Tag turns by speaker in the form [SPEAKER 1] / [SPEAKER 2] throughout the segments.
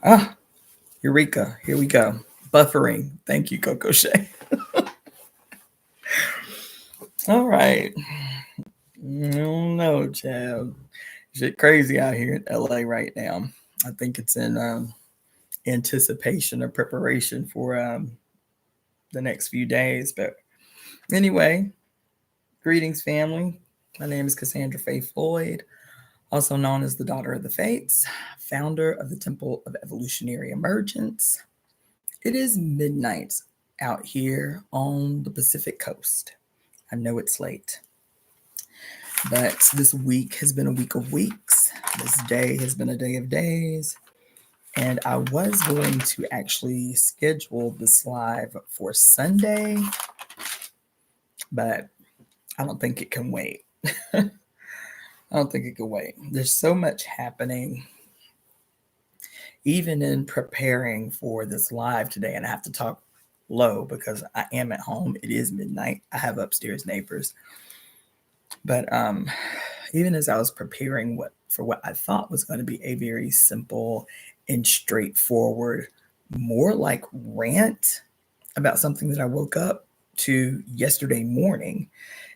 [SPEAKER 1] Ah, Eureka. Here we go. Buffering. Thank you, Coco Shay. All right. I don't know, child. Shit crazy out here in LA right now. I think it's in anticipation or preparation for the next few days. But anyway, greetings, family. My name is Cassandra Faye Floyd, also known as the Daughter of the Fates, founder of the Temple of Evolutionary Emergence. It is midnight out here on the Pacific Coast. I know it's late, but this week has been a week of weeks. This day has been a day of days. And I was going to actually schedule this live for Sunday, but I don't think it can wait. I don't think it can wait. There's so much happening, even in preparing for this live today. And I have to talk low because I am at home. It is midnight. I have upstairs neighbors. But even as I was preparing what I thought was going to be a very simple and straightforward, more like rant about something that I woke up to yesterday morning.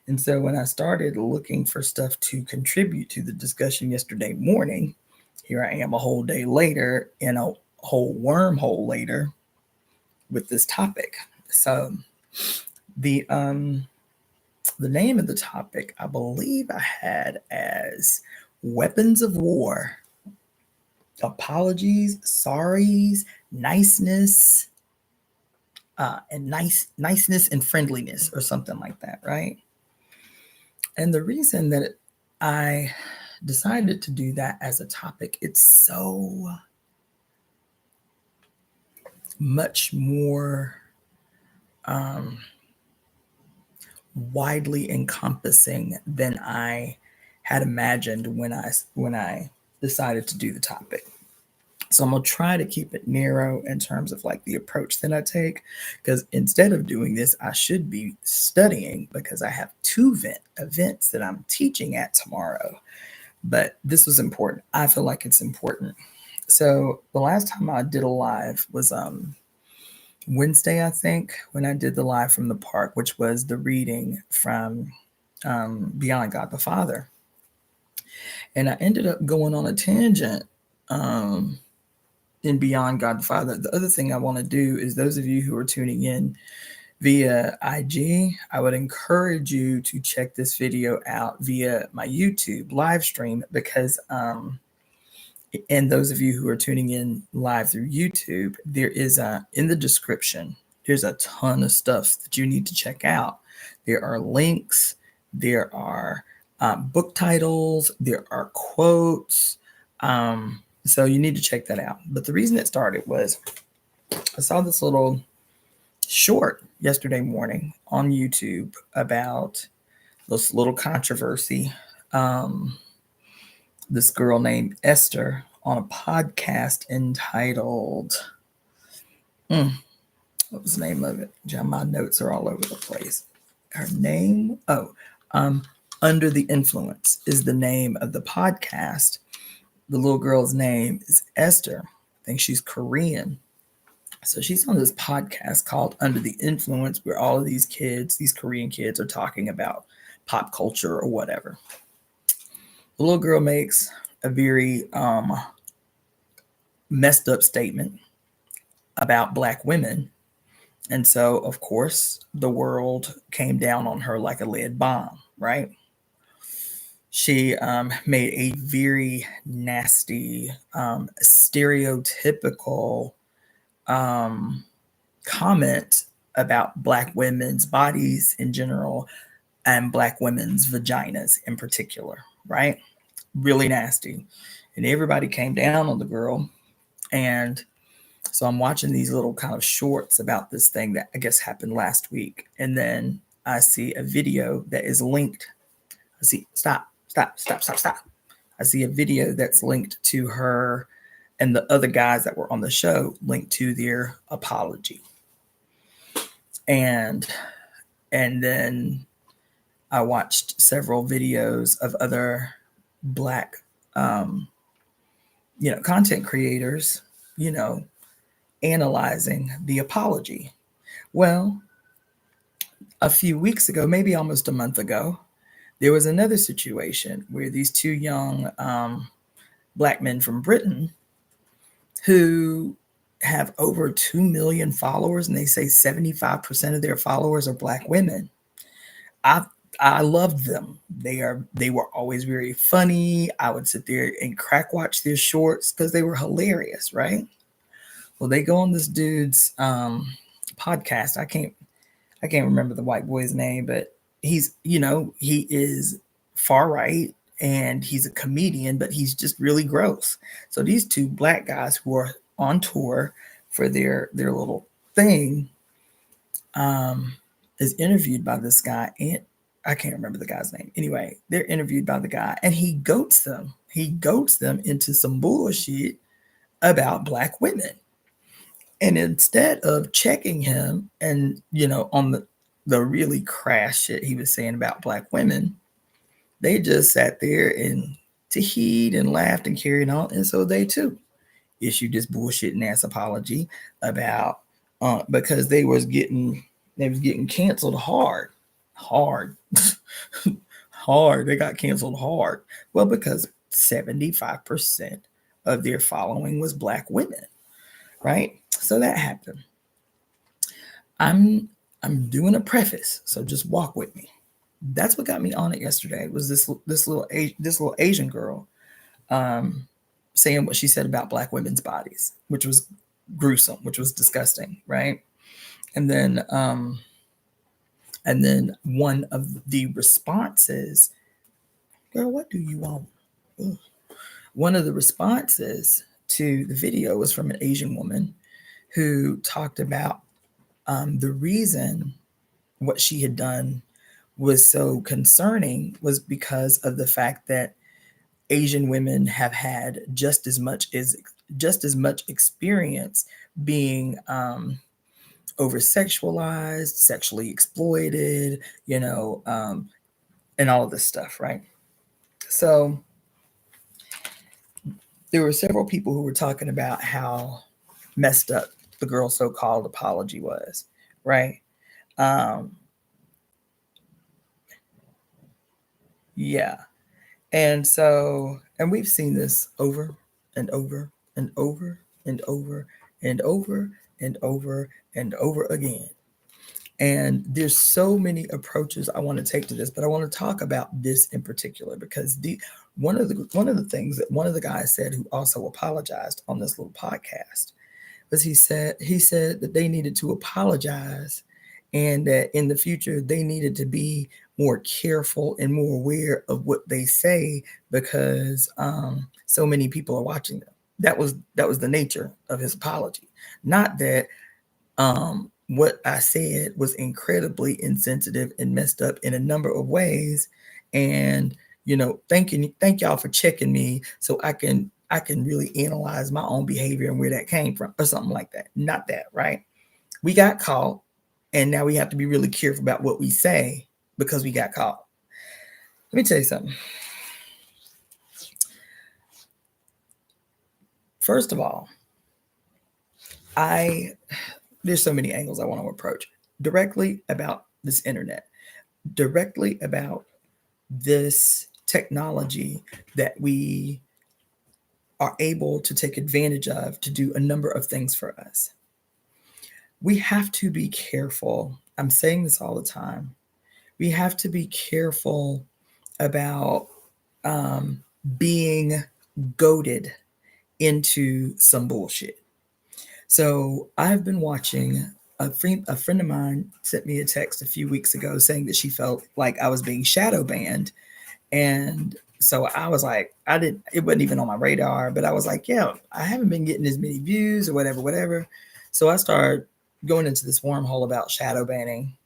[SPEAKER 1] And so when I started looking for stuff to contribute to the discussion yesterday morning, here I am a whole day later in a whole wormhole later with this topic. So the name of the topic, I believe I had as weapons of war, apologies, sorries, niceness, and niceness and friendliness, or something like that, right? And the reason that I decided to do that as a topic, it's so much more widely encompassing than I had imagined when I decided to do the topic. So I'm gonna try to keep it narrow in terms of like the approach that I take, because instead of doing this, I should be studying because I have two events that I'm teaching at tomorrow. But this was important. I feel like it's important. So the last time I did a live was Wednesday, I think, when I did the live from the park, which was the reading from Beyond God the Father. And I ended up going on a tangent in Beyond God the Father. The other thing I want to do is those of you who are tuning in via IG, I would encourage you to check this video out via my YouTube live stream because and those of you who are tuning in live through YouTube, there is in the description, there's a ton of stuff that you need to check out. There are links, there are book titles, there are quotes. So you need to check that out. But the reason it started was I saw this little short yesterday morning on YouTube about this little controversy. This girl named Esther on a podcast entitled, what was the name of it? My notes are all over the place. Her name, Under the Influence is the name of the podcast. The little girl's name is Esther. I think she's Korean. So she's on this podcast called Under the Influence, where all of these kids, these Korean kids, are talking about pop culture or whatever. The little girl makes a very messed up statement about Black women. And so, of course, the world came down on her like a lead bomb, right? She made a very nasty, stereotypical comment about Black women's bodies in general and Black women's vaginas in particular, right? Really nasty. And everybody came down on the girl. And so I'm watching these little kind of shorts about this thing that I guess happened last week. And then I see a video that is linked. I see, stop. I see a video that's linked to her and the other guys that were on the show linked to their apology. And then I watched several videos of other Black content creators you know, analyzing the apology. Well, a few weeks ago, maybe almost a month ago, there was another situation where these two young black men from Britain who have over 2 million followers, and they say 75% of their followers are black women. I I loved them. They were always very funny. I would sit there and crack watch their shorts because they were hilarious, right? Well, they go on this dude's podcast. I can't remember the white boy's name, but he is far right and he's a comedian, but he's just really gross. So these two black guys who are on tour for their little thing um, is interviewed by this guy, and I can't remember the guy's name. Anyway, they're interviewed by the guy, and he goats them. He goats them into some bullshit about black women. And instead of checking him and, on the really crass shit he was saying about black women, they just sat there and heed and laughed and carried on. And so they too issued this bullshitting ass apology about because they was getting canceled hard. Hard. They got canceled hard. Well, because 75% of their following was black women, right? So that happened. I'm doing a preface, so just walk with me. That's what got me on it yesterday. Was this little Asian girl saying what she said about black women's bodies, which was gruesome, which was disgusting, right? And then one of the responses, girl, what do you want? Ugh. One of the responses to the video was from an Asian woman who talked about the reason what she had done was so concerning was because of the fact that Asian women have had just as much experience being over sexualized, sexually exploited, and all of this stuff, right? So there were several people who were talking about how messed up the girl's so-called apology was, right? Yeah. And so, and we've seen this over and over and over and over and over and over and over again. And there's so many approaches I want to take to this, but I want to talk about this in particular because one of the things that one of the guys said who also apologized on this little podcast was he said that they needed to apologize and that in the future they needed to be more careful and more aware of what they say because so many people are watching them. That was the nature of his apology. Not that what I said was incredibly insensitive and messed up in a number of ways. And thank y'all for checking me so I can really analyze my own behavior and where that came from or something like that. Not that, right? We got caught, and now we have to be really careful about what we say because we got caught. Let me tell you something. First of all, there's so many angles I want to approach. Directly about this internet, directly about this technology that we are able to take advantage of to do a number of things for us. We have to be careful. I'm saying this all the time. We have to be careful about being goaded into some bullshit. So I've been watching a friend of mine sent me a text a few weeks ago saying that she felt like I was being shadow banned. And so I was like, it wasn't even on my radar, but I was like, yeah, I haven't been getting as many views or whatever. So I started going into this wormhole about shadow banning.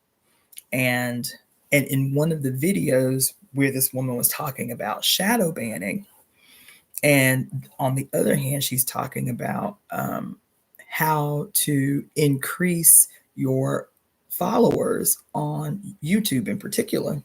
[SPEAKER 1] And in one of the videos where this woman was talking about shadow banning, and on the other hand, she's talking about how to increase your followers on YouTube in particular.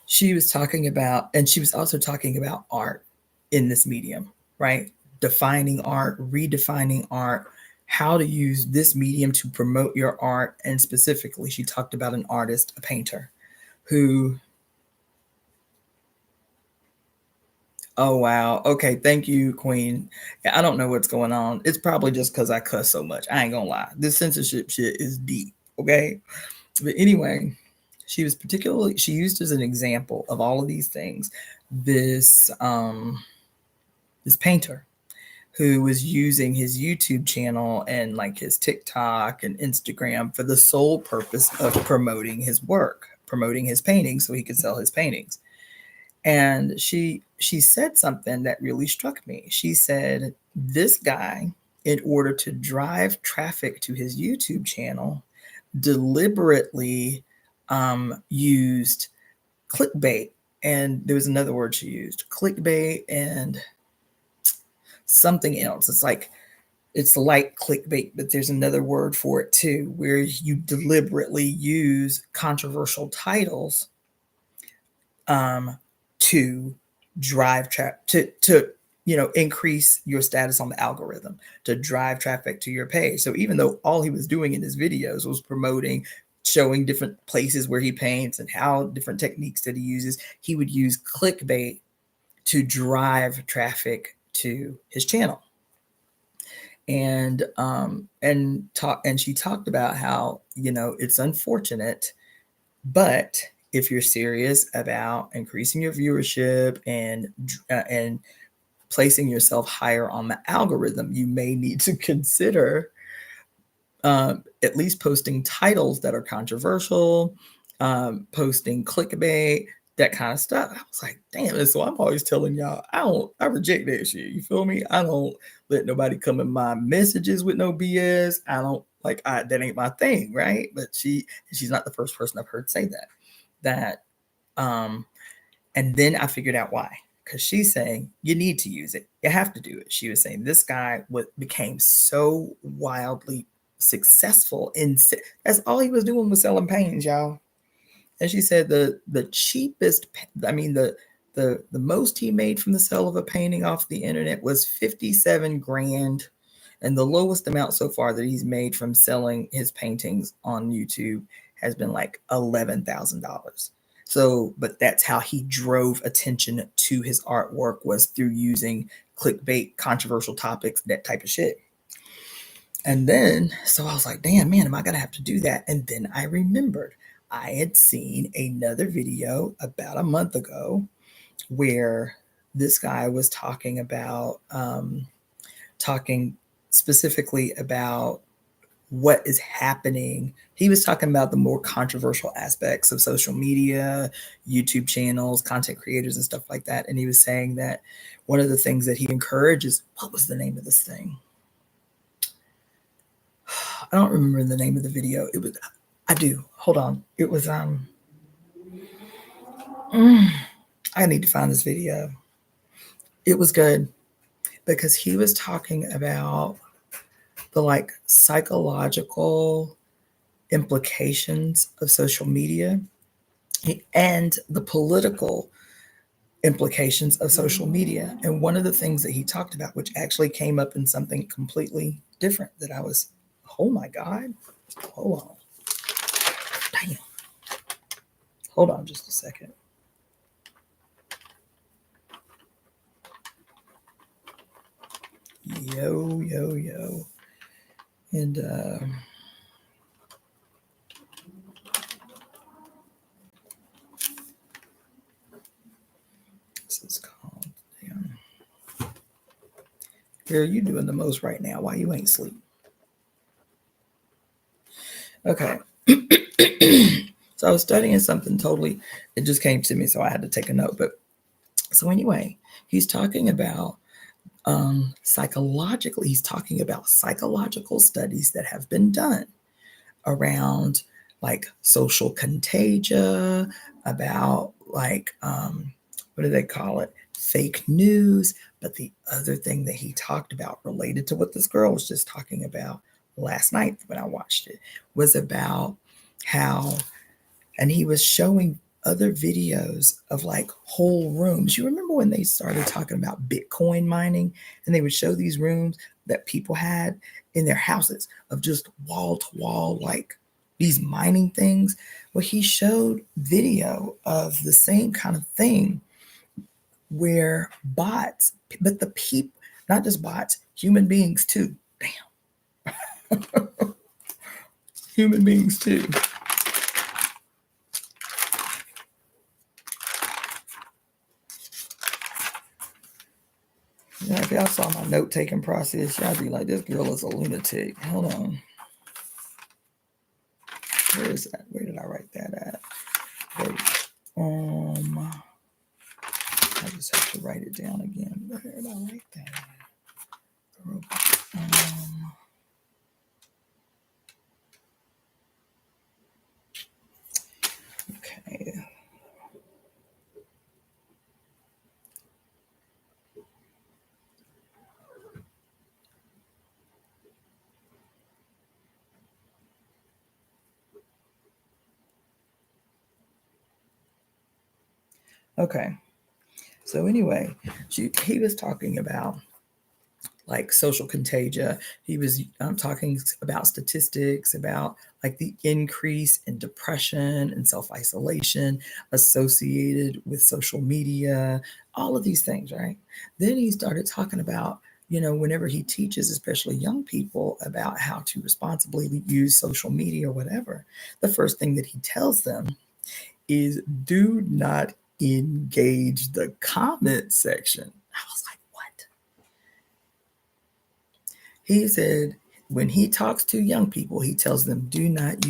[SPEAKER 1] She was talking about, and she was also talking about art in this medium, right? defining art, redefining art, how to use this medium to promote your art. And specifically, she talked about an artist, a painter, who, oh, wow. Okay. Thank you, Queen. I don't know what's going on. It's probably just because I cuss so much. I ain't gonna lie. This censorship shit is deep. Okay. But anyway, she used as an example of all of these things, this, this painter who was using his YouTube channel and like his TikTok and Instagram for the sole purpose of promoting his work, promoting his paintings so he could sell his paintings. And she said something that really struck me. She said, this guy, in order to drive traffic to his YouTube channel, deliberately used clickbait. And there was another word she used, clickbait and something else. It's like clickbait, but there's another word for it too, where you deliberately use controversial titles to drive traffic, to increase your status on the algorithm, to drive traffic to your page. So even though all he was doing in his videos was promoting, showing different places where he paints and how different techniques that he uses, he would use clickbait to drive traffic to his channel. And she talked about how, it's unfortunate, but if you're serious about increasing your viewership and placing yourself higher on the algorithm, you may need to consider at least posting titles that are controversial, posting clickbait, that kind of stuff. I was like, damn. And so I'm always telling y'all, I reject that shit. You feel me? I don't let nobody come in my messages with no BS. I don't that ain't my thing. Right. But she's not the first person I've heard say that. And then I figured out why, because she's saying you need to use it. You have to do it. She was saying this guy became so wildly successful that's all he was doing was selling paintings, y'all. And she said the cheapest, the most he made from the sale of a painting off the internet was 57 grand. And the lowest amount so far that he's made from selling his paintings on YouTube has been like $11,000. So, but that's how he drove attention to his artwork, was through using clickbait, controversial topics, that type of shit. And then, so I was like, damn, man, am I going to have to do that? And then I remembered I had seen another video about a month ago where this guy was talking specifically about what is happening. He was talking about the more controversial aspects of social media, YouTube channels, content creators, and stuff like that. And he was saying that one of the things that he encourages, what was the name of this thing? I don't remember the name of the video. I do. Hold on. It was, I need to find this video. It was good because he was talking about the psychological implications of social media and the political implications of social media. And one of the things that he talked about, which actually came up in something completely different, that I was, oh my God, hold on. Damn. Hold on just a second. Yo. And this is called, damn. Girl, you doing the most right now. Why you ain't sleep? Okay. So I was studying something totally, it just came to me, so I had to take a note. But so anyway, he's talking about psychologically, he's talking about psychological studies that have been done around social contagia, about what do they call it? Fake news. But the other thing that he talked about related to what this girl was just talking about last night when I watched it was about how, and he was showing other videos of like whole rooms. You remember when they started talking about Bitcoin mining and they would show these rooms that people had in their houses of just wall to wall, like these mining things? Well, he showed video of the same kind of thing where bots, but the people, not just bots, human beings too. Damn. Human beings too. Yeah, if y'all saw my note-taking process, y'all be like, this girl is a lunatic. Hold on. Where is that? Where did I write that at? I just have to write it down again. Where did I write that at? Okay. Okay. So anyway, he was talking about like social contagia. He was talking about statistics about like the increase in depression and self-isolation associated with social media, all of these things, right? Then he started talking about, you know, whenever he teaches, especially young people, about how to responsibly use social media or whatever, the first thing that he tells them is do not engage the comment section. I was like, what? He said when he talks to young people, he tells them do not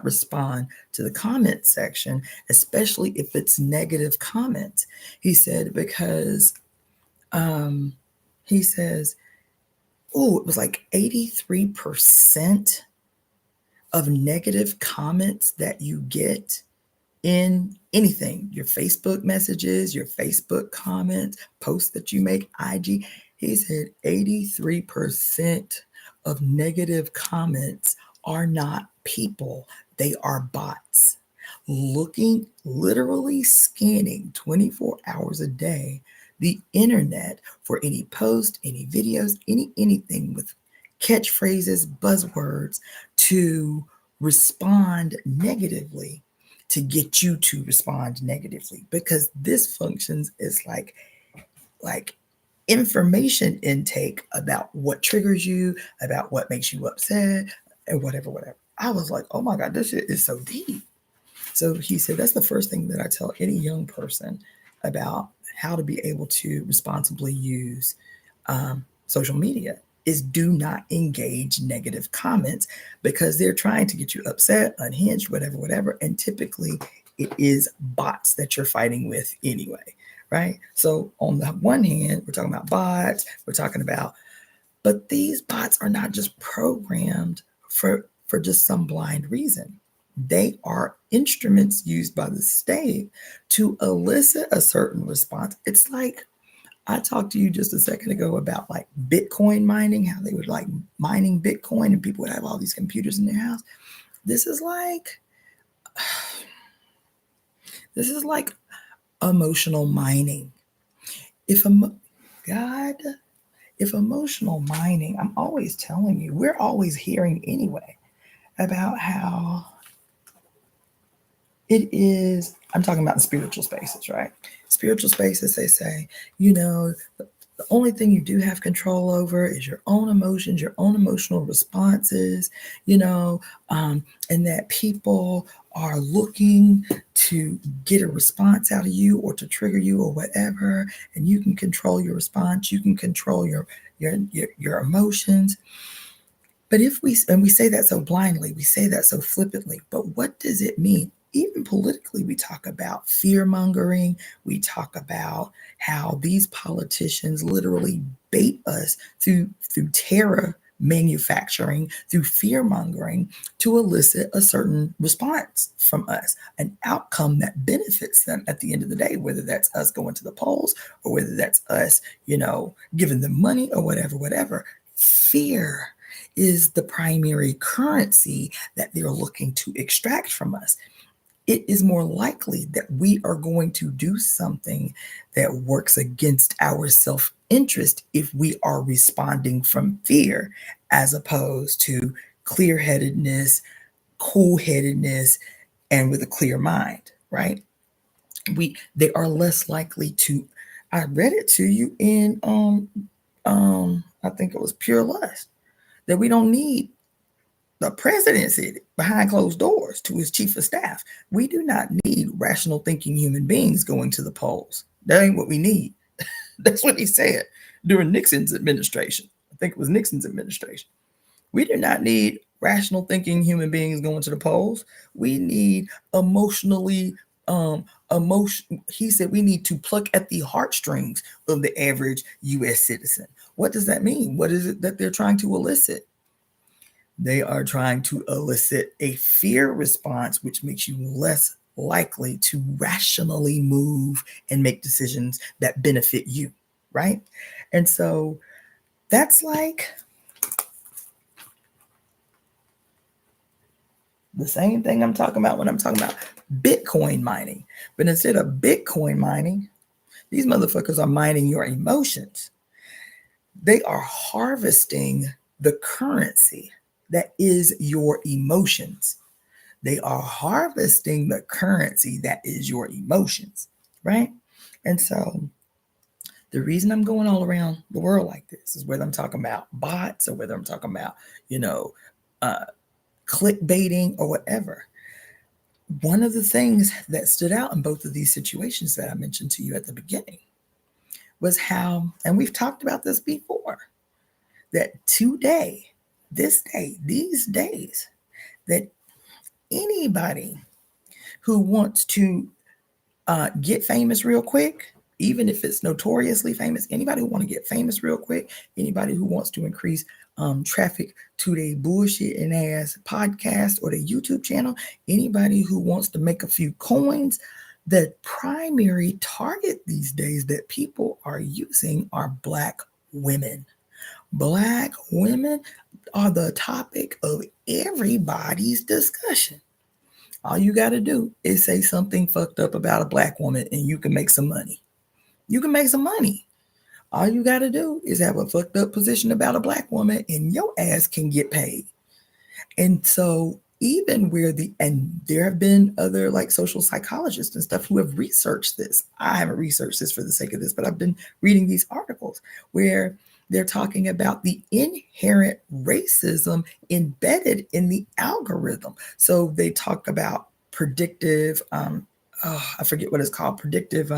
[SPEAKER 1] respond to the comment section, especially if it's negative comments. He said because he says, oh, it was like 83% of negative comments that you get in anything, your Facebook messages, your Facebook comments, posts that you make, IG. He said 83% of negative comments are not people, they are bots looking, literally scanning 24 hours a day the internet for any post, any videos, anything with catchphrases, buzzwords to respond negatively, to get you to respond negatively, because this functions as like information intake about what triggers you, about what makes you upset, and whatever. I was like, oh my God, this shit is so deep. So he said that's the first thing that I tell any young person about how to be able to responsibly use social media is do not engage negative comments, because they're trying to get you upset, unhinged, whatever. And typically it is bots that you're fighting with anyway, right? So on the one hand, we're talking about bots, but these bots are not just programmed for just some blind reason. They are instruments used by the state to elicit a certain response. It's like I talked to you just a second ago about like Bitcoin mining, how they would like mining Bitcoin and people would have all these computers in their house. This is like emotional mining. If emotional mining, I'm always telling you, we're always hearing anyway about how it is. I'm talking about the spiritual spaces, right? Spiritual spaces, they say, you know, the only thing you do have control over is your own emotions, your own emotional responses, you know, and that people are looking to get a response out of you or to trigger you or whatever, and you can control your response, you can control your emotions. But if we say that so blindly, we say that so flippantly, but what does it mean? Even politically, we talk about fear mongering. We talk about how these politicians literally bait us through terror manufacturing, through fear mongering, to elicit a certain response from us, an outcome that benefits them at the end of the day, whether that's us going to the polls or whether that's us, you know, giving them money or whatever. Fear is the primary currency that they're looking to extract from us. it is more likely that we are going to do something that works against our self-interest if we are responding from fear, as opposed to clear-headedness, cool-headedness, and with a clear mind, right? They are less likely to. I read it to you in I think it was Pure Lust, that we don't need the presidency behind closed doors to his chief of staff. We do not need rational thinking human beings going to the polls. That ain't what we need. That's what he said during Nixon's administration. I think it was Nixon's administration. We do not need rational thinking human beings going to the polls. We need emotionally emotion. He said we need to pluck at the heartstrings of the average US citizen. What does that mean? What is it that they're trying to elicit? They are trying to elicit a fear response, which makes you less likely to rationally move and make decisions that benefit you, right? And so that's like the same thing I'm talking about when I'm talking about Bitcoin mining. But instead of Bitcoin mining, these motherfuckers are mining your emotions. They are harvesting the currency that is your emotions. They are harvesting the currency that is your emotions, right? And so the reason I'm going all around the world like this is whether I'm talking about bots or whether I'm talking about, clickbaiting or whatever. One of the things that stood out in both of these situations that I mentioned to you at the beginning was how, and we've talked about this before, that today, this day, these days, that anybody who wants to get famous real quick, even if it's notoriously famous, anybody who want to get famous real quick, anybody who wants to increase traffic to their bullshit and ass podcast or the YouTube channel, anybody who wants to make a few coins, the primary target these days that people are using are Black women. Black women are the topic of everybody's discussion. All you got to do is say something fucked up about a Black woman and you can make some money. You can make some money. All you got to do is have a fucked up position about a Black woman and your ass can get paid. And so even and there have been other like social psychologists and stuff who have researched this. I haven't researched this for the sake of this, but I've been reading these articles where they're talking about the inherent racism embedded in the algorithm. So they talk about predictive, I forget what it's called, predictive,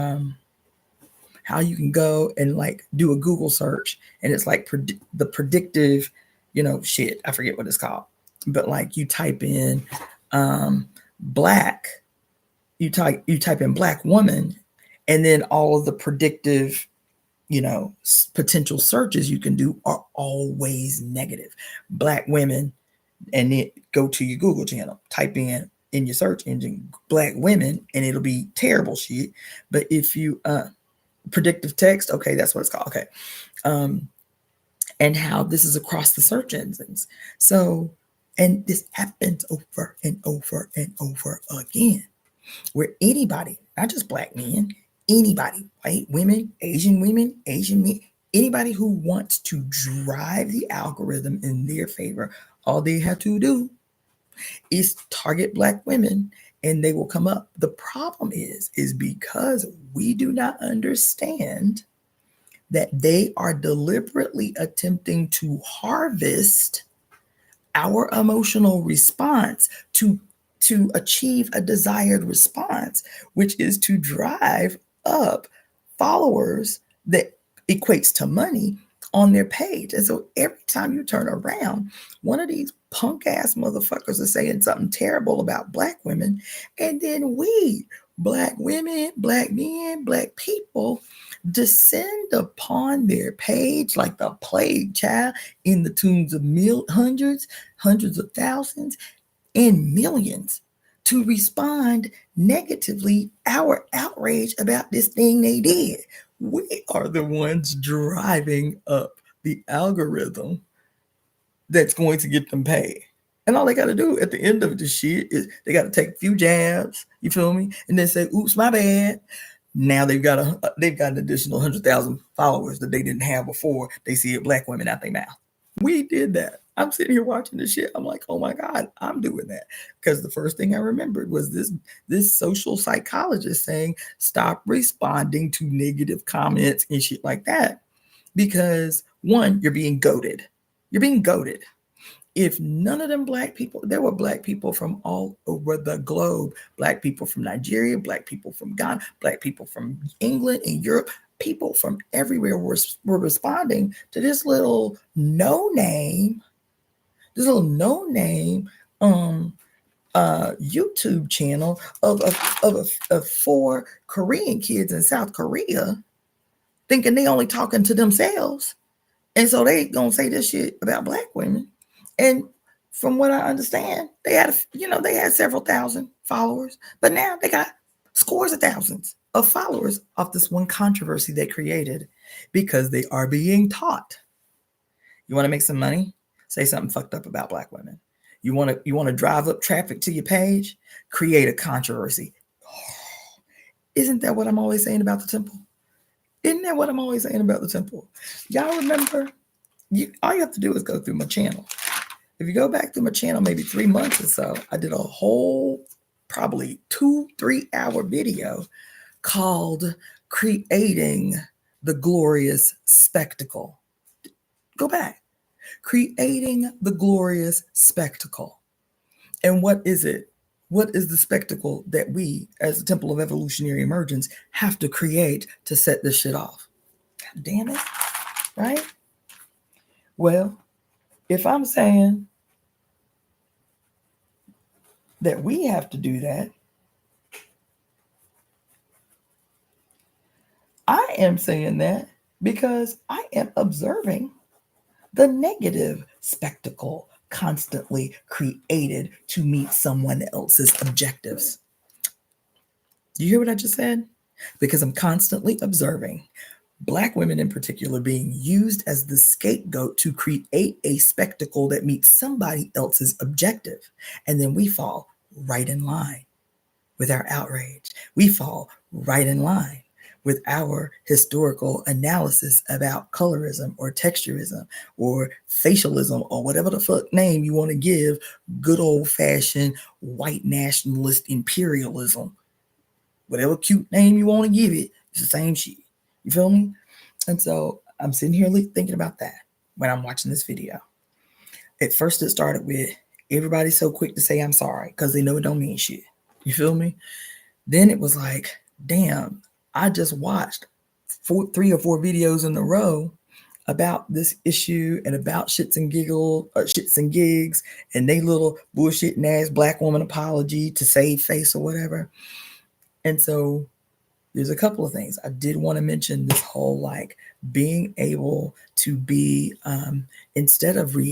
[SPEAKER 1] how you can go and like do a Google search and it's like the predictive, shit. I forget what it's called, but like you type in black, you type in Black woman, and then all of the predictive, potential searches you can do are always negative. Black women, and then go to your Google channel, type in your search engine Black women, and it'll be terrible shit. But if you predictive text, okay, that's what it's called. Okay. And how this is across the search engines. So, and this happens over and over and over again, where anybody, not just Black men, anybody, white women, Asian men, anybody who wants to drive the algorithm in their favor, all they have to do is target Black women and they will come up. The problem is because we do not understand that they are deliberately attempting to harvest our emotional response to achieve a desired response, which is to drive up followers that equates to money on their page. And so every time you turn around, one of these punk ass motherfuckers is saying something terrible about Black women, and then we, Black women, Black men, Black people, descend upon their page like the plague child in the tunes of hundreds of thousands, and millions to respond negatively our outrage about this thing they did. We are the ones driving up the algorithm that's going to get them paid. And all they got to do at the end of the shit is they got to take a few jabs, you feel me? And then say, oops, my bad. Now they've got an additional 100,000 followers that they didn't have before. They see it black women out their mouth. We did that. I'm sitting here watching this shit. I'm like, oh my God, I'm doing that. Because the first thing I remembered was this social psychologist saying, stop responding to negative comments and shit like that. Because one, you're being goaded. You're being goaded. If none of them black people, there were black people from all over the globe, black people from Nigeria, black people from Ghana, black people from England and Europe, people from everywhere were responding to this little no-name YouTube channel of 4 Korean kids in South Korea thinking they only talking to themselves. And so they gonna say this shit about black women. And from what I understand, they had several thousand followers, but now they got scores of thousands of followers off this one controversy they created because they are being taught. You want to make some money? Say something fucked up about black women. You want to drive up traffic to your page? Create a controversy. Isn't that what I'm always saying about the temple? Isn't that what I'm always saying about the temple? Y'all remember? All you have to do is go through my channel. If you go back through my channel, maybe 3 months or so, I did a whole probably 2-3 hour video called Creating the Glorious Spectacle. Go back. Creating the Glorious Spectacle. And what is it? What is the spectacle that we, as the Temple of Evolutionary Emergence, have to create to set this shit off? God damn it. Right? Well, if I'm saying that we have to do that, I am saying that because I am observing the negative spectacle constantly created to meet someone else's objectives. You hear what I just said? Because I'm constantly observing Black women in particular being used as the scapegoat to create a spectacle that meets somebody else's objective. And then we fall right in line with our outrage. We fall right in line with our historical analysis about colorism or texturism or facialism or whatever the fuck name you want to give good old-fashioned white nationalist imperialism. Whatever cute name you want to give it, it's the same shit. You feel me? And so I'm sitting here thinking about that when I'm watching this video. At first it started with everybody's so quick to say I'm sorry because they know it don't mean shit. You feel me? Then it was like, damn, I just watched 3 or 4 videos in a row about this issue and about shits and gigs and they little bullshitting ass black woman apology to save face or whatever. And so there's a couple of things. I did want to mention this whole like being able to be instead of being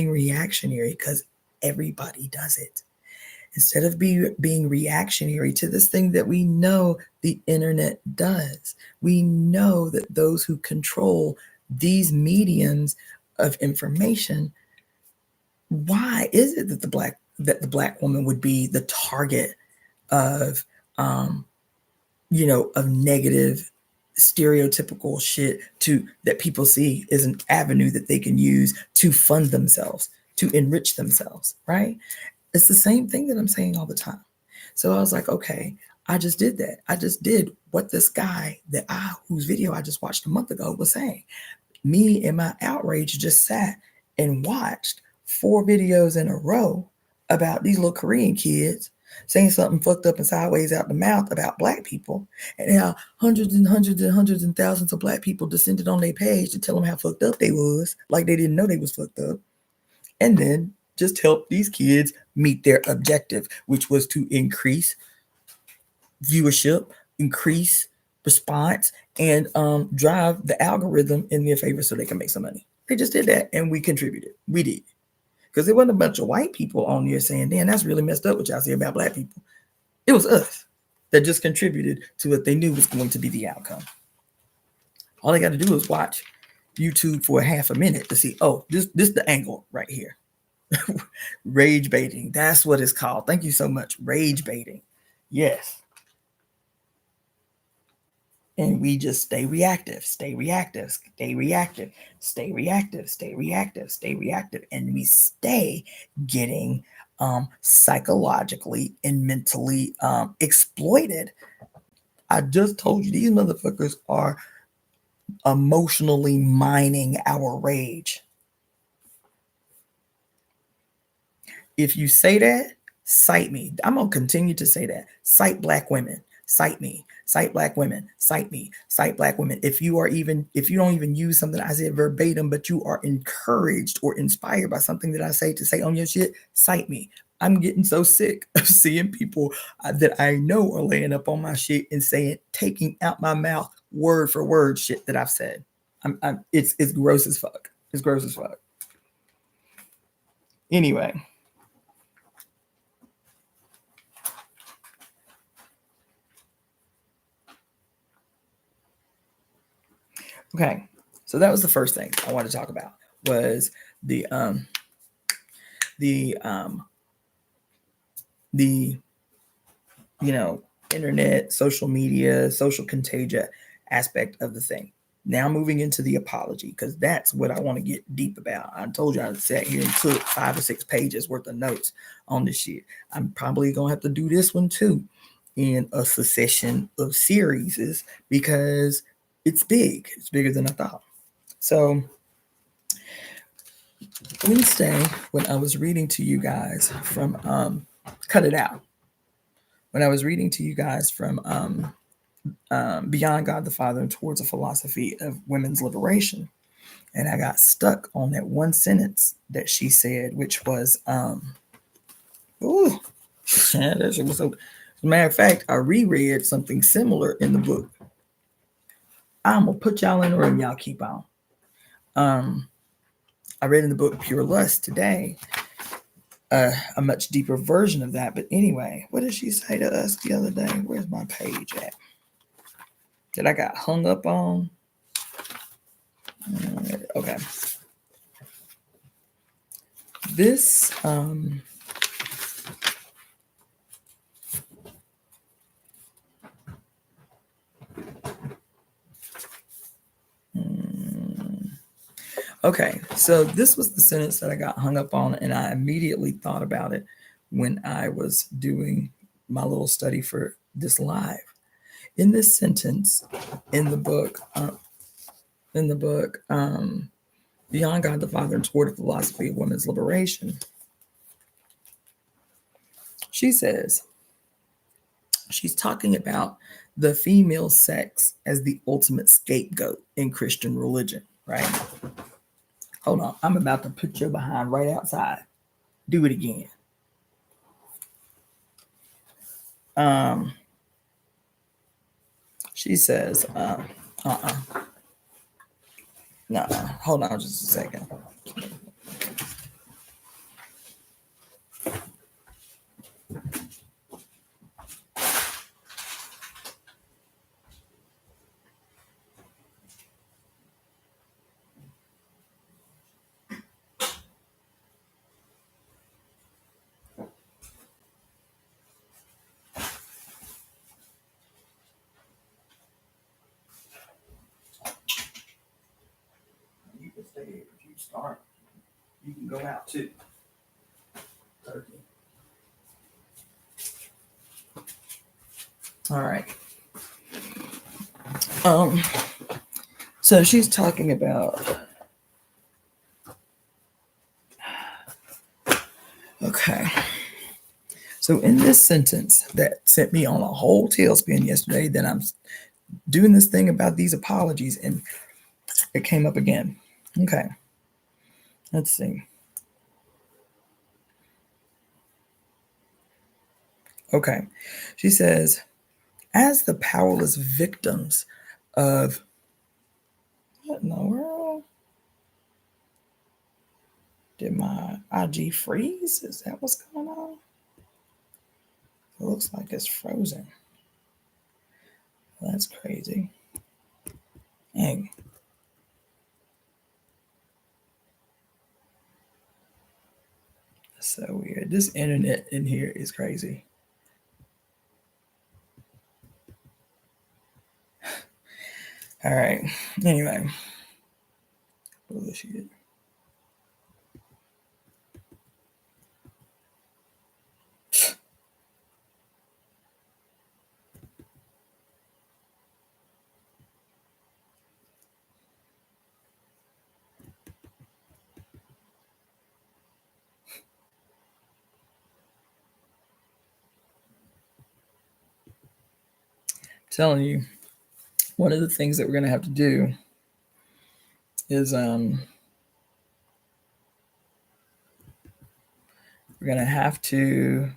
[SPEAKER 1] reactionary, because everybody does it. Instead of being reactionary to this thing that we know the internet does, we know that those who control these mediums of information, why is it that the black woman would be the target of of negative stereotypical shit that people see as an avenue that they can use to fund themselves, to enrich themselves, right? It's the same thing that I'm saying all the time. So I was like, okay, I just did that. I just did what this guy whose video I just watched a month ago was saying. Me and my outrage just sat and watched 4 videos in a row about these little Korean kids saying something fucked up and sideways out the mouth about black people, and how hundreds and hundreds and hundreds and thousands of black people descended on their page to tell them how fucked up they was, like they didn't know they was fucked up, and then just help these kids meet their objective, which was to increase viewership, increase response, and drive the algorithm in their favor so they can make some money. They just did that, and we contributed. We did. Because there wasn't a bunch of white people on there saying, damn, that's really messed up what y'all say about black people. It was us that just contributed to what they knew was going to be the outcome. All they got to do is watch YouTube for half a minute to see, oh, this the angle right here. Rage baiting. That's what it's called. Thank you so much. Rage baiting. Yes. And we just stay reactive, stay reactive, stay reactive, stay reactive, stay reactive, stay reactive. And we stay getting psychologically and mentally exploited. I just told you these motherfuckers are emotionally mining our rage. If you say that, cite me. I'm going to continue to say that. Cite black women. Cite me. Cite black women. Cite me. Cite black women. If you don't even use something I said verbatim, but you are encouraged or inspired by something that I say to say on your shit, cite me. I'm getting so sick of seeing people that I know are laying up on my shit and saying, taking out my mouth word for word shit that I've said. It's gross as fuck. It's gross as fuck. Anyway. Okay, so that was the first thing I wanted to talk about was the internet, social media, social contagion aspect of the thing. Now moving into the apology, because that's what I want to get deep about. I told you I sat here and took 5 or 6 pages worth of notes on this shit. I'm probably gonna have to do this one too in a succession of series because it's big. It's bigger than I thought. So Wednesday, when I was reading to you guys from Cut It Out, when I was reading to you guys from Beyond God the Father and Towards a Philosophy of Women's Liberation, and I got stuck on that one sentence that she said, which was, ooh, yeah, that shit was so. As a matter of fact, I reread something similar in the book. I'm gonna put y'all in the room, y'all keep on. I read in the book Pure Lust today, a much deeper version of that. But anyway, what did she say to us the other day? Where's my page at? That I got hung up on? Okay. This, okay, so this was the sentence that I got hung up on, and I immediately thought about it when I was doing my little study for this live. In this sentence, in the book, Beyond God the Father and Toward the Philosophy of Women's Liberation, she says, she's talking about the female sex as the ultimate scapegoat in Christian religion, right? Hold on, I'm about to put your behind right outside. Do it again. She says, no, hold on just a second. You can stay here. If you start, you can go out too. Turkey. All right. So she's talking about. Okay. So in this sentence that sent me on a whole tailspin yesterday, then I'm doing this thing about these apologies, and it came up again. Okay. Let's see. Okay. She says, as the powerless victims of what in the world? Did my IG freeze? Is that what's going on? It looks like it's frozen. That's crazy. Dang. So weird. This internet in here is crazy. All right. Anyway. Bullshit. Telling you, one of the things that we're gonna have to do is we're gonna have to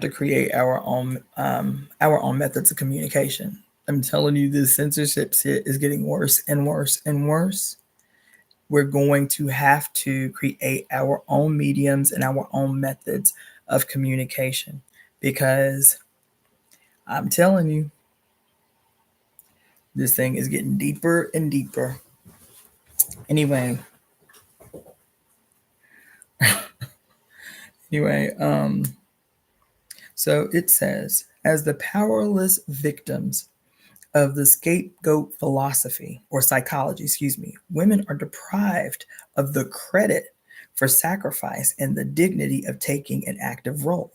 [SPEAKER 1] create our own methods of communication. I'm telling you, this censorship shit is getting worse and worse and worse. We're going to have to create our own mediums and our own methods of communication, because I'm telling you, this thing is getting deeper and deeper. Anyway, so it says, as the powerless victims of the scapegoat philosophy or psychology, women are deprived of the credit for sacrifice and the dignity of taking an active role.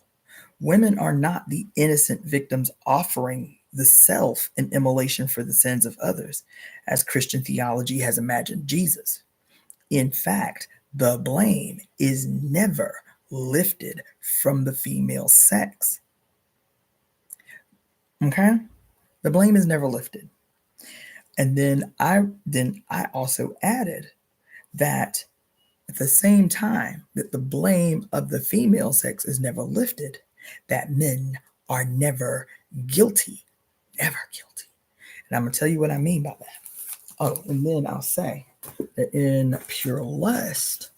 [SPEAKER 1] Women are not the innocent victims offering the self in immolation for the sins of others, as Christian theology has imagined Jesus. In fact, the blame is never lifted from the female sex. Okay? The blame is never lifted. And then I also added that at the same time that the blame of the female sex is never lifted, that men are never guilty. Never guilty. And I'm going to tell you what I mean by that. Oh, and then I'll say that in Pure Lust,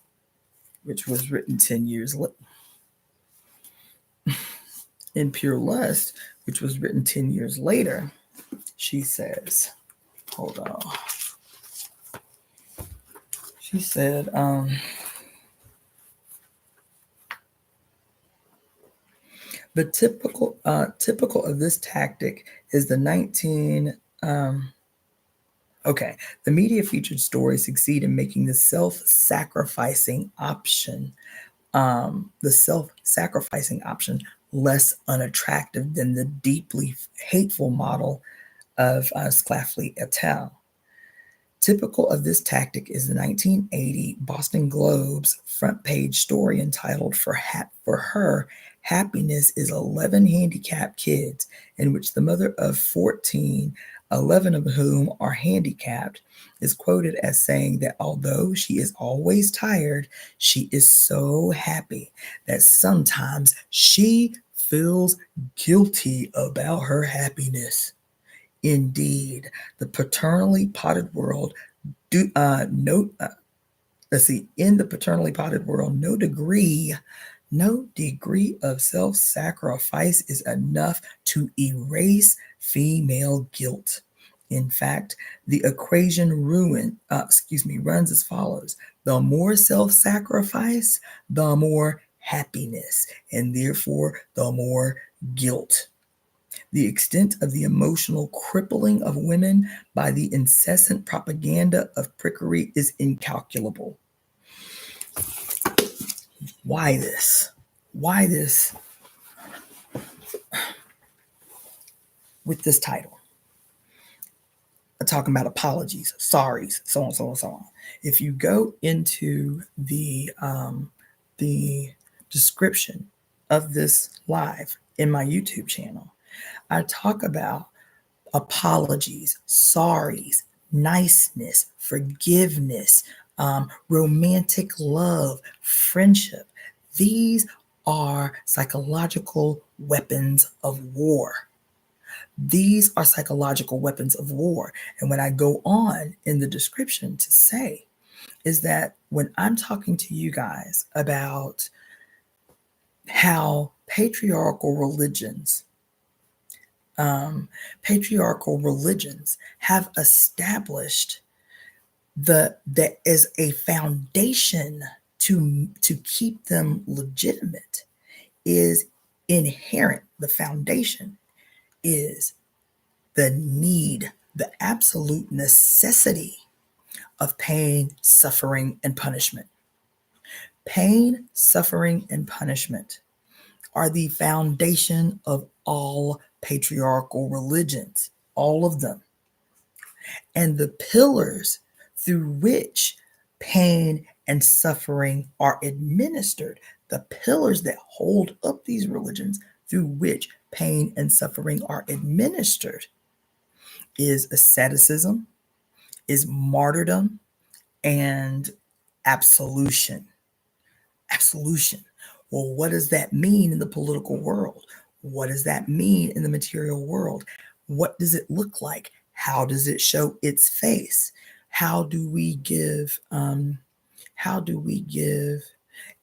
[SPEAKER 1] which was written 10 years later, she says, hold on. She said, the typical of this tactic is the the media featured stories succeed in making the self-sacrificing option less unattractive than the deeply hateful model of Schlafly et al. Typical of this tactic is the 1980 Boston Globe's front page story entitled For Her, Happiness is 11 Handicapped Kids, in which the mother of 14, 11 of whom are handicapped, is quoted as saying that although she is always tired, she is so happy that sometimes she feels guilty about her happiness. Indeed, the paternally potted world in the paternally potted world, no degree of self-sacrifice is enough to erase female guilt. In fact, the equation runs as follows. The more self-sacrifice, the more happiness, and therefore the more guilt. The extent of the emotional crippling of women by the incessant propaganda of prickery is incalculable. Why this? With this title? I'm talking about apologies, sorries, so on, so on, so on. If you go into the description of this live in my YouTube channel, I talk about apologies, sorries, niceness, forgiveness, romantic love, friendship. These are psychological weapons of war. These are psychological weapons of war. And what I go on in the description to say is that when I'm talking to you guys about how patriarchal religions have established that is a foundation to keep them legitimate is inherent. The foundation is the need, the absolute necessity of pain, suffering, and punishment. Pain, suffering, and punishment are the foundation of all patriarchal religions, all of them. And the pillars through which pain and suffering are administered, the pillars that hold up these religions through which pain and suffering are administered, is asceticism, is martyrdom, and absolution. Absolution. Well, what does that mean in the political world? What does that mean in the material world? What does it look like? How does it show its face? How do we give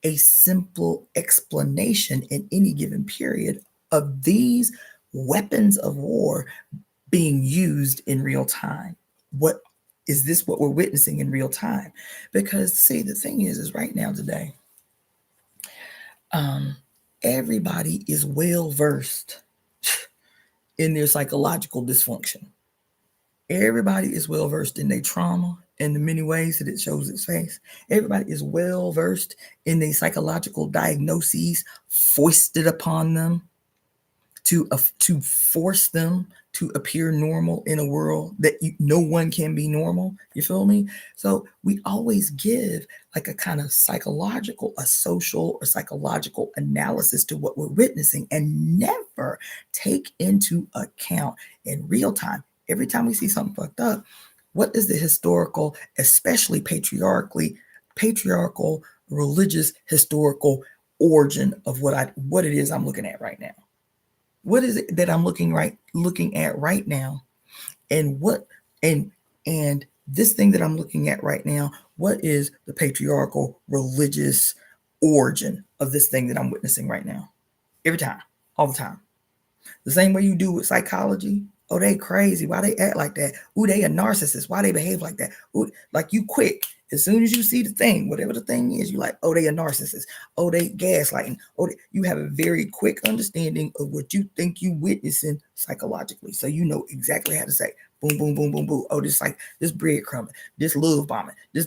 [SPEAKER 1] a simple explanation in any given period of these weapons of war being used in real time? What is this what we're witnessing in real time? Because see, the thing is right now today, everybody is well versed in their psychological dysfunction. Everybody is well versed in their trauma and the many ways that it shows its face. Everybody is well versed in the psychological diagnoses foisted upon them to force them to appear normal in a world that no one can be normal. You feel me? So we always give like a kind of psychological, a social or psychological analysis to what we're witnessing and never take into account in real time. Every time we see something fucked up, what is the historical, especially patriarchal, religious, historical origin of what it is I'm looking at right now? What is it that I'm looking at right now? And and this thing that I'm looking at right now, what is the patriarchal religious origin of this thing that I'm witnessing right now? Every time, all the time. The same way you do with psychology. Oh, they crazy. Why they act like that? Ooh, they a narcissist. Why they behave like that? Ooh, like you quick. As soon as you see the thing, whatever the thing is, you like, oh, they a narcissist. Oh, they gaslighting. Oh, you have a very quick understanding of what you think you witnessing psychologically. So you know exactly how to say, boom, boom, boom, boom, boom. Oh, this like this breadcrumbing, this love bombing, this.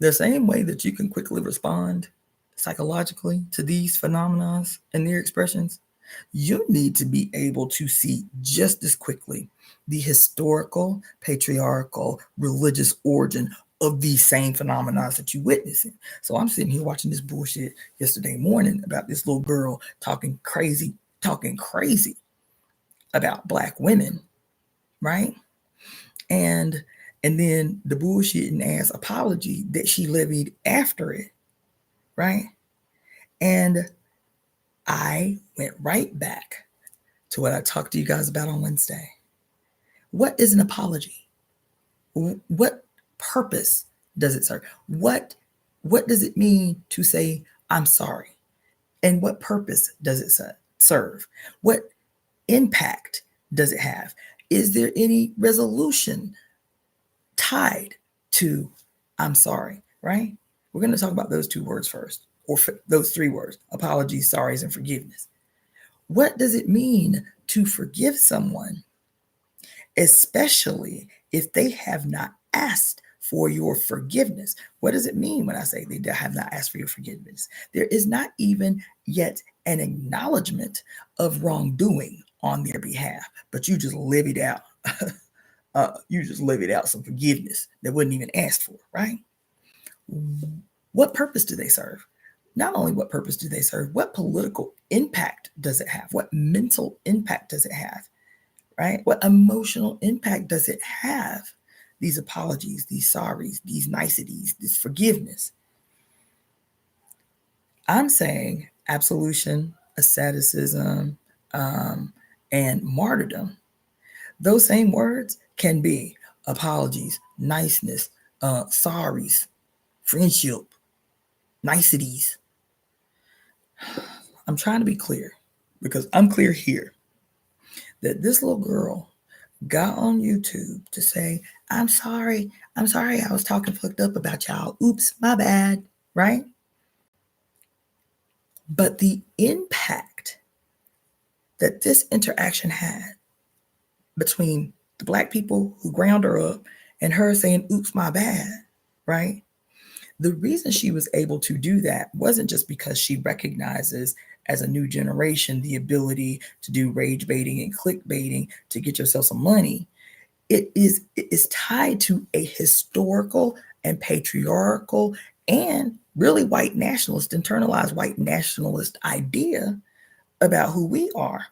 [SPEAKER 1] The same way that you can quickly respond psychologically to these phenomena and their expressions, you need to be able to see just as quickly the historical, patriarchal, religious origin of these same phenomena that you're witnessing. So I'm sitting here watching this bullshit yesterday morning about this little girl talking crazy about Black women, right? And then the bullshitting ass apology that she levied after it, right? And I went right back to what I talked to you guys about on Wednesday. What is an apology? What purpose does it serve? What does it mean to say, I'm sorry? And what purpose does it serve? What impact does it have? Is there any resolution tied to I'm sorry, right? We're going to talk about those two words first, or those three words: apologies, sorries, and forgiveness. What does it mean to forgive someone, especially if they have not asked for your forgiveness? What does it mean when I say they have not asked for your forgiveness? There is not even yet an acknowledgement of wrongdoing on their behalf, but you just levied out. Some forgiveness that wasn't even asked for, right? What purpose do they serve? Not only what purpose do they serve, what political impact does it have? What mental impact does it have? Right? What emotional impact does it have? These apologies, these sorries, these niceties, this forgiveness. I'm saying absolution, asceticism, and martyrdom. Those same words can be apologies, niceness, sorries, friendship, niceties. I'm trying to be clear because I'm clear here that this little girl got on YouTube to say, I'm sorry, I was talking fucked up about y'all. Oops, my bad, right? But the impact that this interaction had between the Black people who ground her up and her saying, oops, my bad, right? The reason she was able to do that wasn't just because she recognizes as a new generation the ability to do rage baiting and clickbaiting to get yourself some money. It is tied to a historical and patriarchal and really white nationalist, internalized white nationalist idea about who we are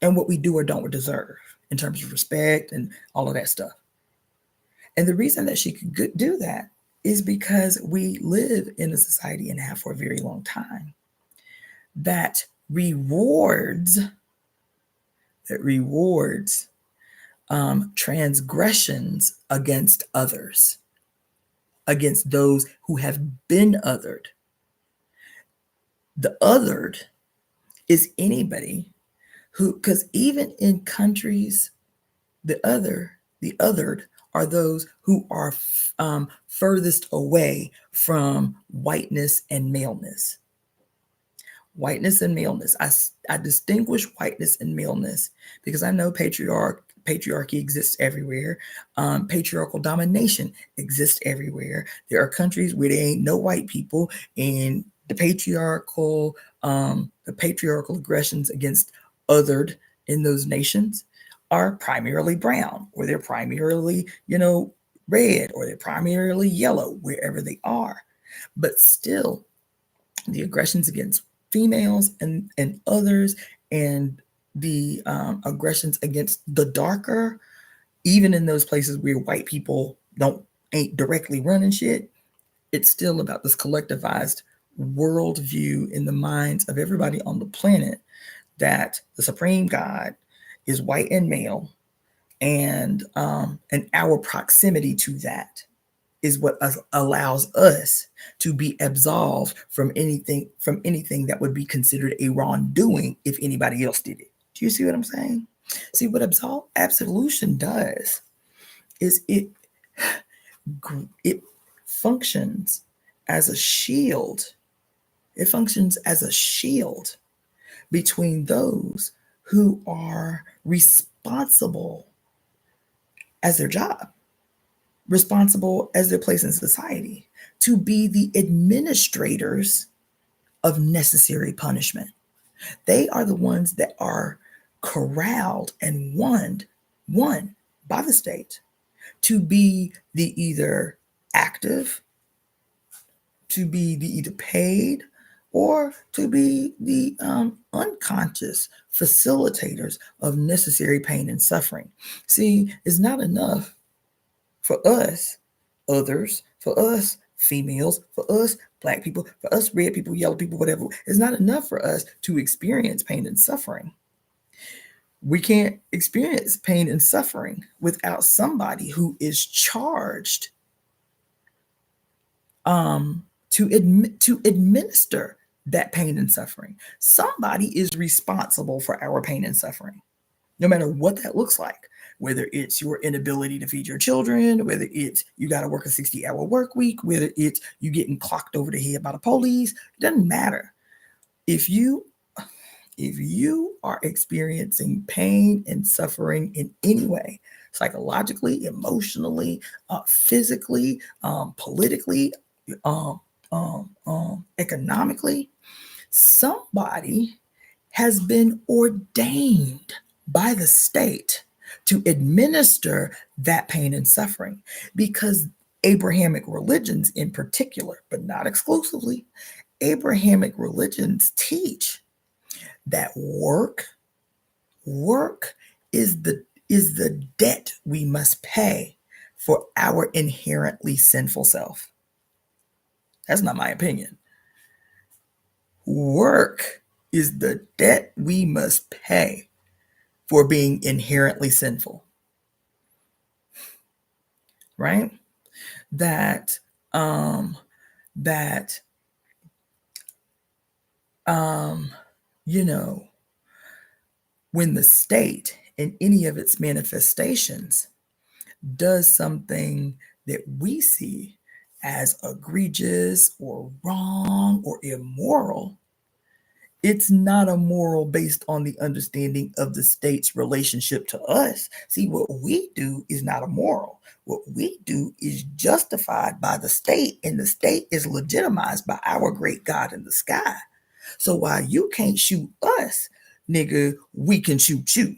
[SPEAKER 1] and what we do or don't deserve in terms of respect and all of that stuff. And the reason that she could do that is because we live in a society and have for a very long time that rewards transgressions against others, against those who have been othered. The othered is anybody who, because even in countries, the othered are those who are furthest away from whiteness and maleness. Whiteness and maleness. I distinguish whiteness and maleness because I know patriarchy exists everywhere. Patriarchal domination exists everywhere. There are countries where there ain't no white people, and the patriarchal aggressions against othered in those nations are primarily brown, or they're primarily, red, or they're primarily yellow, wherever they are. But still, the aggressions against females and others, and the aggressions against the darker, even in those places where white people ain't directly running shit, it's still about this collectivized worldview in the minds of everybody on the planet that the supreme God is white and male, and our proximity to that is what allows us to be absolved from anything that would be considered a wrongdoing if anybody else did it. Do you see what I'm saying? See, what absolution does is it functions as a shield. It functions as a shield between those who are responsible as their job, responsible as their place in society, to be the administrators of necessary punishment. They are the ones that are corralled and won by the state to be the either active, to be the either paid, or to be the unconscious facilitators of necessary pain and suffering. See, it's not enough for us, others, for us, females, for us, Black people, for us, red people, yellow people, whatever. It's not enough for us to experience pain and suffering. We can't experience pain and suffering without somebody who is charged to administer that pain and suffering. Somebody is responsible for our pain and suffering, no matter what that looks like. Whether it's your inability to feed your children, whether it's you got to work a 60-hour work week, whether it's you getting clocked over the head by the police, it doesn't matter. If you are experiencing pain and suffering in any way, psychologically, emotionally, physically, politically, economically, somebody has been ordained by the state to administer that pain and suffering, because Abrahamic religions in particular, but not exclusively, Abrahamic religions teach that work is the debt we must pay for our inherently sinful self. That's not my opinion. Work is the debt we must pay for being inherently sinful. Right? That when the state in any of its manifestations does something that we see as egregious or wrong or immoral, it's not a moral based on the understanding of the state's relationship to us. See, what we do is not a moral. What we do is justified by the state, and the state is legitimized by our great God in the sky. So while you can't shoot us, nigga, we can shoot you.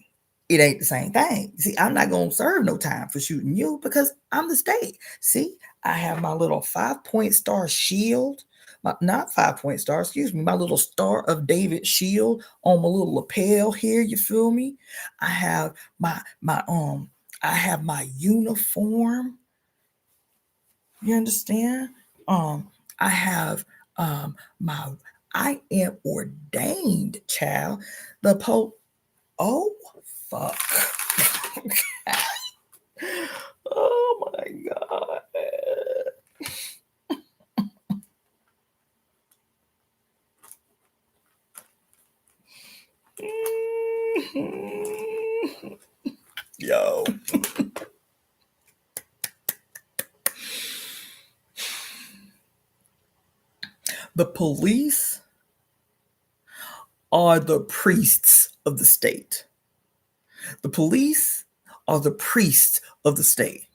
[SPEAKER 1] It ain't the same thing. See, I'm not going to serve no time for shooting you because I'm the state. See, I have my little 5-point star shield. Not 5-point star, excuse me, my little Star of David shield on my little lapel here, you feel me? I have my uniform. You understand? I have my I am ordained, child. The Pope. Oh fuck. Oh my God. Yo. The police are the priests of the state. The police are the priests of the state.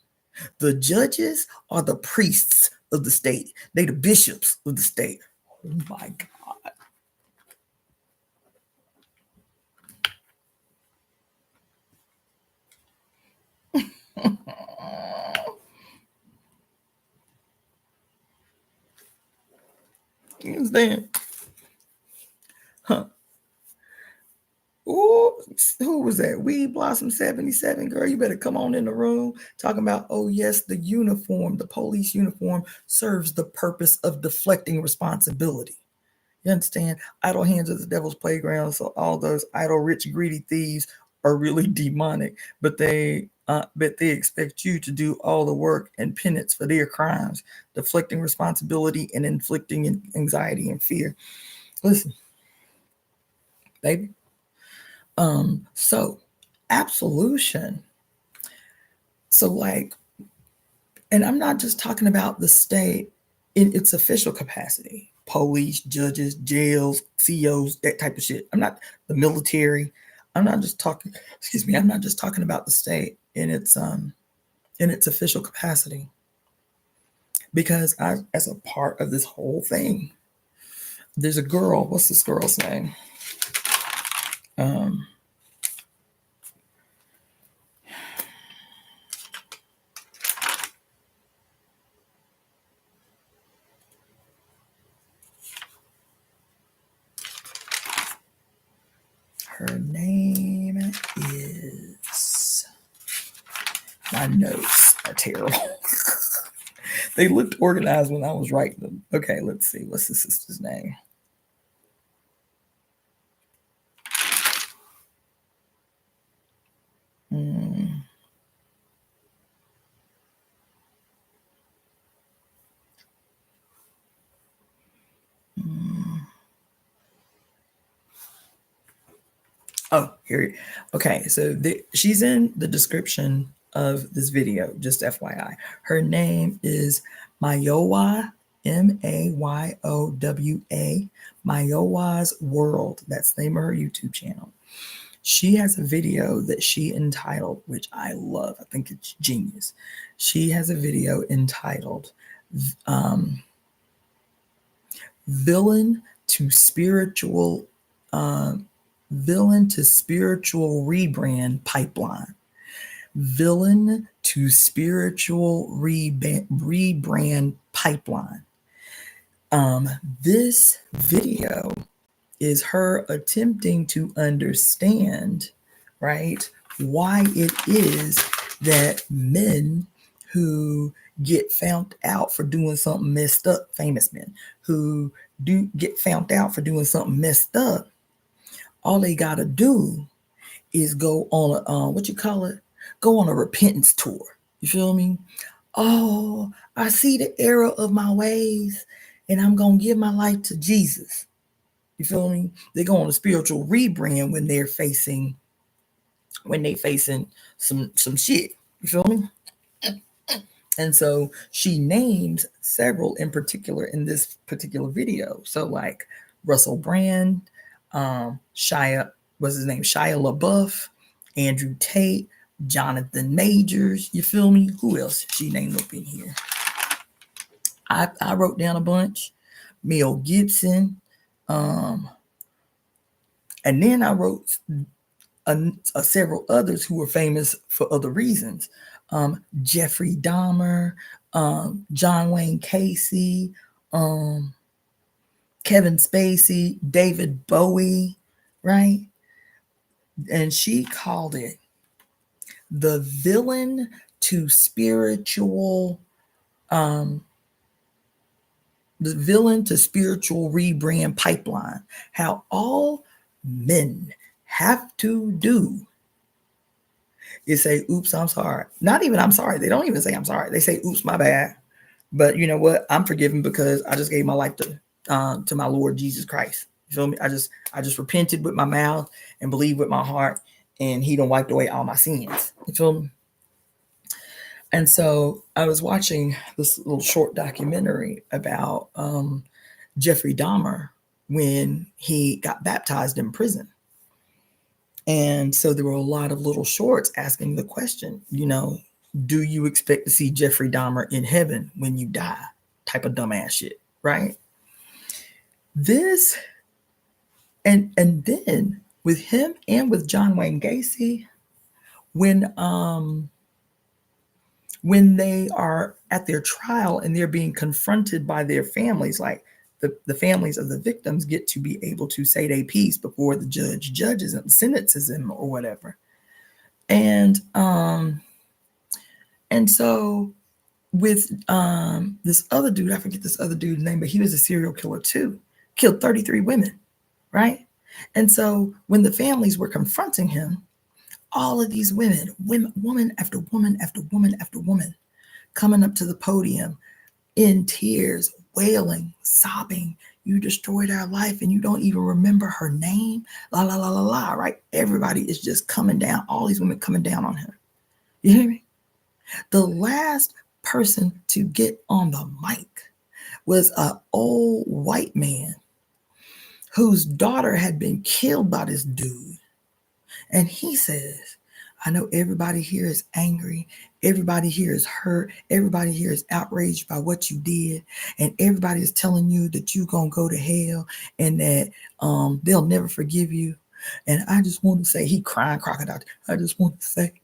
[SPEAKER 1] The judges are the priests of the state. They the bishops of the state. Oh my God. You understand? Huh. Ooh, who was that? Weed Blossom 77, girl. You better come on in the room talking about, oh, yes, the uniform, the police uniform serves the purpose of deflecting responsibility. You understand? Idle hands are the devil's playground. So all those idle, rich, greedy thieves are really demonic, but they expect you to do all the work and penance for their crimes, deflecting responsibility and inflicting anxiety and fear. Listen, baby. So absolution. So like, and I'm not just talking about the state in its official capacity, police, judges, jails, COs, that type of shit. I'm not the military. I'm not just talking, excuse me, I'm not just talking about the state in its official capacity. Because as a part of this whole thing, there's a girl, what's this girl's name? Her name is, my notes are terrible. They looked organized when I was writing them. Okay, let's see. What's the sister's name? Oh, here. Okay, so she's in the description of this video, just FYI. Her name is Mayowa, Mayowa, Mayowa's World. That's the name of her YouTube channel. She has a video that she entitled, which I love. I think it's genius. She has a video entitled Villain to Spiritual Rebrand Pipeline. Villain to Spiritual Rebrand Pipeline. This video is her attempting to understand, right, why it is that men who get found out for doing something messed up, famous men who do get found out for doing something messed up, all they gotta do is go on a go on a repentance tour. You feel me? Oh, I see the error of my ways, and I'm gonna give my life to Jesus. You feel me? They go on a spiritual rebrand when they're facing when they facing some shit. You feel me? And so she names several in particular in this particular video. So like Russell Brand, Shia, what's his name? Shia LaBeouf, Andrew Tate, Jonathan Majors. You feel me? Who else she named up in here? I wrote down a bunch. Mel Gibson. And then I wrote several others who were famous for other reasons. Jeffrey Dahmer, John Wayne Casey, Kevin Spacey, David Bowie, right? And she called it the villain to spiritual rebrand pipeline. How all men have to do is say, oops, I'm sorry. Not even I'm sorry. They don't even say I'm sorry. They say, oops, my bad. But you know what? I'm forgiven because I just gave my life to my Lord Jesus Christ. You feel me? I just repented with my mouth and believed with my heart, and he done wiped away all my sins. You feel me? And so I was watching this little short documentary about Jeffrey Dahmer when he got baptized in prison. And so there were a lot of little shorts asking the question, do you expect to see Jeffrey Dahmer in heaven when you die? Type of dumbass shit, right? This, and then with him and with John Wayne Gacy, when they are at their trial and they're being confronted by their families, like the families of the victims get to be able to say their piece before the judge judges and sentences them or whatever. And so with this other dude, I forget this other dude's name, but he was a serial killer too, killed 33 women, right? And so when the families were confronting him, all of these women, woman after woman after woman after woman, coming up to the podium in tears, wailing, sobbing, you destroyed our life and you don't even remember her name, la, la, la, la, la, right? Everybody is just coming down, all these women coming down on him. You hear me? The last person to get on the mic was an old white man whose daughter had been killed by this dude. And he says, I know everybody here is angry. Everybody here is hurt. Everybody here is outraged by what you did. And everybody is telling you that you're going to go to hell and that they'll never forgive you. And I just want to say, he crying crocodile. I just want to say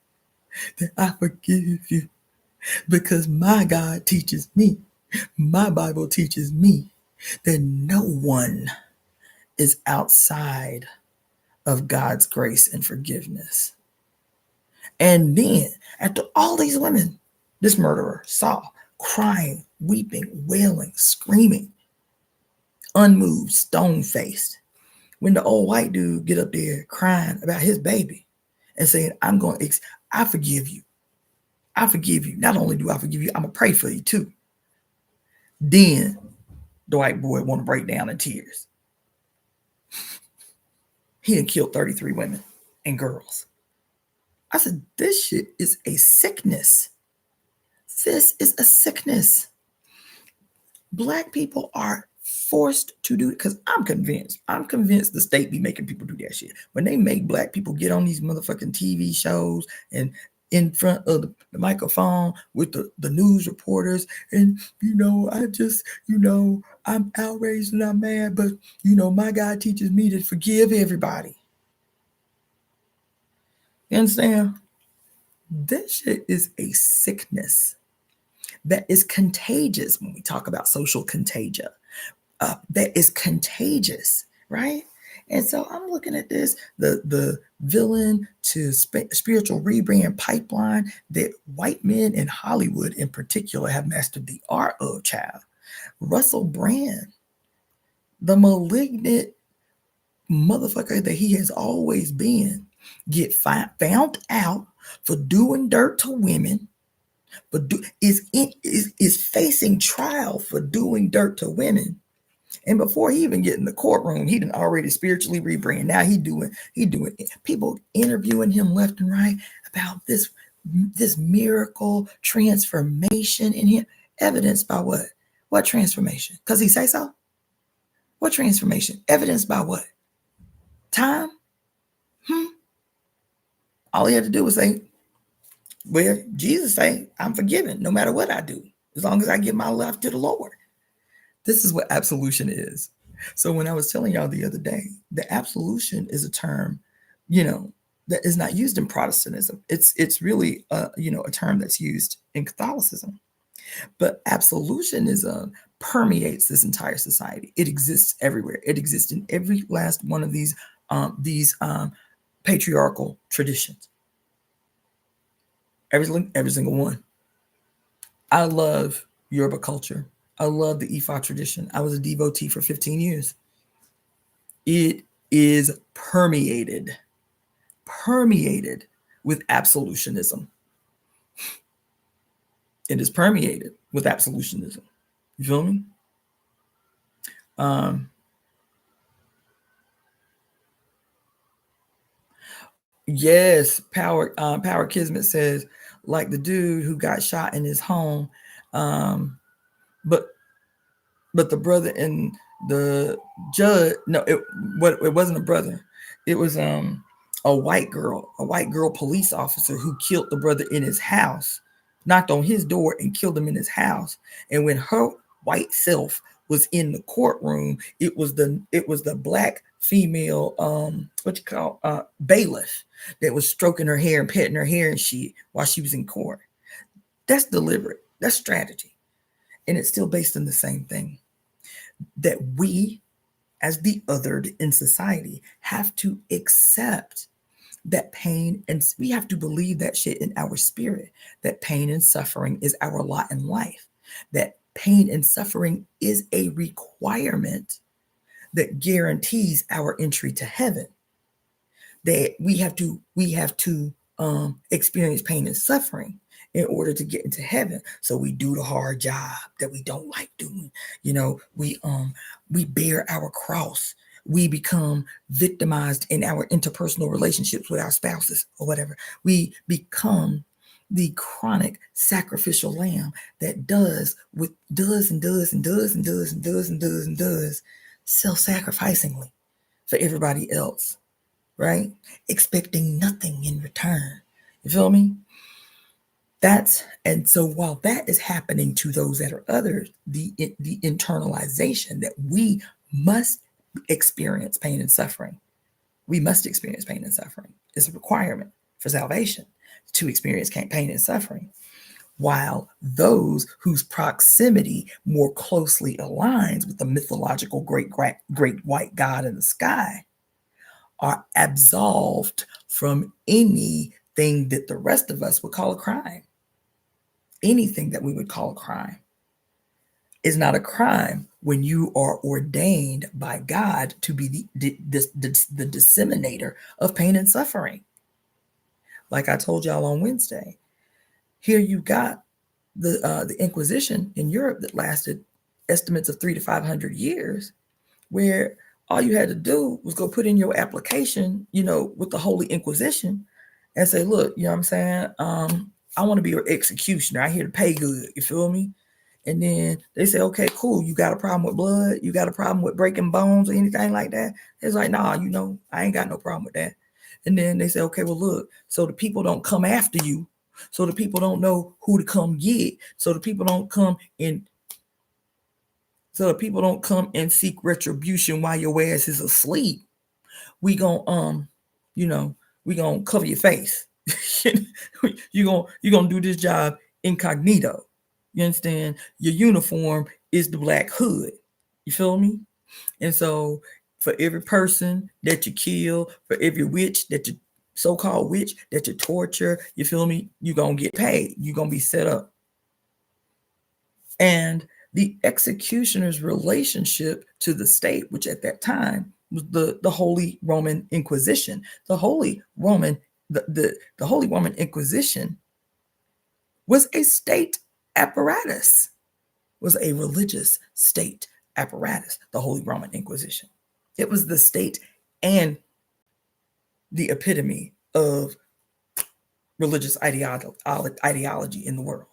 [SPEAKER 1] that I forgive you because my God teaches me, my Bible teaches me that no one is outside of God's grace and forgiveness. And then, after all these women, this murderer saw crying, weeping, wailing, screaming, unmoved, stone-faced, when the old white dude get up there crying about his baby and saying, I forgive you. I forgive you. Not only do I forgive you, I'm going to pray for you too. Then the white boy want to break down in tears. He had killed 33 women and girls. I said, this shit is a sickness. This is a sickness. Black people are forced to do it because I'm convinced the state be making people do that shit. When they make Black people get on these motherfucking TV shows and in front of the microphone with the news reporters and, I'm outraged and I'm mad, but, my God teaches me to forgive everybody. You understand? This shit is a sickness that is contagious when we talk about social contagion. That is contagious, right? And so I'm looking at this, the villain to spiritual rebrand pipeline that white men in Hollywood in particular have mastered the art of, child. Russell Brand, the malignant motherfucker that he has always been, get found out for doing dirt to women, but is facing trial for doing dirt to women, And before he even get in the courtroom, he done already spiritually rebrand. Now he doing people interviewing him left and right about this miracle transformation in him. Evidenced by what? What transformation? Because he say so? What transformation? Evidenced by what? Time? All he had to do was say, well, Jesus say, I'm forgiven no matter what I do, as long as I give my life to the Lord. This is what absolution is. So when I was telling y'all the other day, the absolution is a term, that is not used in Protestantism. It's really a term that's used in Catholicism. But absolutionism permeates this entire society. It exists everywhere. It exists in every last one of these patriarchal traditions. Every single one. I love Yoruba culture. I love the Ifa tradition. I was a devotee for 15 years. It is permeated with absolutionism. It is permeated with absolutionism. You feel me? Yes, Power Kismet says, like the dude who got shot in his home, but the brother and the judge, no, it wasn't a brother. It was a white girl police officer who killed the brother in his house, knocked on his door and killed him in his house. And when her white self was in the courtroom, it was the black female bailiff that was stroking her hair and petting her hair and shit while she was in court. That's deliberate. That's strategy. And it's still based on the same thing, that we, as the othered in society, have to accept that pain, and we have to believe that shit in our spirit, that pain and suffering is our lot in life, that pain and suffering is a requirement that guarantees our entry to heaven, that we have to experience pain and suffering in order to get into heaven. So we do the hard job that we don't like doing. We bear our cross. We become victimized in our interpersonal relationships with our spouses or whatever. We become the chronic sacrificial lamb that does self-sacrificingly for everybody else, right? Expecting nothing in return. You feel me? And so while that is happening to those that are others, the internalization that we must experience pain and suffering. We must experience pain and suffering. It's a requirement for salvation to experience pain and suffering. While those whose proximity more closely aligns with the mythological great white God in the sky are absolved from anything that the rest of us would call a crime. Anything that we would call a crime is not a crime when you are ordained by God to be the disseminator of pain and suffering. Like I told y'all on Wednesday, here you got the Inquisition in Europe that lasted estimates of 300 to 500 years, where all you had to do was go put in your application, with the Holy Inquisition and say, look, you know what I'm saying? I want to be your executioner. I here to pay good. You feel me? And then they say, okay, cool. You got a problem with blood? You got a problem with breaking bones or anything like that? It's like, nah, I ain't got no problem with that. And then they say, okay, well, look, so the people don't come after you. So the people don't know who to come get. So the people don't come and seek retribution while your ass is asleep. We gonna cover your face. You're gonna do this job incognito. You understand? Your uniform is the black hood. You feel me? And so for every person that you kill, for every witch that you so-called witch that you torture, you feel me? You're gonna get paid. You're gonna be set up. And the executioner's relationship to the state, which at that time was the Holy Roman Inquisition. The Holy Roman Inquisition was a state apparatus, was a religious state apparatus, the Holy Roman Inquisition. It was the state and the epitome of religious ideology in the world.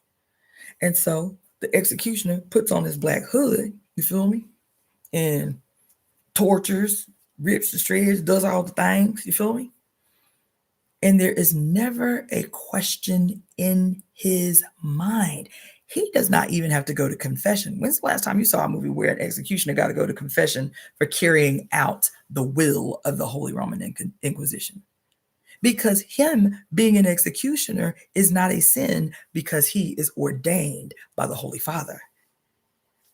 [SPEAKER 1] And so the executioner puts on his black hood, you feel me? And tortures, rips the shreds, does all the things, you feel me? And there is never a question in his mind. He does not even have to go to confession. When's the last time you saw a movie where an executioner got to go to confession for carrying out the will of the Holy Roman Inquisition? Because him being an executioner is not a sin, because he is ordained by the Holy Father.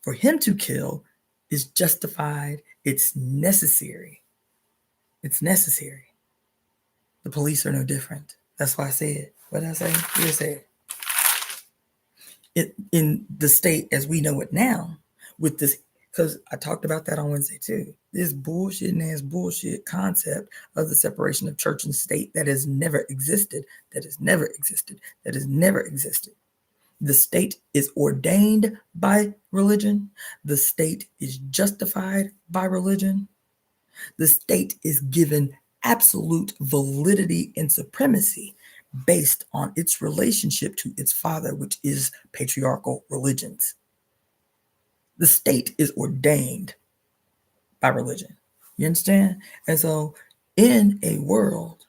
[SPEAKER 1] For him to kill is justified. It's necessary. It's necessary. The police are no different. That's why I said, what did I say? You said it in the state as we know it now, with this, because I talked about that on Wednesday too. This bullshit concept of the separation of church and state that has never existed, that has never existed, that has never existed. The state is ordained by religion. The state is justified by religion. The state is given absolute validity and supremacy based on its relationship to its father, which is patriarchal religions. The state is ordained by religion. You understand? And so in a world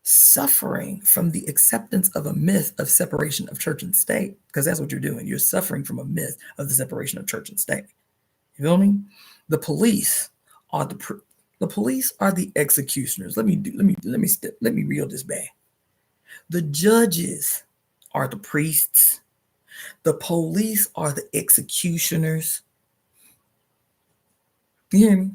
[SPEAKER 1] suffering from the acceptance of a myth of separation of church and state, because that's what you're doing. You're suffering from a myth of the separation of church and state. You feel me? The police are the executioners. Let me reel this back. The judges are the priests. The police are the executioners. You hear me?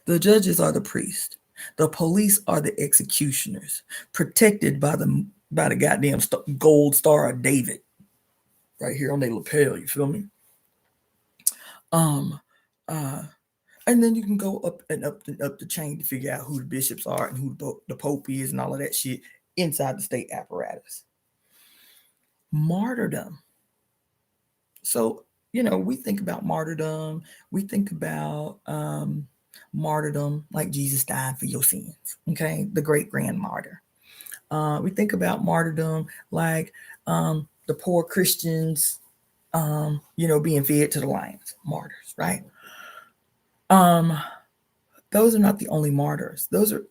[SPEAKER 1] The judges are the priests. The police are the executioners, protected by the goddamn gold star of David, right here on their lapel. You feel me? And then you can go up and up the chain to figure out who the bishops are and who the Pope is and all of that shit inside the state apparatus. Martyrdom. So, we think about martyrdom. We think about martyrdom like Jesus died for your sins, okay? The great grand martyr. We think about martyrdom like the poor Christians, being fed to the lions, martyrs, right? Those are not the only martyrs. Those are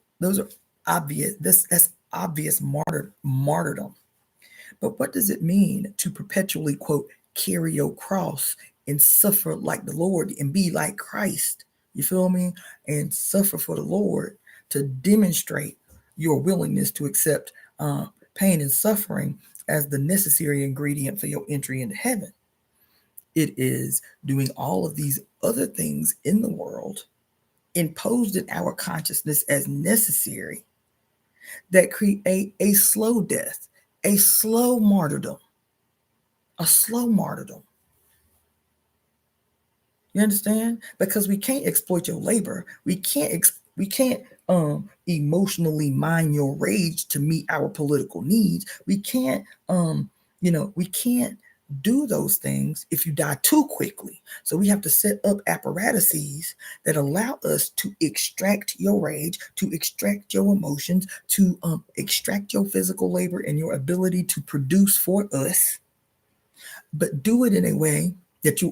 [SPEAKER 1] obvious. That's obvious martyrdom. But what does it mean to perpetually, quote, carry your cross and suffer like the Lord and be like Christ? You feel me? And suffer for the Lord to demonstrate your willingness to accept pain and suffering as the necessary ingredient for your entry into heaven. It is doing all of these other things in the world imposed in our consciousness as necessary that create a slow death, a slow martyrdom, a slow martyrdom. You understand? Because we can't exploit your labor. We can't emotionally mine your rage to meet our political needs. We can't we can't do those things if you die too quickly. So we have to set up apparatuses that allow us to extract your rage, to extract your emotions, to extract your physical labor and your ability to produce for us, but do it in a way that you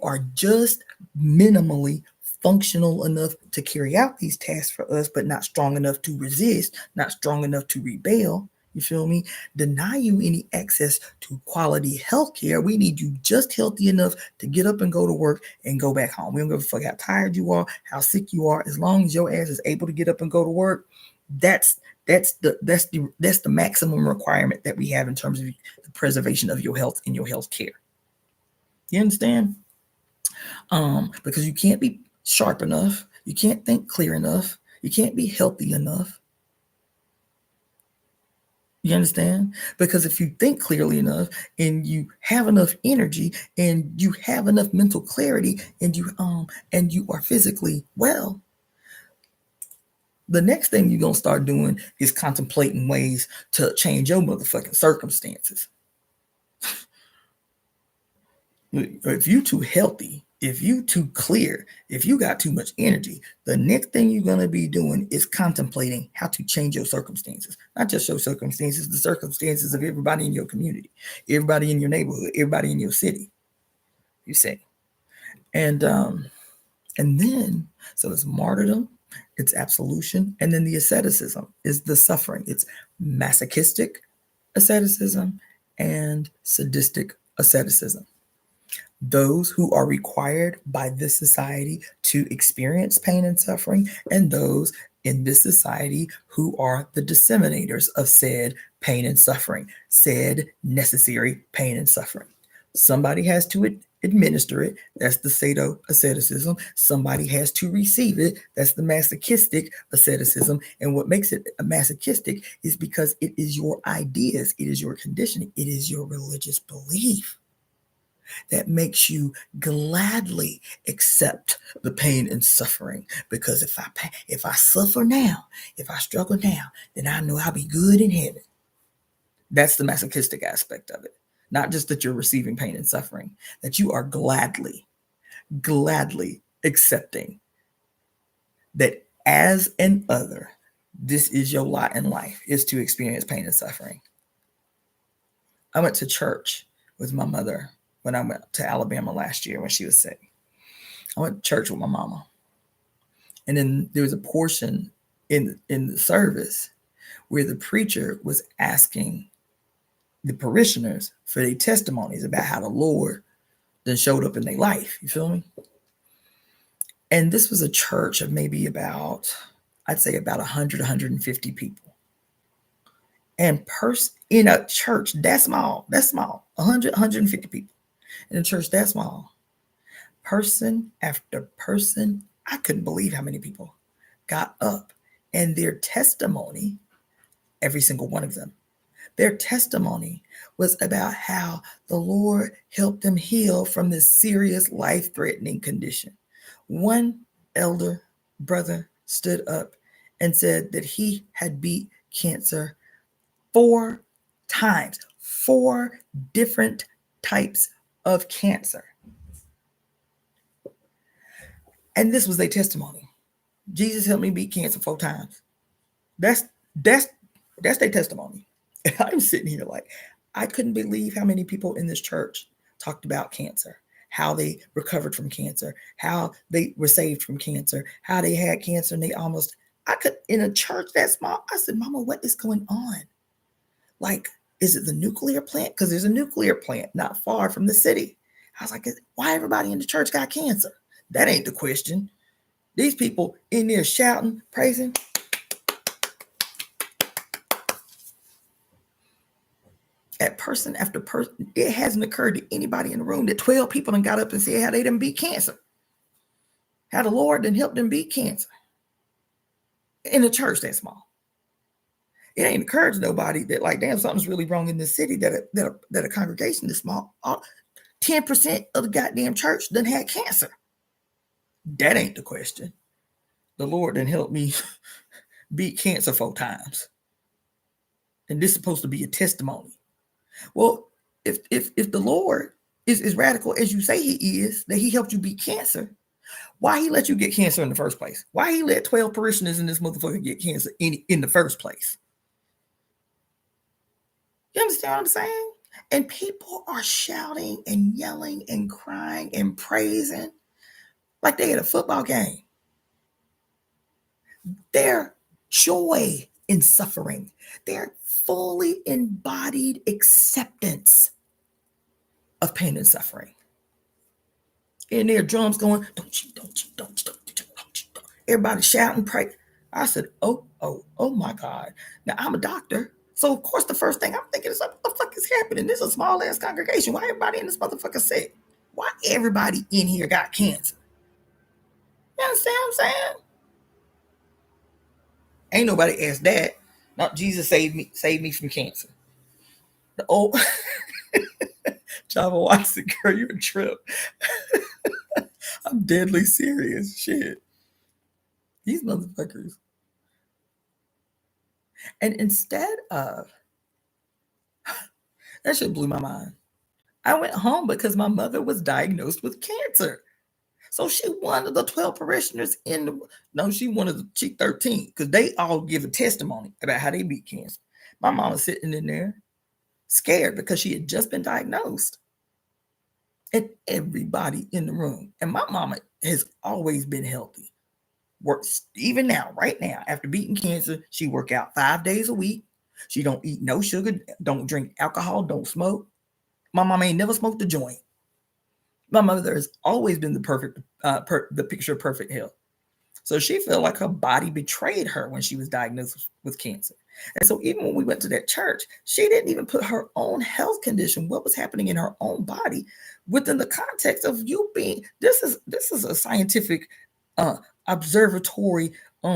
[SPEAKER 1] are just minimally functional enough to carry out these tasks for us, but not strong enough to resist, not strong enough to rebel. You feel me? Deny you any access to quality health care. We need you just healthy enough to get up and go to work and go back home. We don't give a fuck how tired you are, how sick you are. As long as your ass is able to get up and go to work, that's the maximum requirement that we have in terms of the preservation of your health and your health care. You understand? Because you can't be sharp enough, you can't think clear enough, you can't be healthy enough. You understand? Because if you think clearly enough and you have enough energy and you have enough mental clarity and you are physically well, the next thing you're gonna start doing is contemplating ways to change your motherfucking circumstances. If you too healthy, if you too clear, if you got too much energy, the next thing you're going to be doing is contemplating how to change your circumstances. Not just your circumstances, the circumstances of everybody in your community, everybody in your neighborhood, everybody in your city. You see. And then, so it's martyrdom, it's absolution, and then the asceticism is the suffering. It's masochistic asceticism and sadistic asceticism. Those who are required by this society to experience pain and suffering, and those in this society who are the disseminators of said pain and suffering, said necessary pain and suffering. Somebody has to administer it. That's the asceticism. Somebody has to receive it. That's the masochistic asceticism. And what makes it a masochistic is because it is your ideas, it is your conditioning, it is your religious belief that makes you gladly accept the pain and suffering. Because if I suffer now, if I struggle now, then I know I'll be good in heaven. That's the masochistic aspect of it. Not just that you're receiving pain and suffering, that you are gladly accepting that as an other, this is your lot in life, is to experience pain and suffering. I went to church with my mother when I went to Alabama last year when she was sick. I went to church with my mama. And then there was a portion in the service where the preacher was asking the parishioners for their testimonies about how the Lord then showed up in their life. You feel me? And this was a church of maybe I'd say about 100, 150 people. And in a church that small, 100, 150 people. In a church that small, person after person, I couldn't believe how many people got up, and their testimony, every single one of them, their testimony was about how the Lord helped them heal from this serious life-threatening condition. One elder brother stood up and said that he had beat cancer 4 times, 4 different types of cancer. And this was their testimony. Jesus helped me beat cancer 4 times. That's their testimony. And I'm sitting here like, I couldn't believe how many people in this church talked about cancer, how they recovered from cancer, how they were saved from cancer, how they had cancer and in a church that small, I said, Mama, what is going on? Like, is it the nuclear plant? Because there's a nuclear plant not far from the city. I was like, why everybody in the church got cancer? That ain't the question. These people in there shouting, praising. At person after person, it hasn't occurred to anybody in the room that 12 people done got up and said how they done beat cancer. How the Lord done helped them beat cancer. In a church that small. It ain't occurred to nobody that, like, damn, something's really wrong in this city that a congregation this small. 10% of the goddamn church done had cancer. That ain't the question. The Lord done helped me beat cancer 4 times. And this is supposed to be a testimony. Well, if the Lord is radical as you say he is, that he helped you beat cancer, why he let you get cancer in the first place? Why he let 12 parishioners in this motherfucker get cancer in the first place? You understand what I'm saying? And people are shouting and yelling and crying and praising like they at a football game. Their joy in suffering, their fully embodied acceptance of pain and suffering. And their drums going, don't you. Everybody shouting, pray. I said, oh my God. Now, I'm a doctor. So, of course, the first thing I'm thinking is, what the fuck is happening? This is a small-ass congregation. Why everybody in this motherfucker sick? Why everybody in here got cancer? You understand what I'm saying? Ain't nobody asked that. Not Jesus saved me from cancer. The old Java Watson, girl, you a trip. I'm deadly serious. Shit. These motherfuckers. And instead of, that shit blew my mind. I went home because my mother was diagnosed with cancer. So she one of the 12 parishioners she one of she 13, because they all give a testimony about how they beat cancer. My mom was sitting in there scared because she had just been diagnosed. And everybody in the room. And my mama has always been healthy. Works even now, right now, after beating cancer, she work out 5 days a week. She don't eat no sugar, don't drink alcohol, don't smoke. My mama ain't never smoked a joint. My mother has always been the picture of perfect health. So she felt like her body betrayed her when she was diagnosed with cancer. And so even when we went to that church, she didn't even put her own health condition, what was happening in her own body, within the context of you being. This is a scientific observatory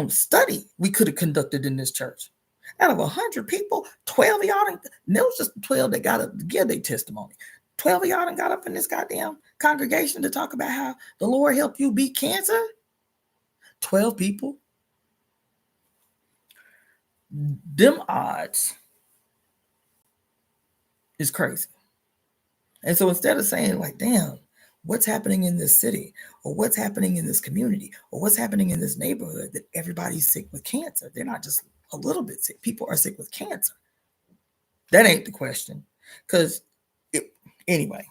[SPEAKER 1] study we could have conducted in this church. Out of 100 people, 12 of y'all, and there was just 12 that got up to give their testimony. 12 of y'all done got up in this goddamn congregation to talk about how the Lord helped you beat cancer. 12 people. Them odds is crazy. And so instead of saying like, damn, what's happening in this city, or what's happening in this community, or what's happening in this neighborhood, that everybody's sick with cancer. They're not just a little bit sick. People are sick with cancer. That ain't the question. Because anyway,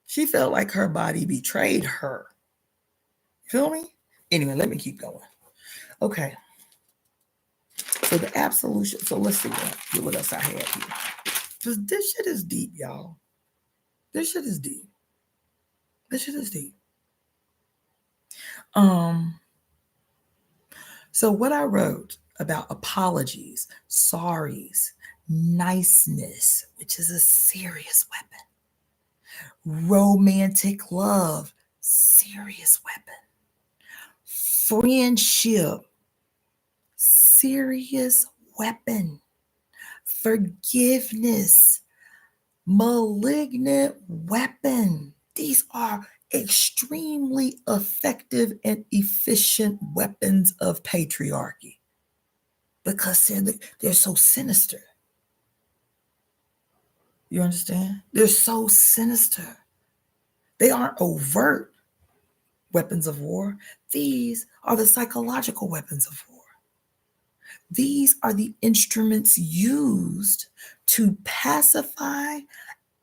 [SPEAKER 1] she felt like her body betrayed her. You feel me? Anyway, let me keep going. Okay. So the absolution. So let's see what else I had here. Because this shit is deep, y'all. This shit is deep. So what I wrote about apologies, sorries, niceness, which is a serious weapon. Romantic love, serious weapon. Friendship, serious weapon. Forgiveness, malignant weapon. These are extremely effective and efficient weapons of patriarchy because they're so sinister. You understand? They're so sinister. They aren't overt weapons of war. These are the psychological weapons of war. These are the instruments used to pacify,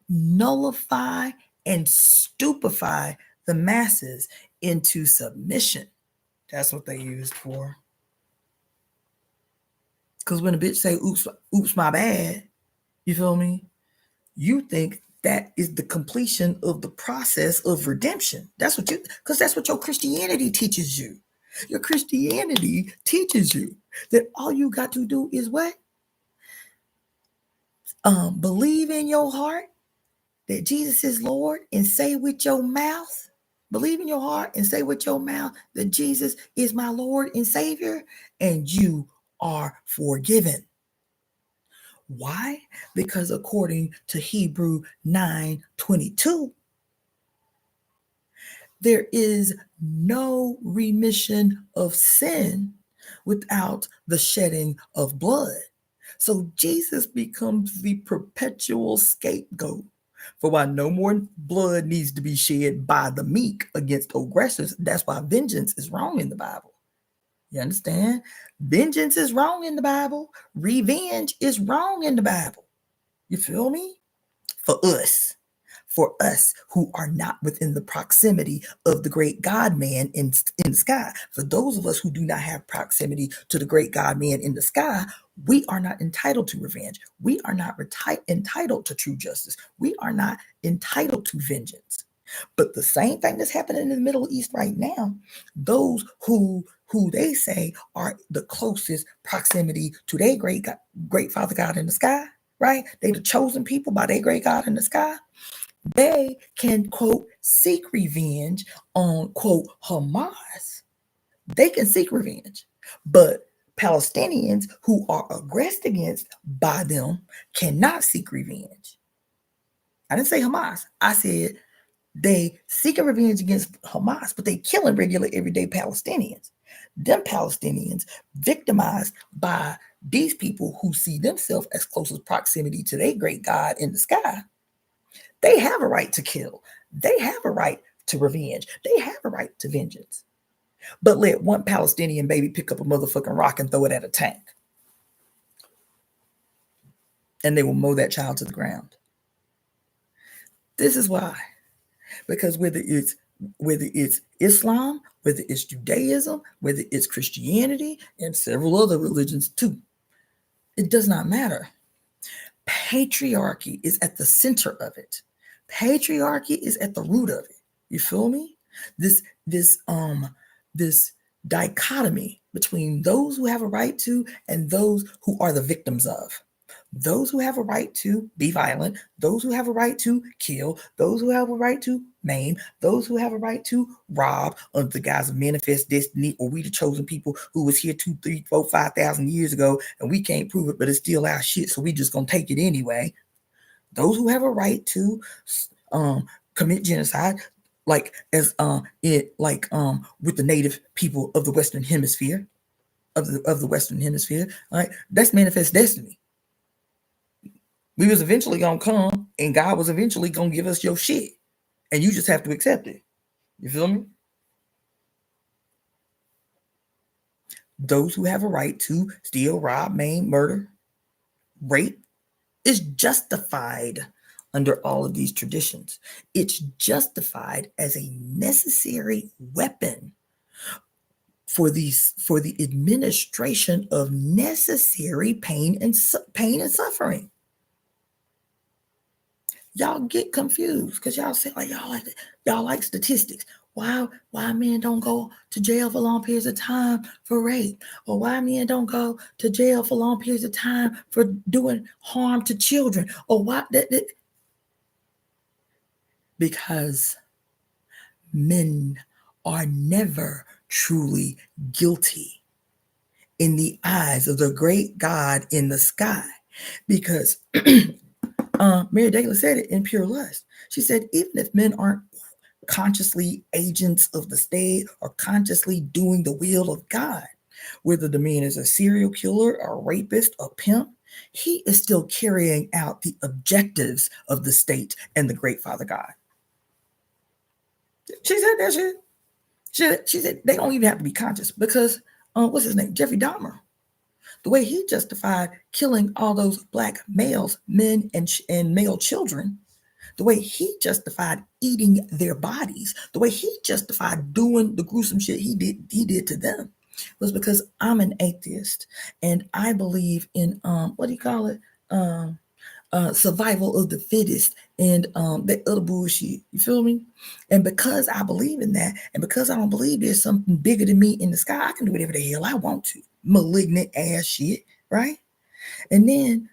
[SPEAKER 1] nullify, and stupefy the masses into submission. That's what they used for. Because when a bitch say, oops, my bad, you feel me? You think that is the completion of the process of redemption. Because that's what your Christianity teaches you. Your Christianity teaches you that all you got to do is what? Believe in your heart that Jesus is Lord and say with your mouth, believe in your heart and say with your mouth that Jesus is my Lord and Savior, and you are forgiven. Why? Because according to Hebrew 9:22, there is no remission of sin without the shedding of blood. So Jesus becomes the perpetual scapegoat for why no more blood needs to be shed by the meek against aggressors. That's why vengeance is wrong in the Bible. You understand? Vengeance is wrong in the Bible. Revenge is wrong in the Bible. You feel me? For us who are not within the proximity of the great God man in the sky. For those of us who do not have proximity to the great God man in the sky, we are not entitled to revenge. We are not entitled to true justice. We are not entitled to vengeance. But the same thing that's happening in the Middle East right now, those who they say are the closest proximity to their great Father God in the sky, right? They the chosen people by their great God in the sky. They can, quote, seek revenge on, quote, Hamas. They can seek revenge. But Palestinians who are aggressed against by them cannot seek revenge. I didn't say Hamas. I said they seeking revenge against Hamas, but they killing regular, everyday Palestinians. Them Palestinians victimized by These people who see themselves as closest proximity to their great God in the sky, they have a right to kill. They have a right to revenge. They have a right to vengeance. But let one Palestinian baby pick up a motherfucking rock and throw it at a tank, and they will mow that child to the ground. This is why. Because whether it's Islam, whether it's Judaism, whether it's Christianity, and several other religions too, it does not matter. Patriarchy is at the center of it. Patriarchy is at the root of it. You feel me? This dichotomy between those who have a right to and those who are the victims of. Those who have a right to be violent, those who have a right to kill, those who have a right to maim, those who have a right to rob under the guise of manifest destiny, or we the chosen people who was here 2, 3, 4, 5,000 years ago, and we can't prove it, but it's still our shit, so we just gonna take it anyway. Those who have a right to commit genocide, like with the native people of the Western Hemisphere, of the Western Hemisphere, right? That's manifest destiny. We was eventually gonna come, and God was eventually gonna give us your shit, and you just have to accept it. You feel me? Those who have a right to steal, rob, maim, murder, rape is justified under all of these traditions. It's justified as a necessary weapon for the administration of necessary pain and suffering. Y'all get confused because y'all say like y'all like statistics. Why men don't go to jail for long periods of time for rape, or why men don't go to jail for long periods of time for doing harm to children, or why that because men are never truly guilty in the eyes of the great God in the sky, because Mary Daly said it in Pure Lust. She said, even if men aren't consciously agents of the state or consciously doing the will of God, whether the man is a serial killer, a rapist, a pimp, he is still carrying out the objectives of the state and the great Father God. She said that shit. She said they don't even have to be conscious because, what's his name? Jeffrey Dahmer. The way he justified killing all those black males, men and male children, the way he justified eating their bodies, the way he justified doing the gruesome shit he did to them, was because I'm an atheist and I believe in survival of the fittest and that other bullshit. You feel me? And because I believe in that, and because I don't believe there's something bigger than me in the sky, I can do whatever the hell I want to. Malignant ass shit, right? And then,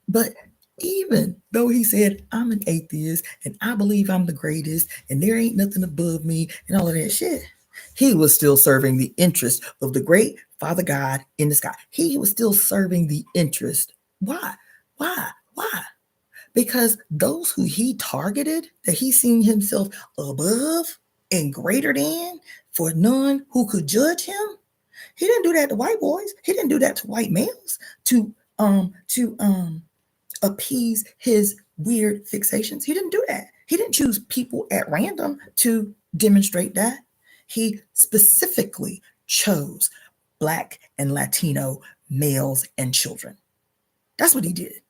[SPEAKER 1] but even though he said I'm an atheist and I believe I'm the greatest and there ain't nothing above me and all of that shit, he was still serving the interest of the great Father God in the sky. He was still serving the interest. Why? Because those who he targeted, that he seen himself above and greater than, for none who could judge him, he didn't do that to white boys. He didn't do that to white males to appease his weird fixations. He didn't do that. He didn't choose people at random to demonstrate that. He specifically chose Black and Latino males and children. That's what he did.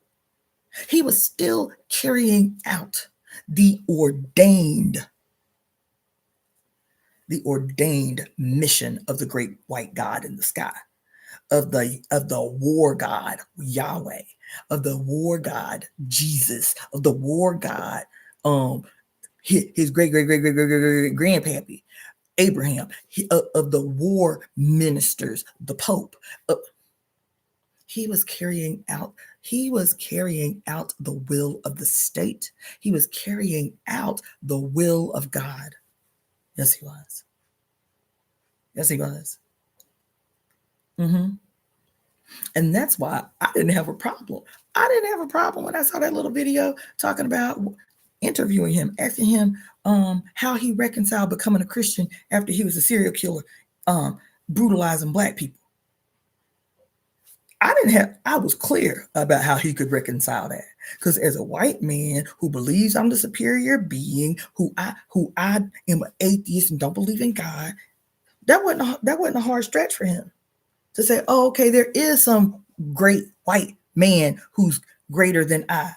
[SPEAKER 1] He was still carrying out the ordained mission of the great white God in the sky, of the war God Yahweh, of the war God Jesus, of the war God his great grandpappy Abraham, of the war ministers, the Pope. He was carrying out the will of the state. He was carrying out the will of God. Yes, he was. Yes, he was. And that's why I didn't have a problem. I didn't have a problem when I saw that little video talking about interviewing him, asking him how he reconciled becoming a Christian after he was a serial killer, brutalizing Black people. I was clear about how he could reconcile that. Because as a white man who believes I'm the superior being, who I am an atheist and don't believe in God, that wasn't a hard stretch for him to say, oh, okay, there is some great white man who's greater than I.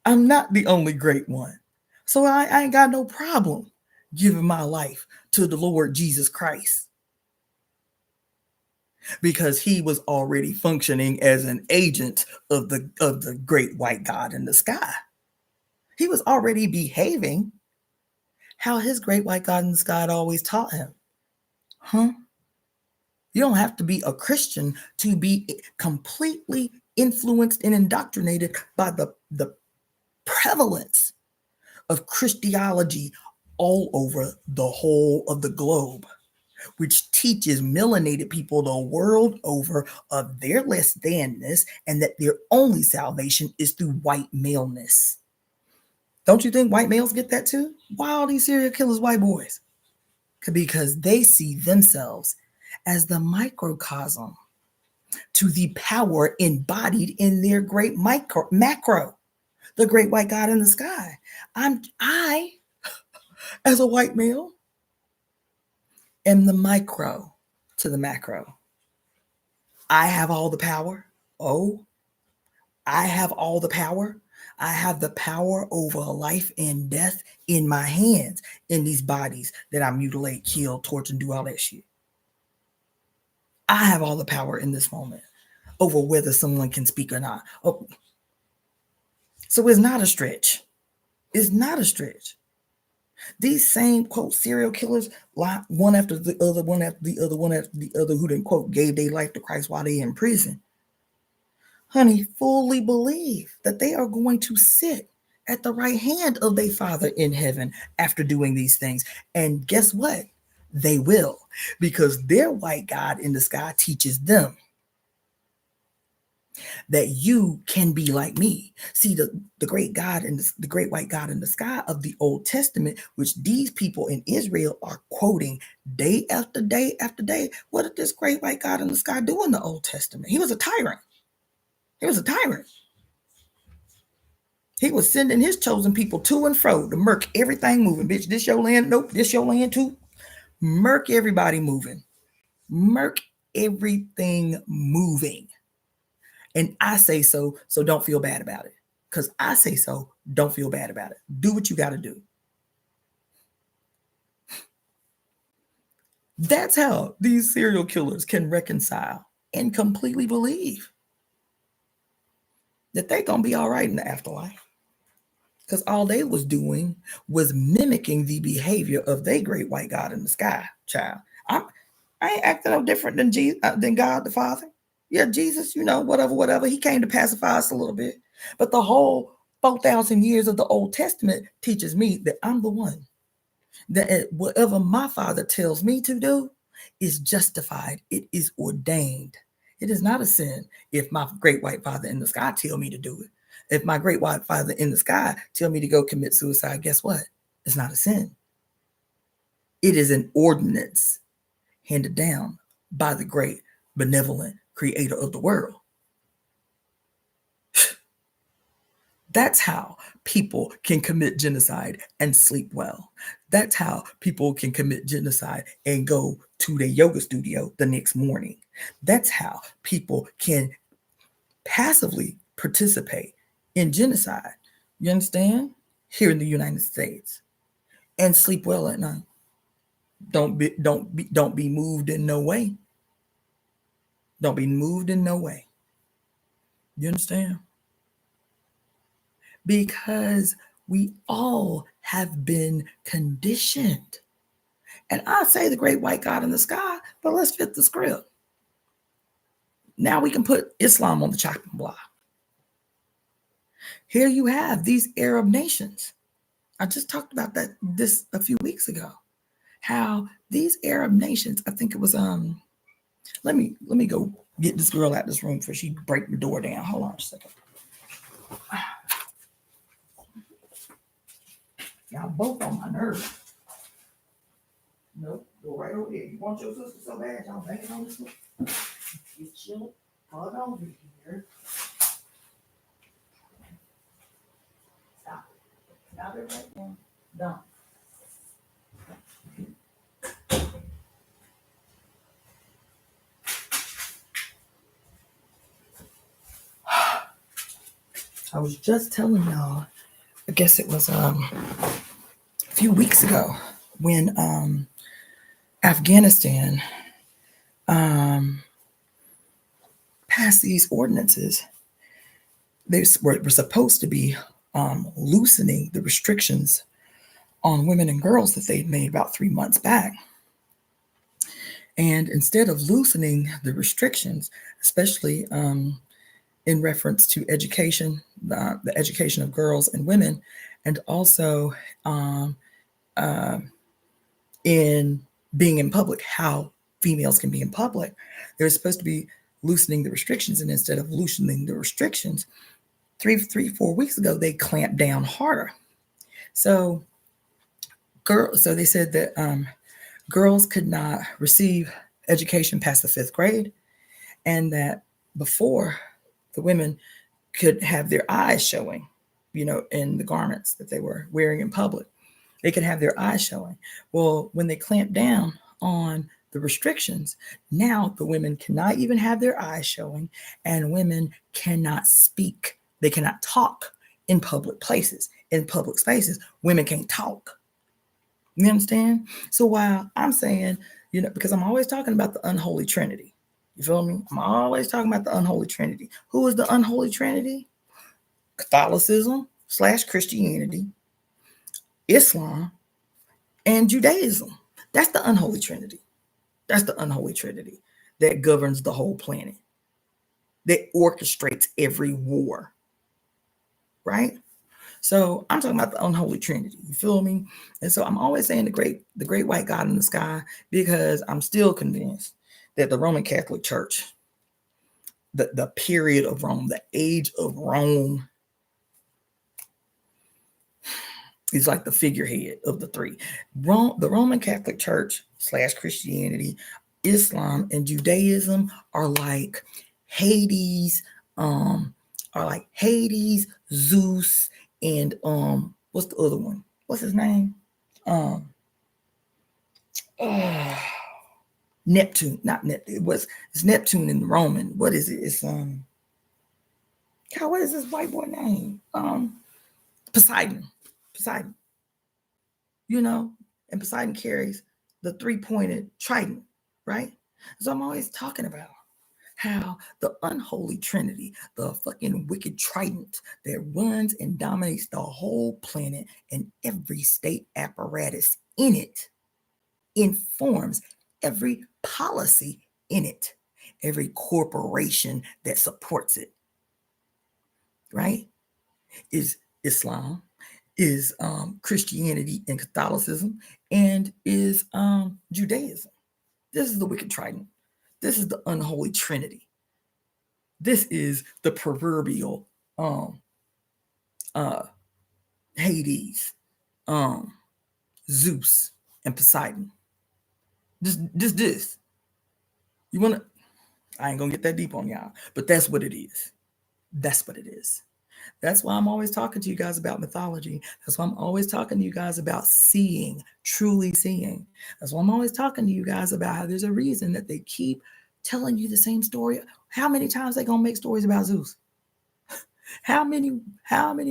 [SPEAKER 1] I'm not the only great one. So I ain't got no problem giving my life to the Lord Jesus Christ, because he was already functioning as an agent of the great white God in the sky. He was already behaving how his great white God in the sky had always taught him. Huh? You don't have to be a Christian to be completely influenced and indoctrinated by the prevalence of Christology all over the whole of the globe, which teaches melanated people the world over of their less thanness and that their only salvation is through white maleness. Don't you think white males get that too? Why all these serial killers white boys? Because they see themselves as the microcosm to the power embodied in their great macro, the great white God in the sky. I, as a white male, am the micro to the macro. I have all the power. Oh, I have all the power. I have the power over life and death in my hands, in these bodies that I mutilate, kill, torture, and do all that shit. I have all the power in this moment over whether someone can speak or not. Oh, so it's not a stretch. It's not a stretch. These same, quote, serial killers, one after the other, one after the other, one after the other, who didn't, quote, gave their life to Christ while they in prison, honey, fully believe that they are going to sit at the right hand of their Father in heaven after doing these things. And guess what? They will, because their white God in the sky teaches them that you can be like me. See, the great God and the great white God in the sky of the Old Testament, which these people in Israel are quoting day after day after day. What did this great white God in the sky do in the Old Testament? He was a tyrant. He was a tyrant. He was sending his chosen people to and fro to murk everything moving. Bitch, this your land? Nope, this your land too. Murk everybody moving. Murk everything moving. And I say so don't feel bad about it. Because I say so, don't feel bad about it. Do what you got to do. That's how these serial killers can reconcile and completely believe that they're going to be all right in the afterlife. Because all they was doing was mimicking the behavior of their great white God in the sky, child. I ain't acting no different than God the Father. Yeah, Jesus, whatever. He came to pacify us a little bit. But the whole 4,000 years of the Old Testament teaches me that I'm the one. That whatever my Father tells me to do is justified. It is ordained. It is not a sin if my great white Father in the sky tell me to do it. If my great white Father in the sky tell me to go commit suicide, guess what? It's not a sin. It is an ordinance handed down by the great benevolent creator of the world. That's how people can commit genocide and sleep well. That's how people can commit genocide and go to their yoga studio the next morning. That's how people can passively participate in genocide. You understand? Here in the United States, and sleep well at night. Don't be moved in no way. Don't be moved in no way. You understand? Because we all have been conditioned. And I say the great white God in the sky, but let's fit the script. Now we can put Islam on the chopping block. Here you have these Arab nations. I just talked about this a few weeks ago. How these Arab nations, I think it was let me go get this girl out of this room before she break the door down. Hold on a second. Y'all both on my nerves. Nope, go right over there. You want your sister so bad, y'all bang on this one. Get your butt over here. Stop it. Stop it right now. Done. I was just telling y'all, I guess it was a few weeks ago when Afghanistan passed these ordinances. They were supposed to be loosening the restrictions on women and girls that they'd made about 3 months back. And instead of loosening the restrictions, especially in reference to education, the education of girls and women, and also in being in public, how females can be in public, they're supposed to be loosening the restrictions. And instead of loosening the restrictions, 4 weeks ago, they clamped down harder. So they said that girls could not receive education past the 5th grade, and that before, the women could have their eyes showing, in the garments that they were wearing in public. They could have their eyes showing. Well, when they clamped down on the restrictions, now the women cannot even have their eyes showing, and women cannot speak. They cannot talk in public places, in public spaces. Women can't talk. You understand? So while I'm saying, because I'm always talking about the unholy trinity. You feel me? I'm always talking about the unholy trinity. Who is the unholy trinity? Catholicism / Christianity, Islam, and Judaism. That's the unholy trinity. That's the unholy trinity that governs the whole planet, that orchestrates every war, right? So I'm talking about the unholy trinity. You feel me? And so I'm always saying the great white God in the sky, because I'm still convinced that the Roman Catholic Church, the period of Rome, the age of Rome, is like the figurehead of the three. The Roman Catholic Church / Christianity, Islam, and Judaism are like Hades, Zeus, and what's the other one? What's his name? Neptune, not Neptune. It's Neptune in the Roman. What is it? It's God, what is this white boy name? Poseidon. And Poseidon carries the 3-pointed trident, right? So I'm always talking about how the unholy trinity, the fucking wicked trident that runs and dominates the whole planet and every state apparatus in it, informs every policy in it, every corporation that supports it, right? Is Islam, is Christianity and Catholicism, and is Judaism. This is the wicked trident. This is the unholy trinity. This is the proverbial Hades, Zeus, and Poseidon. This. You want to? I ain't gonna get that deep on y'all, but that's what it is. That's what it is. That's why I'm always talking to you guys about mythology. That's why I'm always talking to you guys about seeing, truly seeing. That's why I'm always talking to you guys about how there's a reason that they keep telling you the same story. How many times they gonna make stories about Zeus? How many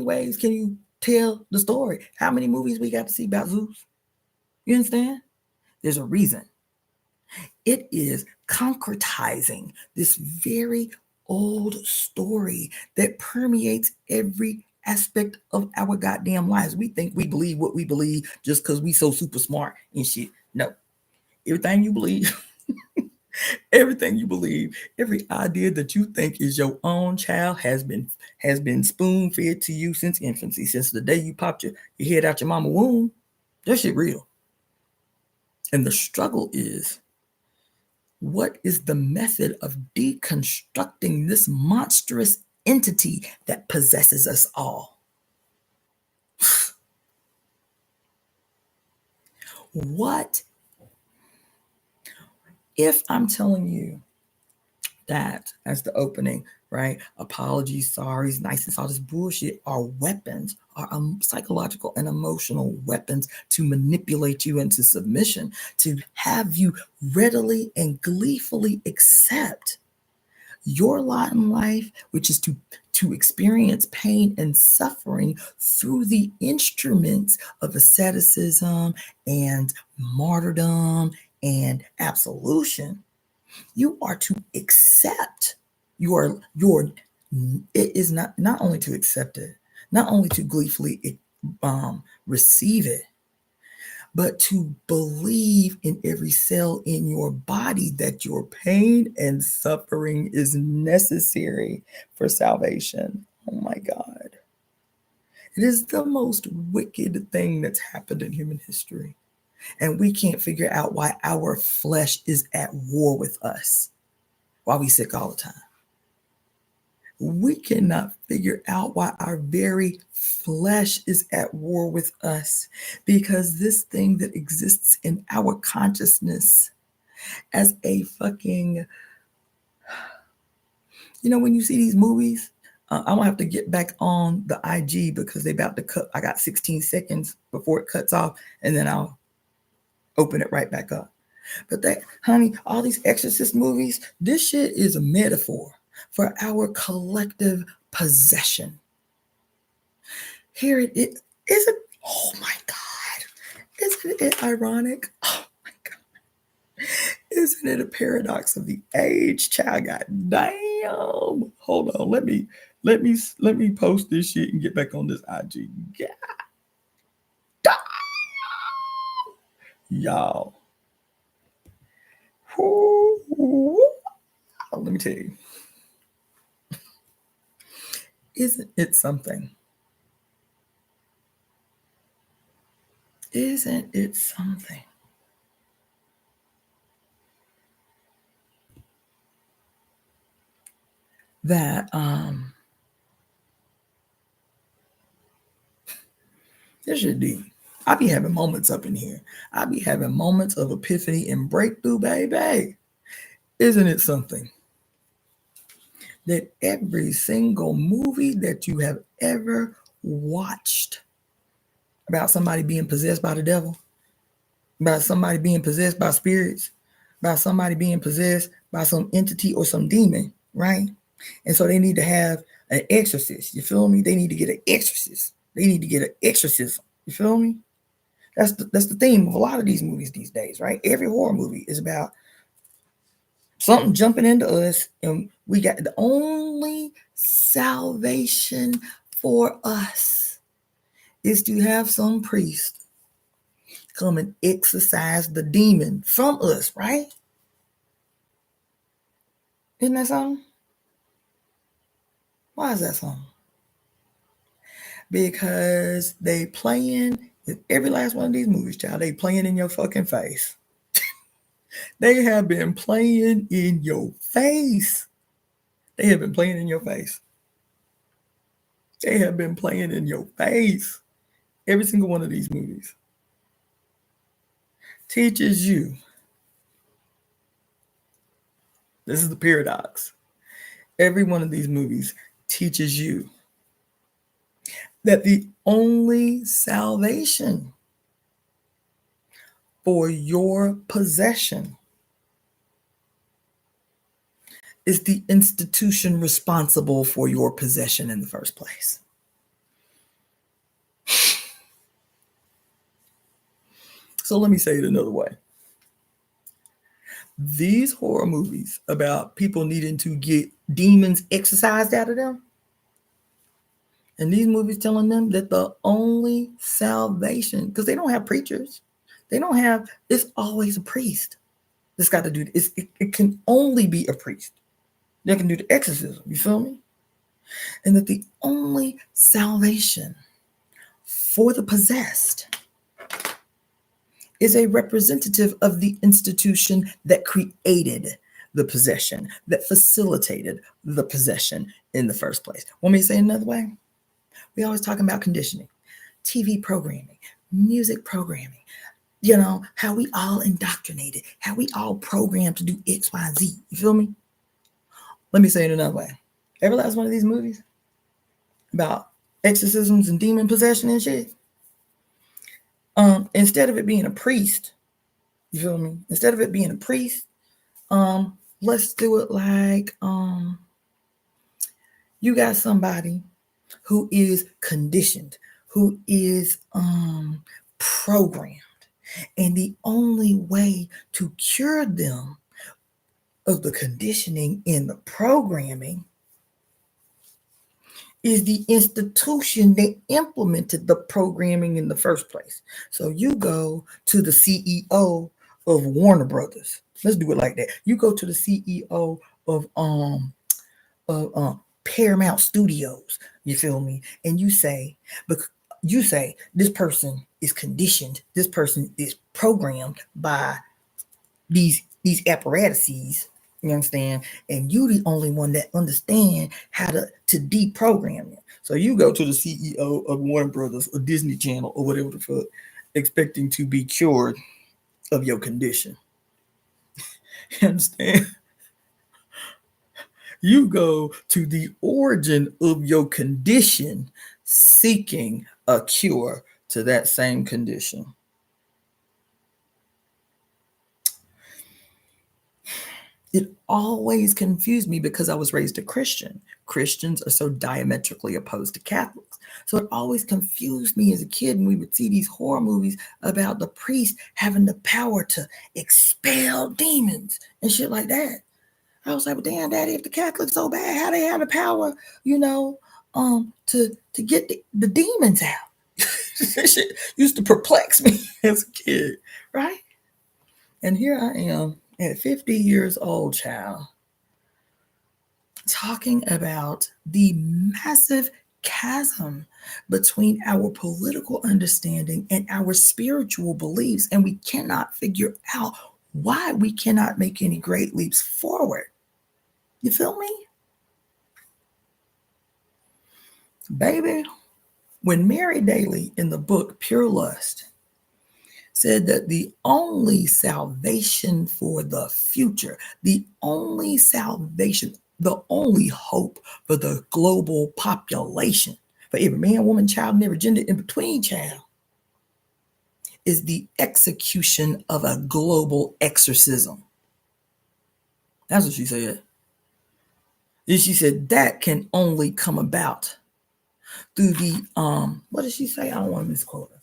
[SPEAKER 1] ways can you tell the story? How many movies we got to see about Zeus? You understand? There's a reason. It is concretizing this very old story that permeates every aspect of our goddamn lives. We think we believe what we believe just because we so super smart and shit. No. Everything you believe, every idea that you think is your own child has been spoon-fed to you since infancy, since the day you popped your head out your mama's womb. That shit real. And the struggle is, what is the method of deconstructing this monstrous entity that possesses us all? What if I'm telling you that as the opening, right? Apologies, sorries, niceness, all this bullshit are weapons, are psychological and emotional weapons to manipulate you into submission, to have you readily and gleefully accept your lot in life, which is to experience pain and suffering through the instruments of asceticism and martyrdom and absolution. You are to accept your it is not only to accept it, not only to gleefully receive it, but to believe in every cell in your body that your pain and suffering is necessary for salvation. Oh my God. It is the most wicked thing that's happened in human history. And we can't figure out why our flesh is at war with us, why we sick all the time. We cannot figure out why our very flesh is at war with us, because this thing that exists in our consciousness as a fucking, when you see these movies, I'm gonna have to get back on the IG because they about to cut. I got 16 seconds before it cuts off, and then I'll open it right back up. But honey, all these exorcist movies, this shit is a metaphor for our collective possession. Here it is. Isn't, oh my God, isn't it ironic? Oh my God. Isn't it a paradox of the age, child? God damn. Hold on. Let me post this shit and get back on this IG. God damn. Y'all. Let me tell you. Isn't it something? Isn't it something? That this should be. I be having moments up in here. I be having moments of epiphany and breakthrough, baby. Isn't it something that every single movie that you have ever watched about somebody being possessed by the devil, about somebody being possessed by spirits, about somebody being possessed by some entity or some demon, right? And so they need to have an exorcist. You feel me? They need to get an exorcist. They need to get an exorcism. You feel me? That's the theme of a lot of these movies these days, right? Every horror movie is about something jumping into us, and we got the only salvation for us is to have some priest come and exorcise the demon from us, right? Isn't that something? Why is that something? Because they playing with every last one of these movies, child. They playing in your fucking face. They have been playing in your face. They have been playing in your face. They have been playing in your face. Every single one of these movies teaches you. This is the paradox. Every one of these movies teaches you that the only salvation for your possession is the institution responsible for your possession in the first place. So let me say it another way. These horror movies about people needing to get demons exorcised out of them, and these movies telling them that the only salvation, because they don't have preachers, it's always a priest that's got to do this. It can only be a priest that can do the exorcism, you feel me? And that the only salvation for the possessed is a representative of the institution that created the possession, that facilitated the possession in the first place. Want me to say it another way? We always talking about conditioning, TV programming, music programming, how we all indoctrinated, how we all programmed to do X, Y, Z. You feel me? Let me say it another way. Every last one of these movies about exorcisms and demon possession and shit, instead of it being a priest, you feel me? Instead of it being a priest, let's do it like you got somebody who is conditioned, who is programmed. And the only way to cure them of the conditioning and the programming is the institution that implemented the programming in the first place. So you go to the CEO of Warner Brothers. Let's do it like that. You go to the CEO of Paramount Studios. You feel me? And you say, this person is conditioned. This person is programmed by these apparatuses. You understand? And you the only one that understand how to deprogram it. So you go to the CEO of Warner Brothers or Disney Channel or whatever the fuck, expecting to be cured of your condition. You understand? You go to the origin of your condition, seeking a cure to that same condition. It always confused me because I was raised a Christian. Christians are so diametrically opposed to Catholics. So it always confused me as a kid when we would see these horror movies about the priest having the power to expel demons and shit like that. I was like, well, damn, Daddy, if the Catholics so bad, how they have the power, to get the demons out? This shit used to perplex me as a kid, right? And here I am at 50 years old, child, talking about the massive chasm between our political understanding and our spiritual beliefs. And we cannot figure out why we cannot make any great leaps forward. You feel me? Baby, when Mary Daly in the book Pure Lust said that the only salvation for the future, the only salvation, the only hope for the global population, for every man, woman, child, and every gender in between, child, is the execution of a global exorcism. That's what she said. And she said that can only come about through the what did she say? I don't want to misquote her,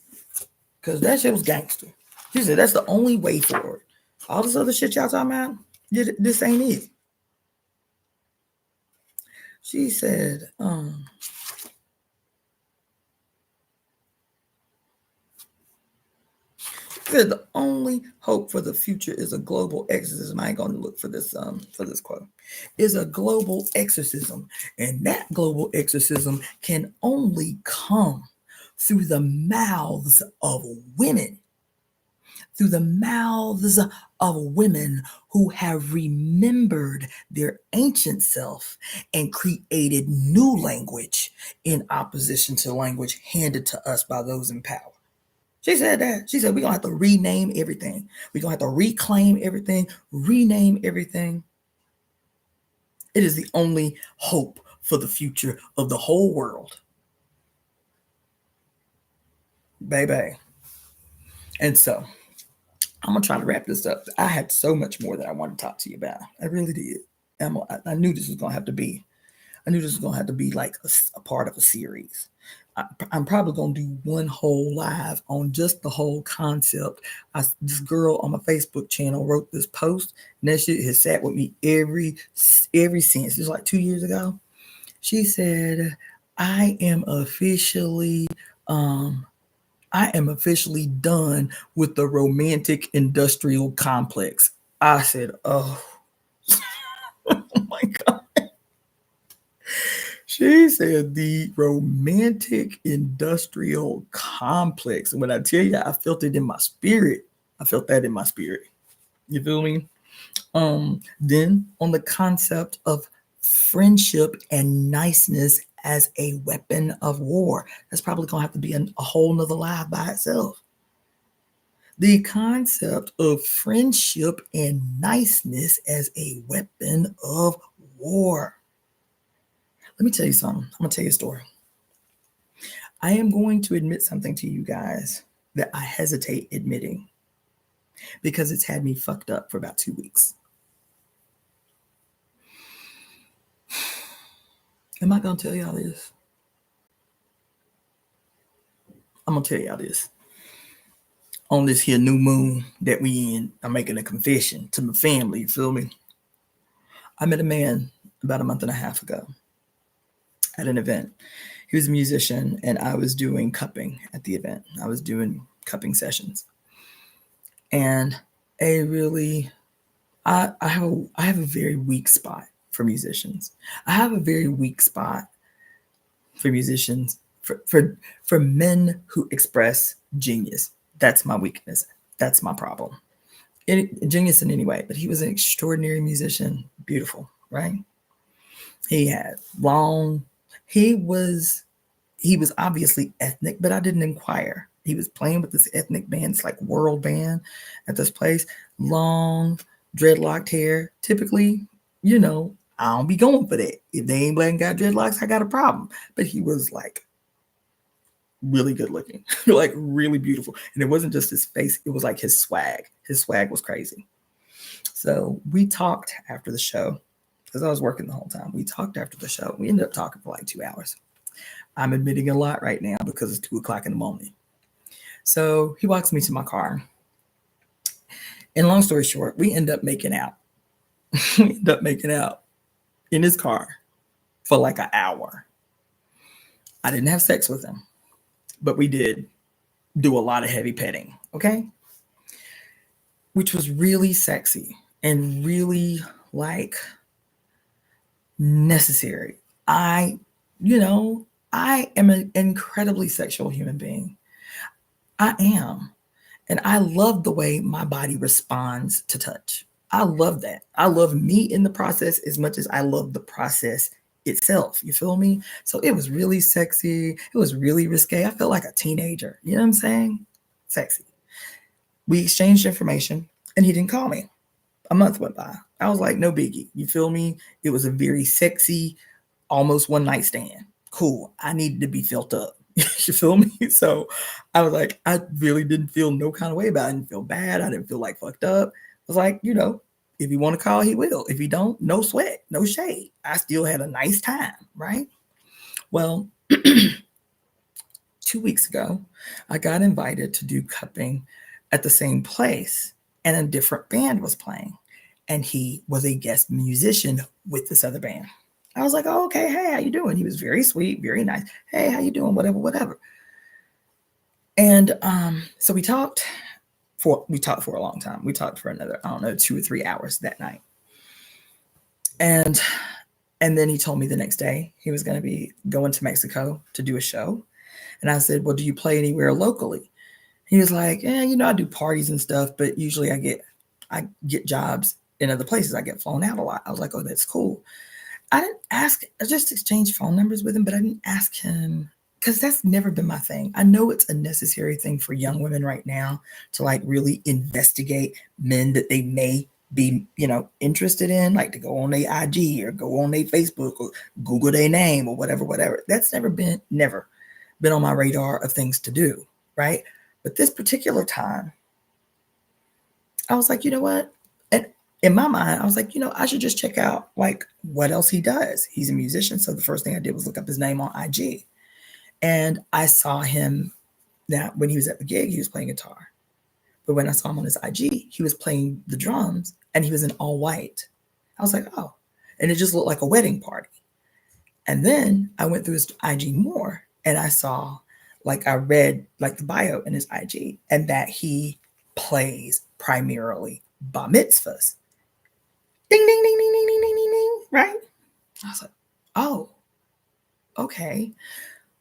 [SPEAKER 1] because that shit was gangster. She said that's the only way forward. All this other shit y'all talking about, this ain't it. She said, the only hope for the future is a global exorcism. I ain't gonna look for this quote. Is a global exorcism. And that global exorcism can only come through the mouths of women. Through the mouths of women who have remembered their ancient self and created new language in opposition to language handed to us by those in power. She said that. She said, we're going to have to rename everything. We're going to have to reclaim everything, rename everything. It is the only hope for the future of the whole world. Baby. And so, I'm going to try to wrap this up. I had so much more that I wanted to talk to you about. I really did. I knew this was going to have to be. I knew this was going to have to be like a part of a series. I'm probably going to do one whole live on just the whole concept. This girl on my Facebook channel wrote this post, and that shit has sat with me every since. It's like 2 years ago. She said, I am officially done with the romantic industrial complex. I said, oh, oh my God. She said the romantic industrial complex. And when I tell you, I felt it in my spirit. I felt that in my spirit. You feel me? Then on the concept of friendship and niceness as a weapon of war. That's probably going to have to be a whole nother live by itself. The concept of friendship and niceness as a weapon of war. Let me tell you something. I'm going to tell you a story. I am going to admit something to you guys that I hesitate admitting because it's had me fucked up for about 2 weeks. Am I going to tell y'all this? I'm going to tell y'all this. On this here new moon that we in, I'm making a confession to my family, you feel me? I met a man about a month and a half ago at an event. He was a musician and I was doing cupping at the event. I was doing cupping sessions. And I have a very weak spot for musicians. I have a very weak spot for musicians, for men who express genius. That's my weakness. That's my problem. Genius in any way, but he was an extraordinary musician. Beautiful, right? He was obviously ethnic, but I didn't inquire. He was playing with this ethnic band, it's like world band at this place. Long, dreadlocked hair. Typically, I don't be going for that. If they ain't black and got dreadlocks, I got a problem. But he was like really good looking, like really beautiful. And it wasn't just his face, it was like his swag. His swag was crazy. So we talked after the show, because I was working the whole time. We talked after the show. We ended up talking for like 2 hours. I'm admitting a lot right now because it's 2:00 in the morning. So he walks me to my car. And long story short, we end up making out. We end up making out in his car for like an hour. I didn't have sex with him, but we did do a lot of heavy petting, okay? Which was really sexy and really like necessary. I am an incredibly sexual human being. I am. And I love the way my body responds to touch. I love that. I love me in the process as much as I love the process itself. You feel me? So it was really sexy. It was really risque. I felt like a teenager. You know what I'm saying? Sexy. We exchanged information and he didn't call me. A month went by. I was like, no biggie. You feel me? It was a very sexy, almost one night stand. Cool. I needed to be filled up. You feel me? So I was like, I really didn't feel no kind of way about it. I didn't feel bad. I didn't feel like fucked up. I was like, if he want to call, he will. If he don't, no sweat, no shade. I still had a nice time, right? Well, 2 weeks ago, I got invited to do cupping at the same place, and a different band was playing. And he was a guest musician with this other band. I was like, oh, okay, hey, how you doing? He was very sweet, very nice. Hey, how you doing? Whatever. And so we talked for a long time. We talked for another, 2 or 3 hours that night. And then he told me the next day he was going to be going to Mexico to do a show. And I said, well, do you play anywhere locally? He was like, I do parties and stuff, but usually I get jobs in other places. I get flown out a lot. I was like, oh, that's cool. I didn't ask, I just exchanged phone numbers with him, but I didn't ask him because that's never been my thing. I know it's a necessary thing for young women right now to like really investigate men that they may be, interested in, like to go on their IG or go on their Facebook or Google their name or whatever. That's never been on my radar of things to do, right? But this particular time, I was like, you know what? And in my mind, I was like, I should just check out like what else he does. He's a musician. So the first thing I did was look up his name on IG. And I saw him that when he was at the gig, he was playing guitar. But when I saw him on his IG, he was playing the drums and he was in all white. I was like, oh, and it just looked like a wedding party. And then I went through his IG more and I saw, I read like the bio in his IG and that he plays primarily bar mitzvahs. Ding, ding, ding, ding, ding, ding, ding, ding, ding, right? I was like, oh, okay.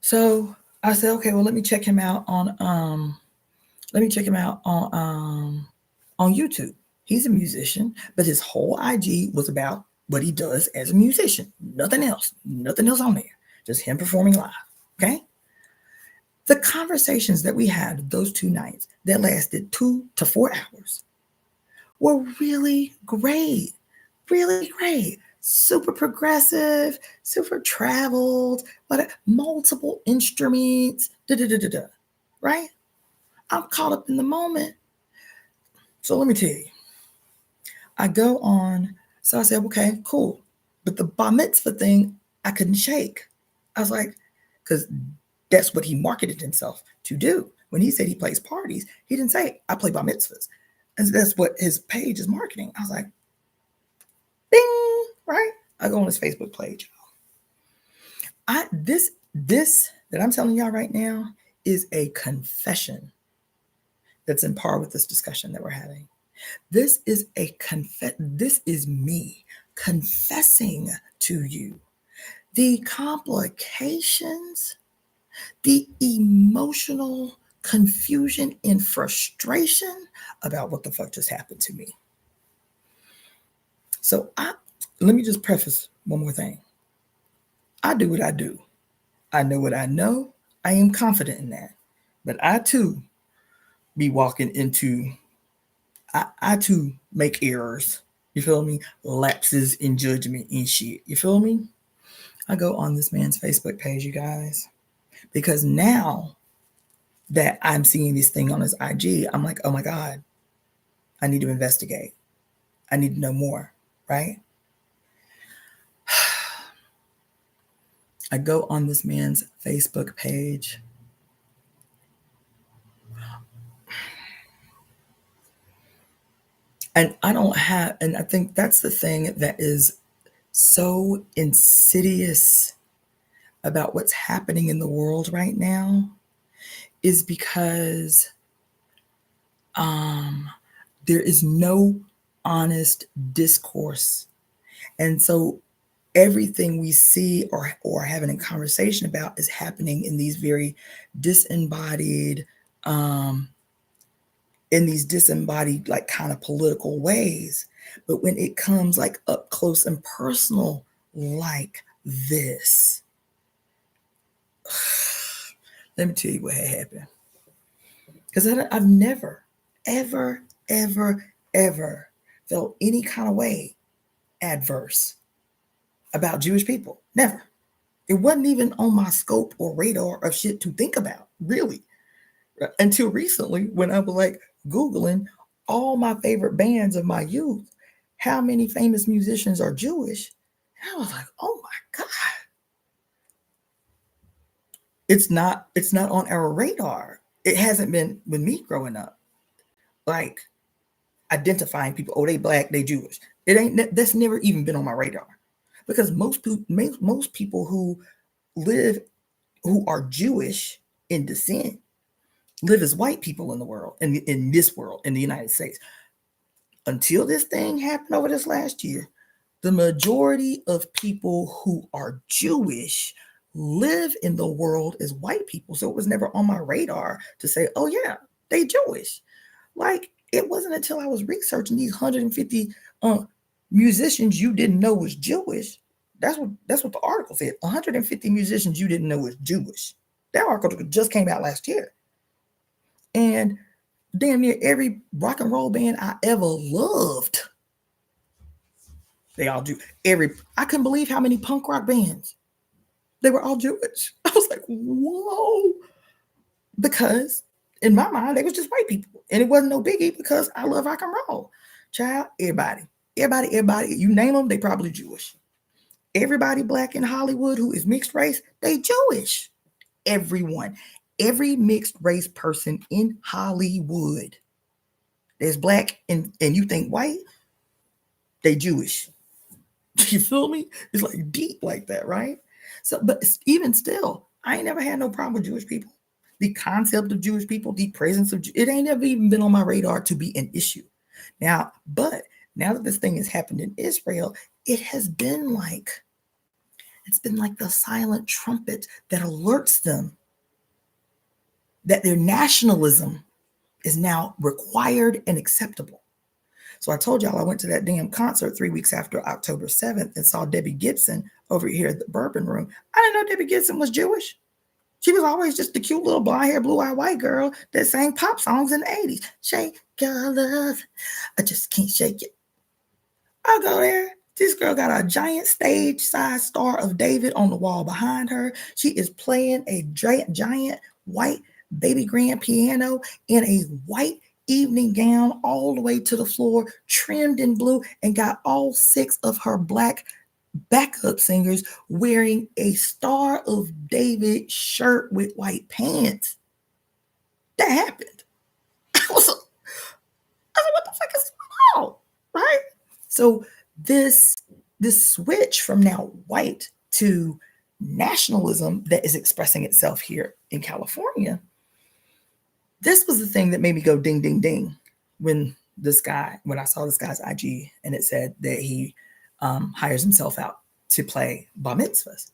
[SPEAKER 1] So I said, okay, well, let me check him out on YouTube. He's a musician, but his whole IG was about what he does as a musician. Nothing else on there. Just him performing live. Okay. The conversations that we had those 2 nights that lasted 2 to 4 hours were really great. Really great. super progressive, super traveled, but multiple instruments, right? I'm caught up in the moment. So let me tell you, I go on. So I said, okay, cool. But the bar mitzvah thing, I couldn't shake. I was like, because that's what he marketed himself to do. When he said he plays parties, he didn't say, I play bar mitzvahs. And that's what his page is marketing. I was like, bing, right? I go on his Facebook page. This that I'm telling y'all right now is a confession that's in par with this discussion that we're having. This is this is me confessing to you the complications, the emotional confusion and frustration about what the fuck just happened to me. So let me just preface one more thing. I do what I do. I know what I know. I am confident in that. But I too be walking into, I too make errors. You feel me? Lapses in judgment and shit. You feel me? I go on this man's Facebook page, you guys, because now that I'm seeing this thing on his IG, I'm like, oh my God, I need to investigate. I need to know more, right? I go on this man's Facebook page. And I think that's the thing that is so insidious about what's happening in the world right now, is because there is no honest discourse. And so everything we see or having a conversation about is happening in these very disembodied, like kind of political ways. But when it comes like up close and personal like this, let me tell you what had happened. Because I've never, ever, ever, ever felt any kind of way adverse about Jewish people. Never. It wasn't even on my scope or radar of shit to think about, really. Until recently, when I was like Googling all my favorite bands of my youth, how many famous musicians are Jewish? And I was like, oh my God. It's not on our radar. It hasn't been with me growing up. Like identifying people, oh, they Black, they Jewish. That's never even been on my radar. Because most people who are Jewish in descent live as white people in the world, in this world, in the United States. Until this thing happened over this last year, the majority of people who are Jewish live in the world as white people. So it was never on my radar to say, oh yeah, they Jewish. Like, it wasn't until I was researching these 150 musicians you didn't know was Jewish. That's what the article said. 150 musicians you didn't know was Jewish. That article just came out last year. And damn near every rock and roll band I ever loved, they all do. I couldn't believe how many punk rock bands, they were all Jewish. I was like, whoa. Because in my mind, they was just white people. And it wasn't no biggie because I love rock and roll. Child, everybody, you name them, they probably Jewish. Everybody Black in Hollywood who is mixed race, they Jewish. Everyone. Every mixed race person in Hollywood that's Black and you think white, they Jewish. You feel me? It's like deep like that, right? So, but even still, I ain't never had no problem with Jewish people. The concept of Jewish people, the presence of it ain't never even been on my radar to be an issue. Now, but now that this thing has happened in Israel, it's been like the silent trumpet that alerts them that their nationalism is now required and acceptable. So I told y'all I went to that damn concert 3 weeks after October 7th and saw Debbie Gibson over here at the Bourbon Room. I didn't know Debbie Gibson was Jewish. She was always just the cute little blonde hair, blue-eyed white girl that sang pop songs in the 80s. Shake your love. I just can't shake it. I'll go there. This girl got a giant stage size Star of David on the wall behind her. She is playing a giant white baby grand piano in a white evening gown all the way to the floor, trimmed in blue, and got all 6 of her black backup singers wearing a Star of David shirt with white pants. That happened. I was like, what the fuck is going on? Right? So this switch from now white to nationalism that is expressing itself here in California, this was the thing that made me go ding, ding, ding when I saw this guy's IG and it said that he hires himself out to play bar mitzvahs.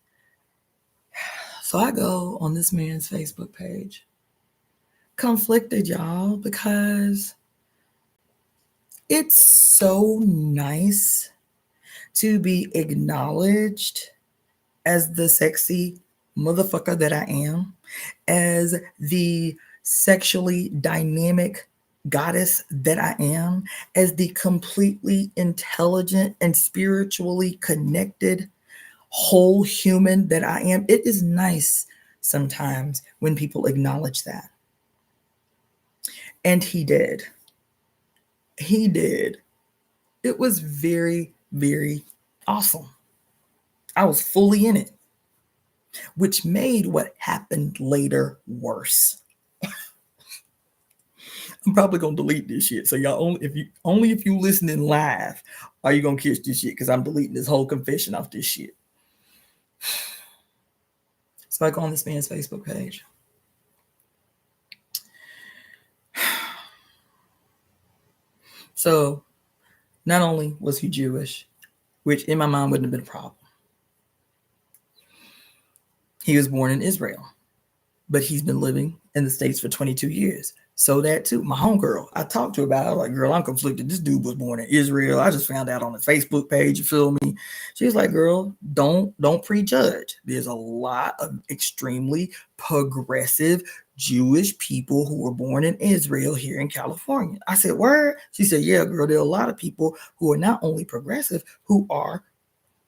[SPEAKER 1] So I go on this man's Facebook page, conflicted, y'all, because it's so nice to be acknowledged as the sexy motherfucker that I am, as the sexually dynamic goddess that I am, as the completely intelligent and spiritually connected whole human that I am. It is nice sometimes when people acknowledge that. And he did. He did. It was very, very awesome. I was fully in it, which made what happened later worse. I'm probably gonna delete this shit. So y'all only if you listening live are you gonna catch this shit, because I'm deleting this whole confession off this shit. So I go on this man's Facebook page. So not only was he Jewish, which in my mind wouldn't have been a problem. He was born in Israel, but he's been living in the States for 22 years. So that too, my homegirl, I talked to her about it. I was like, girl, I'm conflicted. This dude was born in Israel. I just found out on his Facebook page, you feel me? She was like, girl, don't prejudge. There's a lot of extremely progressive Jewish people who were born in Israel here in California. I said, word? She said, yeah, girl, there are a lot of people who are not only progressive, who are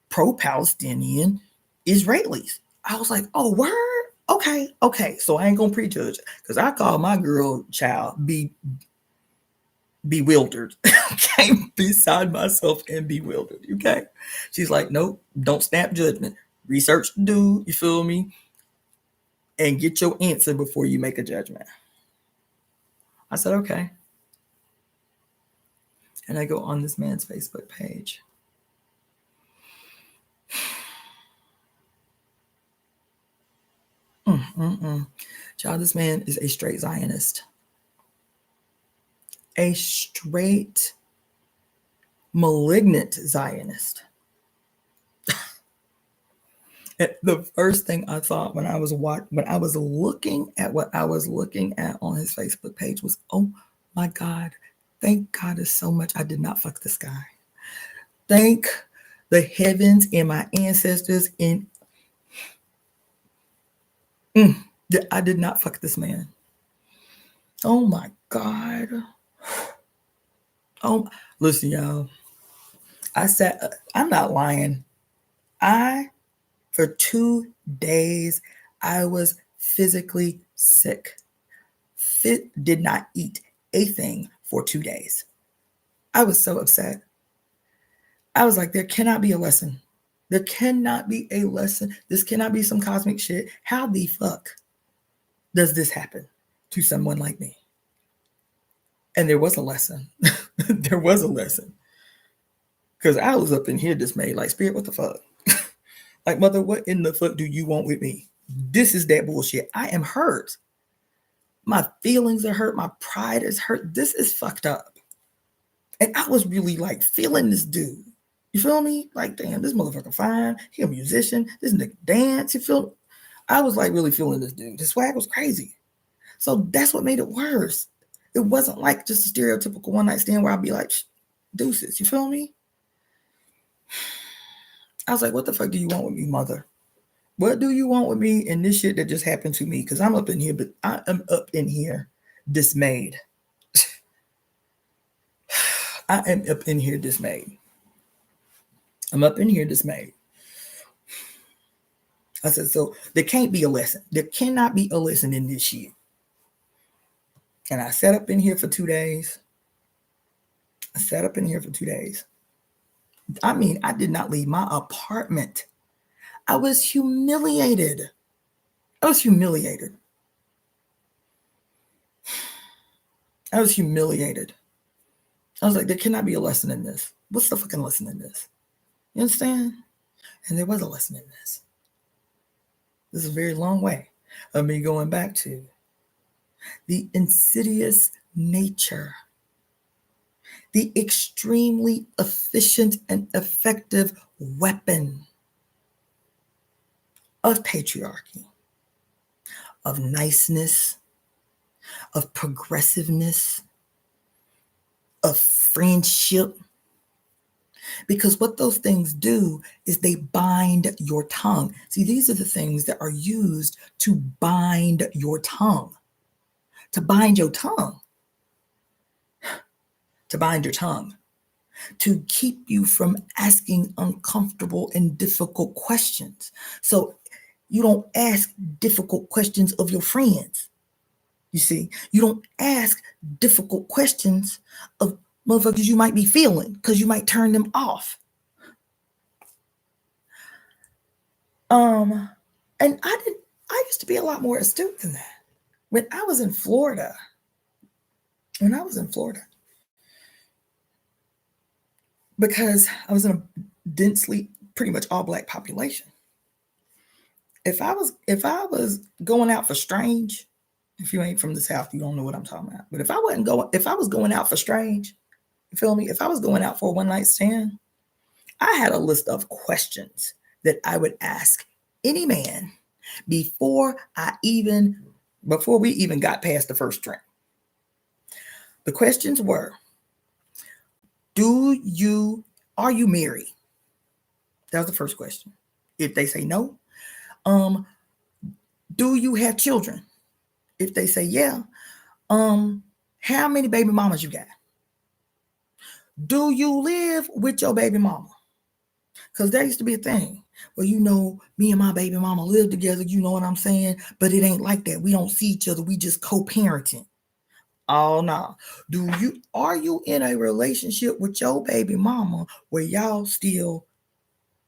[SPEAKER 1] pro-Palestinian Israelis. I was like, oh, word? Okay. So I ain't gonna prejudge it, because I call my girl child bewildered. Okay, beside myself and bewildered. Okay. She's like, nope, don't snap judgment. Research the dude, you feel me? And get your answer before you make a judgment. I said, okay. And I go on this man's Facebook page. Child, this man is a straight Zionist. A straight malignant Zionist. And the first thing I thought when I was looking at what I was looking at on his Facebook page was, oh my God, thank God is so much I did not fuck this guy. Thank the heavens and my ancestors that I did not fuck this man. Oh my God. Oh, listen, y'all. I'm not lying. For 2 days, I was physically sick. Did not eat a thing for 2 days. I was so upset. I was like, there cannot be a lesson. There cannot be a lesson. This cannot be some cosmic shit. How the fuck does this happen to someone like me? And there was a lesson. There was a lesson. Because I was up in here dismayed, like, Spirit, what the fuck? Like, mother, what in the fuck do you want with me? This is that bullshit. I am hurt. My feelings are hurt. My pride is hurt. This is fucked up. And I was really like feeling this dude. You feel me? Like, damn, this motherfucker fine. He a musician. This nigga dance. You feel me? I was like really feeling this dude. His swag was crazy. So that's what made it worse. It wasn't like just a stereotypical one night stand where I'd be like, deuces. You feel me? I was like, what the fuck do you want with me, mother? What do you want with me in this shit that just happened to me? Because I'm up in here, but I am up in here dismayed. I am up in here dismayed. I'm up in here dismayed. I said, so there can't be a lesson. There cannot be a lesson in this shit. And I sat up in here for 2 days. I mean, I did not leave my apartment. I was humiliated. I was humiliated. I was like, there cannot be a lesson in this. What's the fucking lesson in this? You understand? And there was a lesson in this. This is a very long way of me going back to the insidious nature, the extremely efficient and effective weapon of patriarchy, of niceness, of progressiveness, of friendship. Because what those things do is they bind your tongue. See, these are the things that are used to bind your tongue. To bind your tongue. To bind your tongue. To keep you from asking uncomfortable and difficult questions. So you don't ask difficult questions of your friends. You see, you don't ask difficult questions of motherfuckers you might be feeling because you might turn them off. And I used to be a lot more astute than that. When I was in Florida, because I was in a densely, pretty much all Black population. If I was going out for strange, if you ain't from the South, you don't know what I'm talking about. But if I was going out for strange, you feel me? If I was going out for a one night stand, I had a list of questions that I would ask any man before we even got past the first drink. The questions were, are you married? That was the first question. If they say no, do you have children? If they say yeah, how many baby mamas you got? Do you live with your baby mama? Because there used to be a thing where, me and my baby mama live together, you know what I'm saying? But it ain't like that. We don't see each other. We just co-parenting. Oh, no. Are you in a relationship with your baby mama where y'all still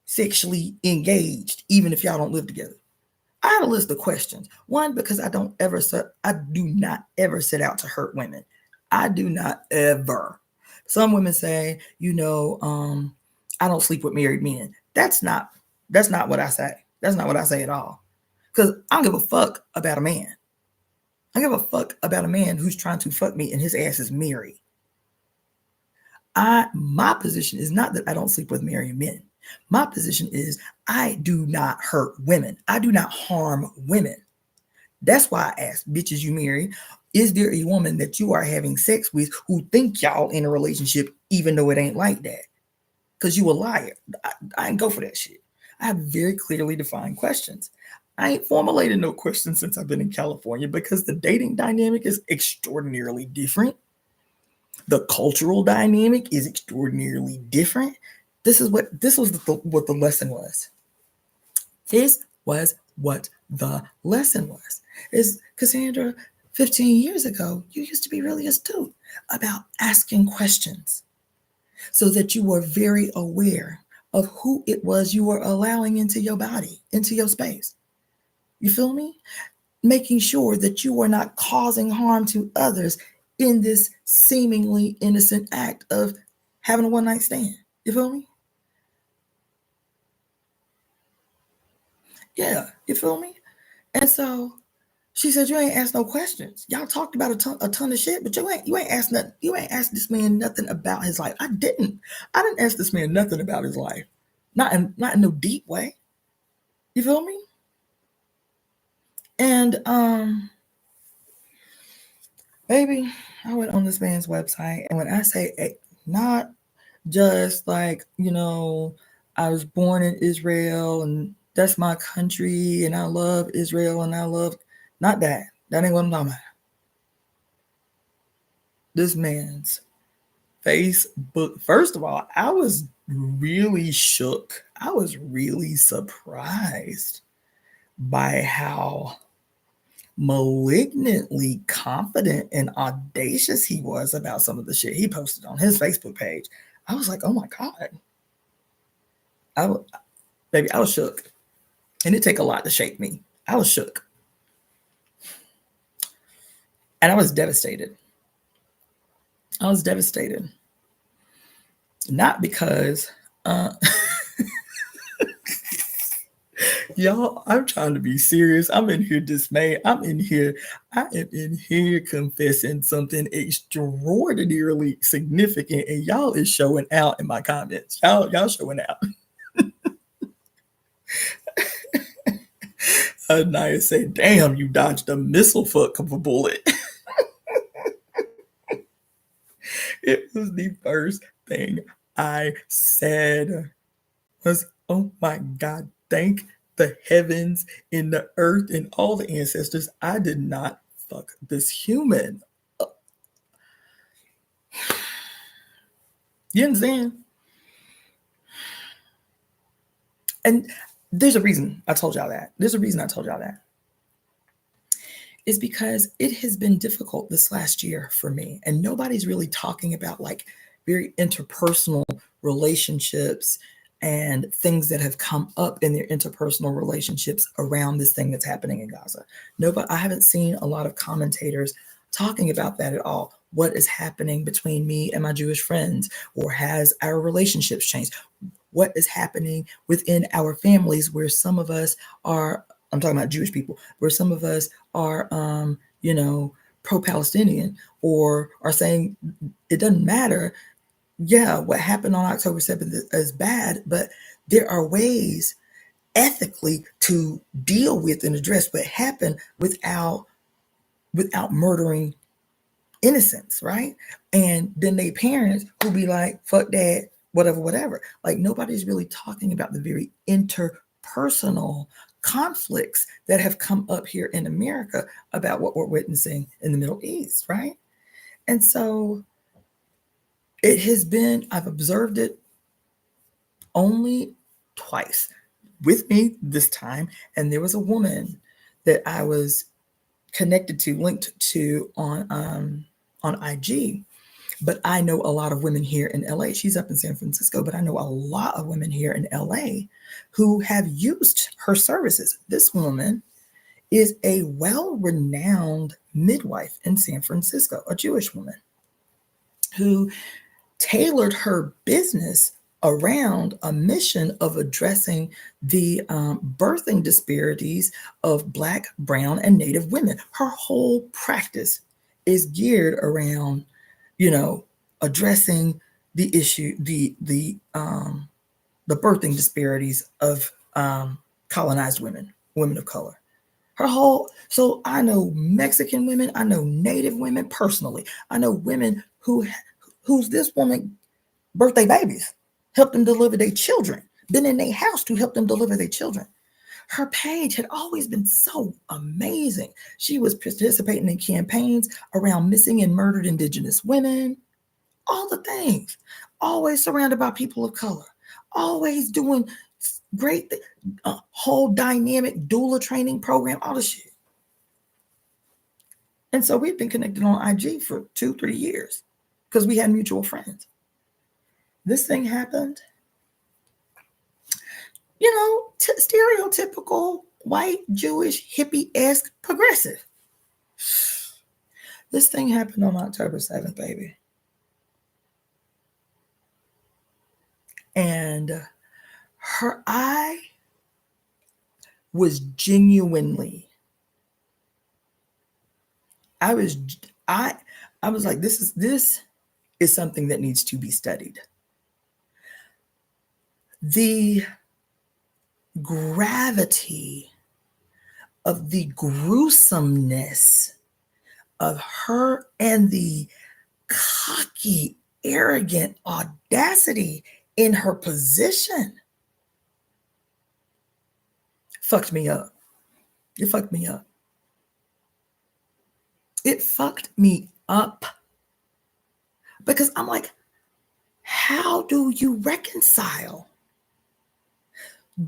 [SPEAKER 1] sexually engaged, even if y'all don't live together? I had a list of questions. One, because I do not ever set out to hurt women. I do not ever. Some women say, I don't sleep with married men. That's not what I say. That's not what I say at all. Because I don't give a fuck about a man. I give a fuck about a man who's trying to fuck me and his ass is married. My position is not that I don't sleep with married men. My position is I do not hurt women. I do not harm women. That's why I ask, bitches you married, is there a woman that you are having sex with who think y'all in a relationship even though it ain't like that? Because you a liar. I ain't go for that shit. I have very clearly defined questions. I ain't formulated no questions since I've been in California because the dating dynamic is extraordinarily different. The cultural dynamic is extraordinarily different. This was what the lesson was. This was what the lesson was. Is Cassandra, 15 years ago, you used to be really astute about asking questions so that you were very aware of who it was you were allowing into your body, into your space. You feel me? Making sure that you are not causing harm to others in this seemingly innocent act of having a one-night stand. You feel me? Yeah, you feel me? And so she said, you ain't asked no questions. Y'all talked about a ton of shit, but you ain't asked nothing. You ain't asked this man nothing about his life. I didn't ask this man nothing about his life. Not in no deep way. You feel me? And baby, I went on this man's website, and when I say not just like, I was born in Israel and that's my country and I love Israel and I love, not that. That ain't what I'm talking about. This man's Facebook. First of all, I was really shook. I was really surprised by how malignantly confident and audacious he was about some of the shit he posted on his Facebook page. I was like, oh my God. Baby, I was shook. And it take a lot to shake me. I was shook. And I was devastated. I was devastated. Not because y'all, I'm trying to be serious. I'm in here dismayed. I am in here confessing something extraordinarily significant, and y'all is showing out in my comments. Y'all showing out. Naya said, damn, you dodged a missile fuck of a bullet. It was the first thing I said was, oh my God, thank the heavens and the earth and all the ancestors, I did not fuck this human. You understand? And there's a reason I told y'all that. It's because it has been difficult this last year for me. And nobody's really talking about like very interpersonal relationships and things that have come up in their interpersonal relationships around this thing that's happening in Gaza. I haven't seen a lot of commentators talking about that at all. What is happening between me and my Jewish friends? Or has our relationships changed? What is happening within our families where some of us are, I'm talking about Jewish people, where some of us are, pro-Palestinian or are saying it doesn't matter. Yeah, what happened on October 7th is bad, but there are ways ethically to deal with and address what happened without murdering innocents, right? And then they parents will be like, fuck that, whatever. Like nobody's really talking about the very interpersonal conflicts that have come up here in America about what we're witnessing in the Middle East, right? And so it has been, I've observed it only twice with me this time. And there was a woman that I was connected to, linked to on IG. But I know a lot of women here in LA. She's up in San Francisco, but I know a lot of women here in LA who have used her services. This woman is a well-renowned midwife in San Francisco, a Jewish woman who tailored her business around a mission of addressing the birthing disparities of Black, brown, and Native women. Her whole practice is geared around, addressing the issue, the birthing disparities of colonized women of color. So I know Mexican women, I know Native women personally. I know women who's this woman birth their babies, help them deliver their children, been in their house to help them deliver their children. Her page had always been so amazing. She was participating in campaigns around missing and murdered Indigenous women, all the things, always surrounded by people of color, always doing great, whole dynamic doula training program, all the shit. And so we've been connected on IG for 2-3 years because we had mutual friends. This thing happened, stereotypical white, Jewish, hippie-esque progressive. This thing happened on October 7th, baby. And I was genuinely, I was like, this is something that needs to be studied. The gravity of the gruesomeness of her and the cocky, arrogant audacity in her position fucked me up. It fucked me up. It fucked me up because I'm like, How do you reconcile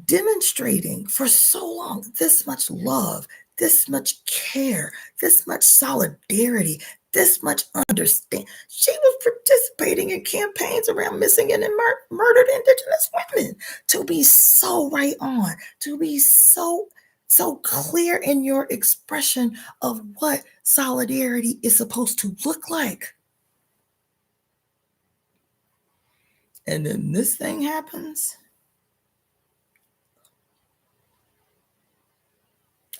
[SPEAKER 1] demonstrating for so long this much love, this much care, this much solidarity, this much understanding? She was participating in campaigns around missing and murdered Indigenous women. To be so right on, to be so clear in your expression of what solidarity is supposed to look like. And then this thing happens.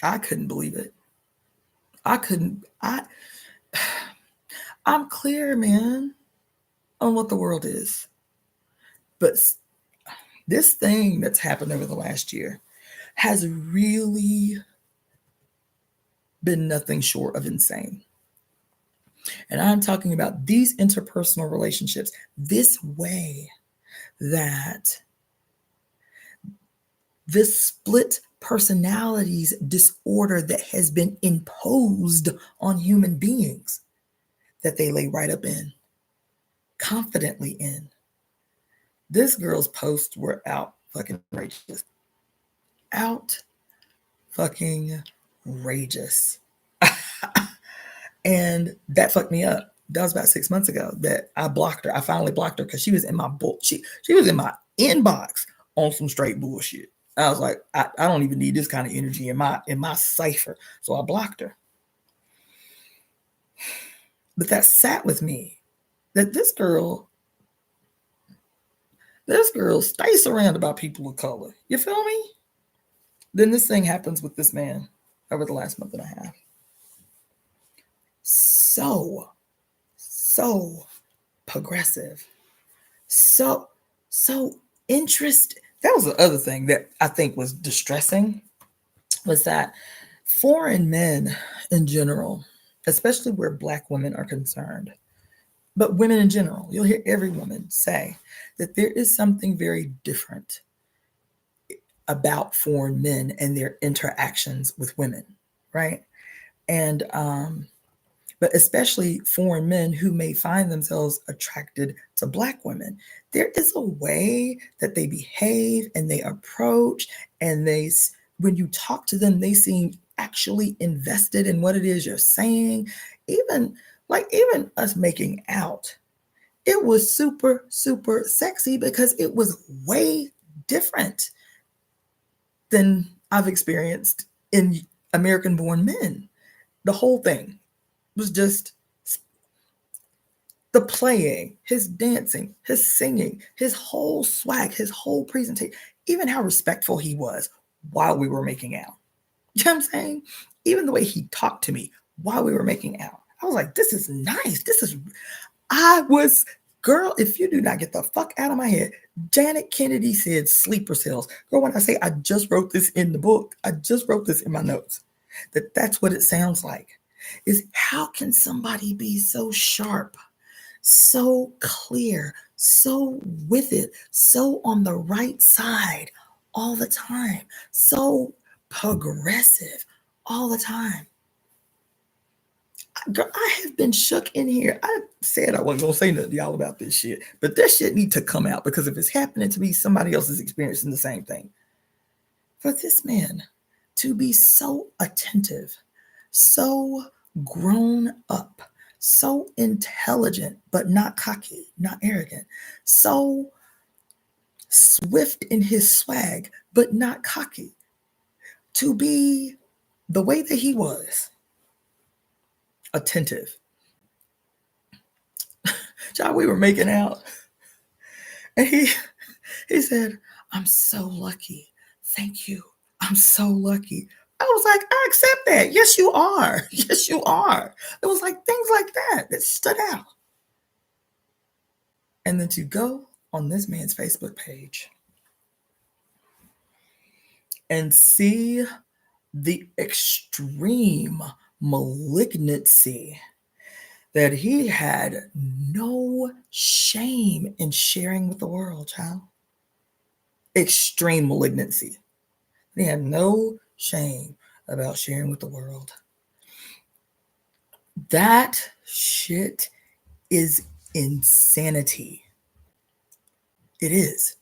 [SPEAKER 1] I couldn't believe it. I'm clear, man, on what the world is. But this thing that's happened over the last year has really been nothing short of insane. And I'm talking about these interpersonal relationships, this way that this split personalities disorder that has been imposed on human beings, that they lay right up in, confidently in. This girl's posts were out fucking outrageous. Out fucking outrageous. And that fucked me up. That was about 6 months ago that I blocked her. I finally blocked her because she was in my she was in my inbox on some straight bullshit. I was like, I don't even need this kind of energy in my cipher. So I blocked her. But that sat with me. That this girl stays surrounded by people of color. You feel me? Then this thing happens with this man over the last month and a half. So progressive. So interest. That was the other thing that I think was distressing, was that foreign men in general, especially where Black women are concerned, but women in general, you'll hear every woman say that there is something very different about foreign men and their interactions with women, right? And but especially foreign men who may find themselves attracted to Black women, there is a way that they behave and they approach, and when you talk to them, they seem actually invested in what it is you're saying. Even us making out, it was super sexy because it was way different than I've experienced in American-born men. The whole thing was just the playing, his dancing, his singing, his whole swag, his whole presentation, even how respectful he was while we were making out. You know what I'm saying? Even the way he talked to me while we were making out. I was like, this is nice. Girl, if you do not get the fuck out of my head, Janet Kennedy said sleeper cells. Girl, when I say I just wrote this in the book, I just wrote this in my notes, that's what it sounds like. Is how can somebody be so sharp, so clear, so with it, so on the right side all the time, so progressive all the time? Girl, I have been shook in here. I said I wasn't gonna say nothing to y'all about this shit, but this shit need to come out, because if it's happening to me, somebody else is experiencing the same thing. For this man to be so attentive, so grown up, so intelligent, but not cocky, not arrogant, so swift in his swag, but not cocky, to be the way that he was, attentive. Child, we were making out, and he said, "I'm so lucky. Thank you. I'm so lucky." I was like, I accept that. Yes, you are. Yes, you are. It was like things like that stood out. And then to go on this man's Facebook page and see the extreme malignancy that he had no shame in sharing with the world, child. Extreme malignancy. He had no shame about sharing with the world. That shit is insanity. It is.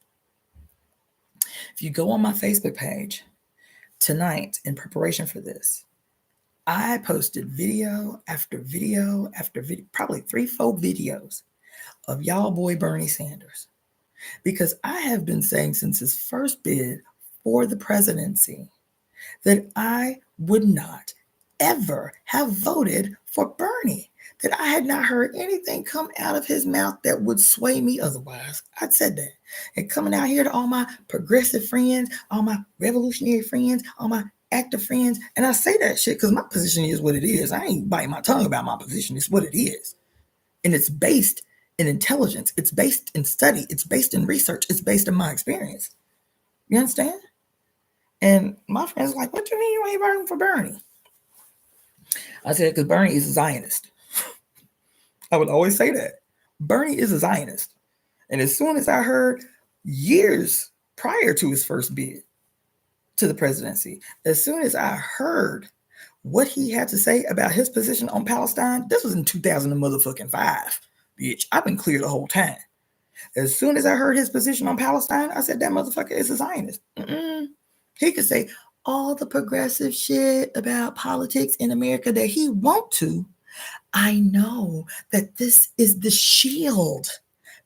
[SPEAKER 1] If you go on my Facebook page tonight in preparation for this, I posted video after video after video, probably 3-4 videos of y'all boy Bernie Sanders. Because I have been saying since his first bid for the presidency that I would not ever have voted for Bernie, that I had not heard anything come out of his mouth that would sway me otherwise. I'd said that. And coming out here to all my progressive friends, all my revolutionary friends, all my active friends, and I say that shit because my position is what it is. I ain't biting my tongue about my position. It's what it is. And it's based in intelligence. It's based in study. It's based in research. It's based in my experience. You understand? And my friends were like, what do you mean you ain't voting for Bernie? I said, because Bernie is a Zionist. I would always say that. Bernie is a Zionist. And as soon as I heard years prior to his first bid to the presidency, as soon as I heard what he had to say about his position on Palestine, this was in 2005, bitch. I've been clear the whole time. As soon as I heard his position on Palestine, I said, that motherfucker is a Zionist. He could say all the progressive shit about politics in America that he want to. I know that this is the shield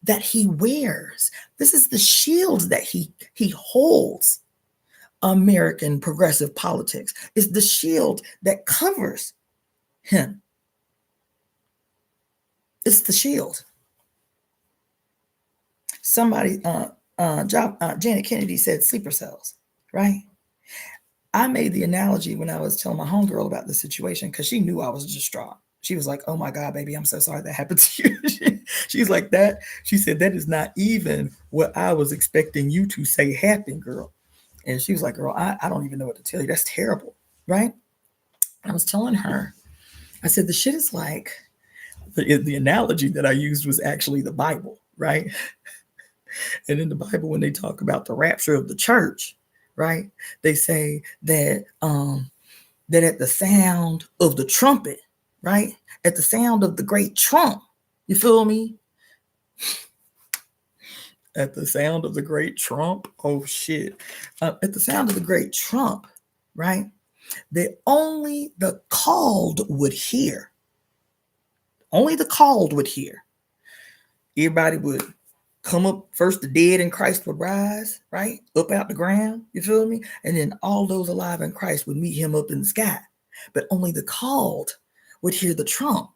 [SPEAKER 1] that he wears. This is the shield that he holds. American progressive politics is the shield that covers him. It's the shield. Somebody, Janet Kennedy said sleeper cells, right? I made the analogy when I was telling my homegirl about the situation because she knew I was distraught. She was like, oh my God, baby, I'm so sorry that happened to you. She's like that. She said, that is not even what I was expecting you to say happened, girl. And she was like, girl, I don't even know what to tell you. That's terrible, right? I was telling her, I said, the shit is like, the analogy that I used was actually the Bible, right? And in the Bible, when they talk about the rapture of the church, right, they say that that at the sound of the trumpet, right, at the sound of the great trump, you feel me? At the sound of the great trump, oh shit. At the sound of the great trump, right, that only the called would hear. Only the called would hear. Everybody would come up first, the dead in Christ would rise, right? Up out the ground, you feel me? And then all those alive in Christ would meet him up in the sky. But only the called would hear the trump.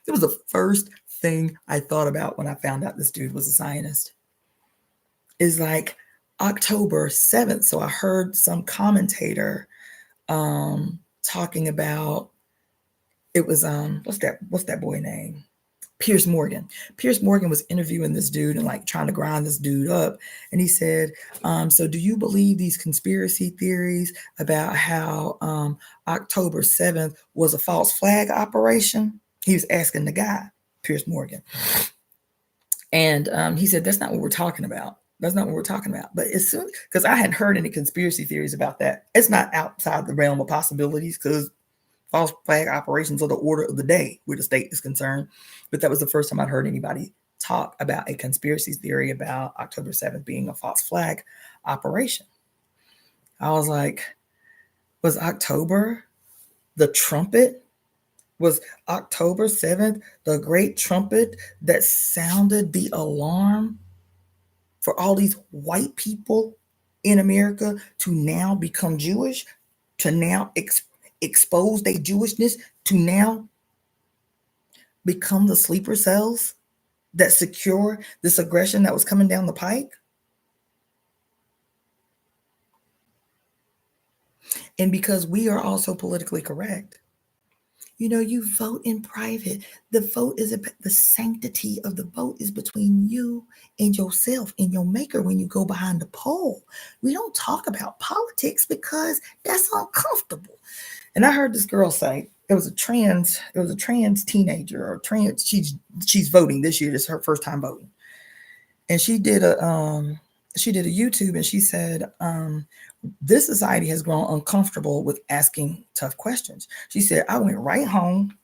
[SPEAKER 1] It was the first thing I thought about when I found out this dude was a Zionist. Is like October 7th. So I heard some commentator talking about, it was, what's that boy name? Piers Morgan. Piers Morgan was interviewing this dude and like trying to grind this dude up. And he said, so do you believe these conspiracy theories about how October 7th was a false flag operation? He was asking the guy, Piers Morgan. And he said, that's not what we're talking about. That's not what we're talking about. But as soon, because I hadn't heard any conspiracy theories about that. It's not outside the realm of possibilities because false flag operations are the order of the day where the state is concerned. But that was the first time I'd heard anybody talk about a conspiracy theory about October 7th being a false flag operation. I was like, was October the trumpet? Was October 7th the great trumpet that sounded the alarm for all these white people in America to now become Jewish, to now expose their Jewishness, to now become the sleeper cells that secure this aggression that was coming down the pike? And because we are also politically correct, you know, you vote in private. The vote is the sanctity of the vote is between you and yourself and your maker when you go behind the poll. We don't talk about politics because that's uncomfortable. And I heard this girl say it was a trans teenager or trans. She's voting this year. This is her first time voting, and she did a YouTube and she said, this society has grown uncomfortable with asking tough questions. She said, I went right home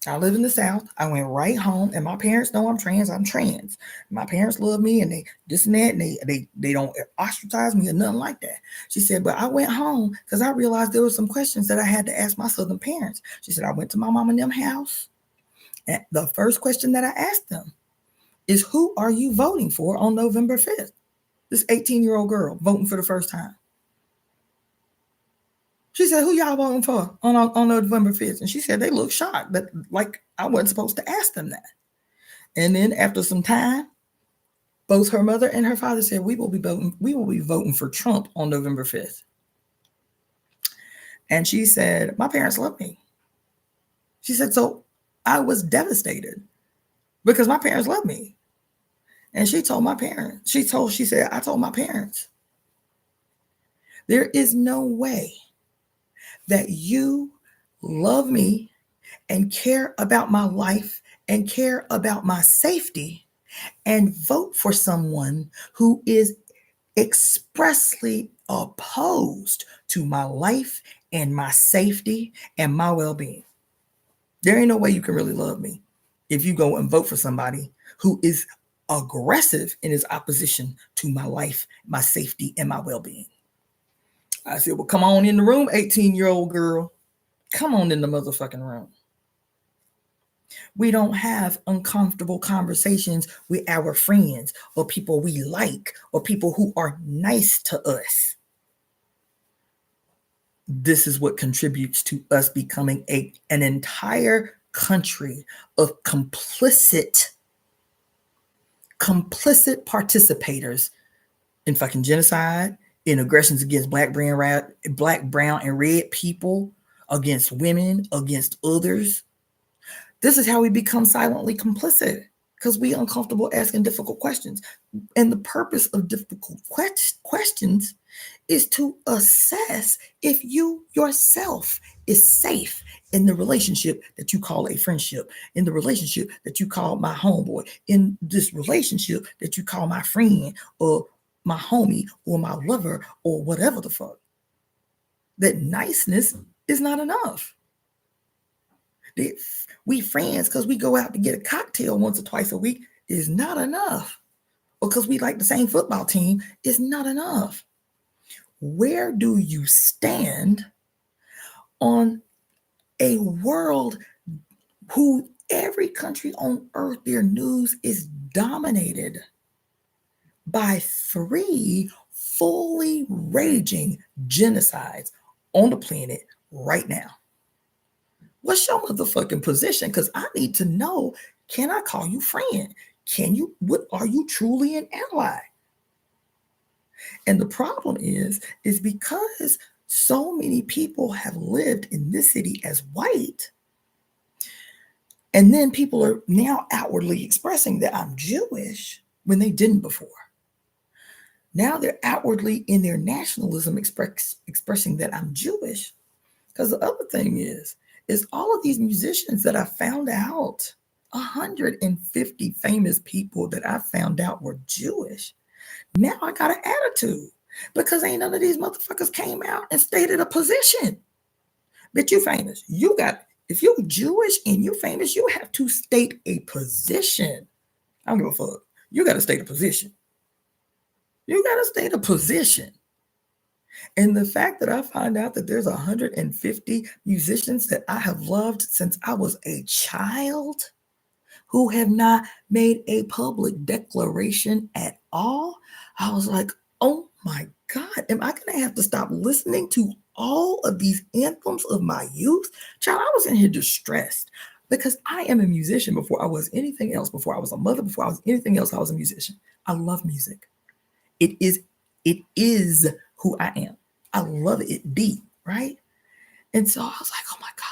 [SPEAKER 1] I live in the South. I went right home, and my parents know I'm trans. I'm trans. My parents love me, and they this and that, and they don't ostracize me or nothing like that. She said, but I went home because I realized there were some questions that I had to ask my Southern parents. She said, I went to my mom and them house, and the first question that I asked them is, who are you voting for on November 5th? This 18-year-old girl voting for the first time. She said, who y'all voting for on November 5th? And she said they looked shocked, that like I wasn't supposed to ask them that. And then after some time, both her mother and her father said, we will be voting for Trump on November 5th. And she said, my parents love me. She said, so I was devastated because my parents love me. And she told my parents, she said, I told my parents, there is no way that you love me and care about my life and care about my safety and vote for someone who is expressly opposed to my life and my safety and my well-being. There ain't no way you can really love me if you go and vote for somebody who is aggressive in his opposition to my life, my safety, and my well-being. I said, well, come on in the room, 18-year-old girl. Come on in the motherfucking room. We don't have uncomfortable conversations with our friends or people we like or people who are nice to us. This is what contributes to us becoming an entire country of complicit participators in fucking genocide, in aggressions against black, brown, and red people, against women, against others. This is how we become silently complicit, because we uncomfortable asking difficult questions. And the purpose of difficult questions is to assess if you yourself is safe in the relationship that you call a friendship, in the relationship that you call my homeboy, in this relationship that you call my friend or my homie or my lover or whatever the fuck. That niceness is not enough. We friends because we go out to get a cocktail once or twice a week is not enough. Or because we like the same football team is not enough. Where do you stand on a world who every country on earth, their news is dominated by 3 fully raging genocides on the planet right now? What's your motherfucking position? Because I need to know, can I call you friend? Are you truly an ally? And the problem is because so many people have lived in this city as white, and then people are now outwardly expressing that I'm Jewish when they didn't before. Now they're outwardly in their nationalism expressing that I'm Jewish. Because the other thing is all of these musicians that I found out, 150 famous people that I found out were Jewish. Now I got an attitude because ain't none of these motherfuckers came out and stated a position. But you famous. If you're Jewish and you're famous, you have to state a position. I don't give a fuck. You got to state a position. You got to state a position. And the fact that I find out that there's 150 musicians that I have loved since I was a child who have not made a public declaration at all, I was like, oh my God, am I going to have to stop listening to all of these anthems of my youth? Child, I was in here distressed because I am a musician before I was anything else, before I was a mother, before I was anything else, I was a musician. I love music. It is who I am. I love it deep, right? And so I was like, oh my God.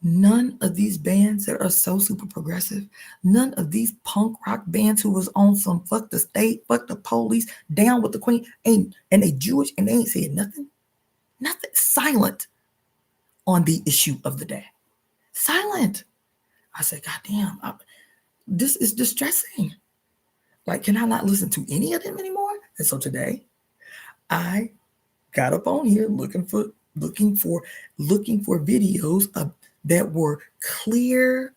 [SPEAKER 1] None of these bands that are so super progressive, none of these punk rock bands who was on some fuck the state, fuck the police, down with the queen, and they Jewish and they ain't saying nothing. Nothing. Silent on the issue of the day. Silent. I said, God damn, this is distressing. Like, can I not listen to any of them anymore? And so today, I got up on here looking for videos of that were clear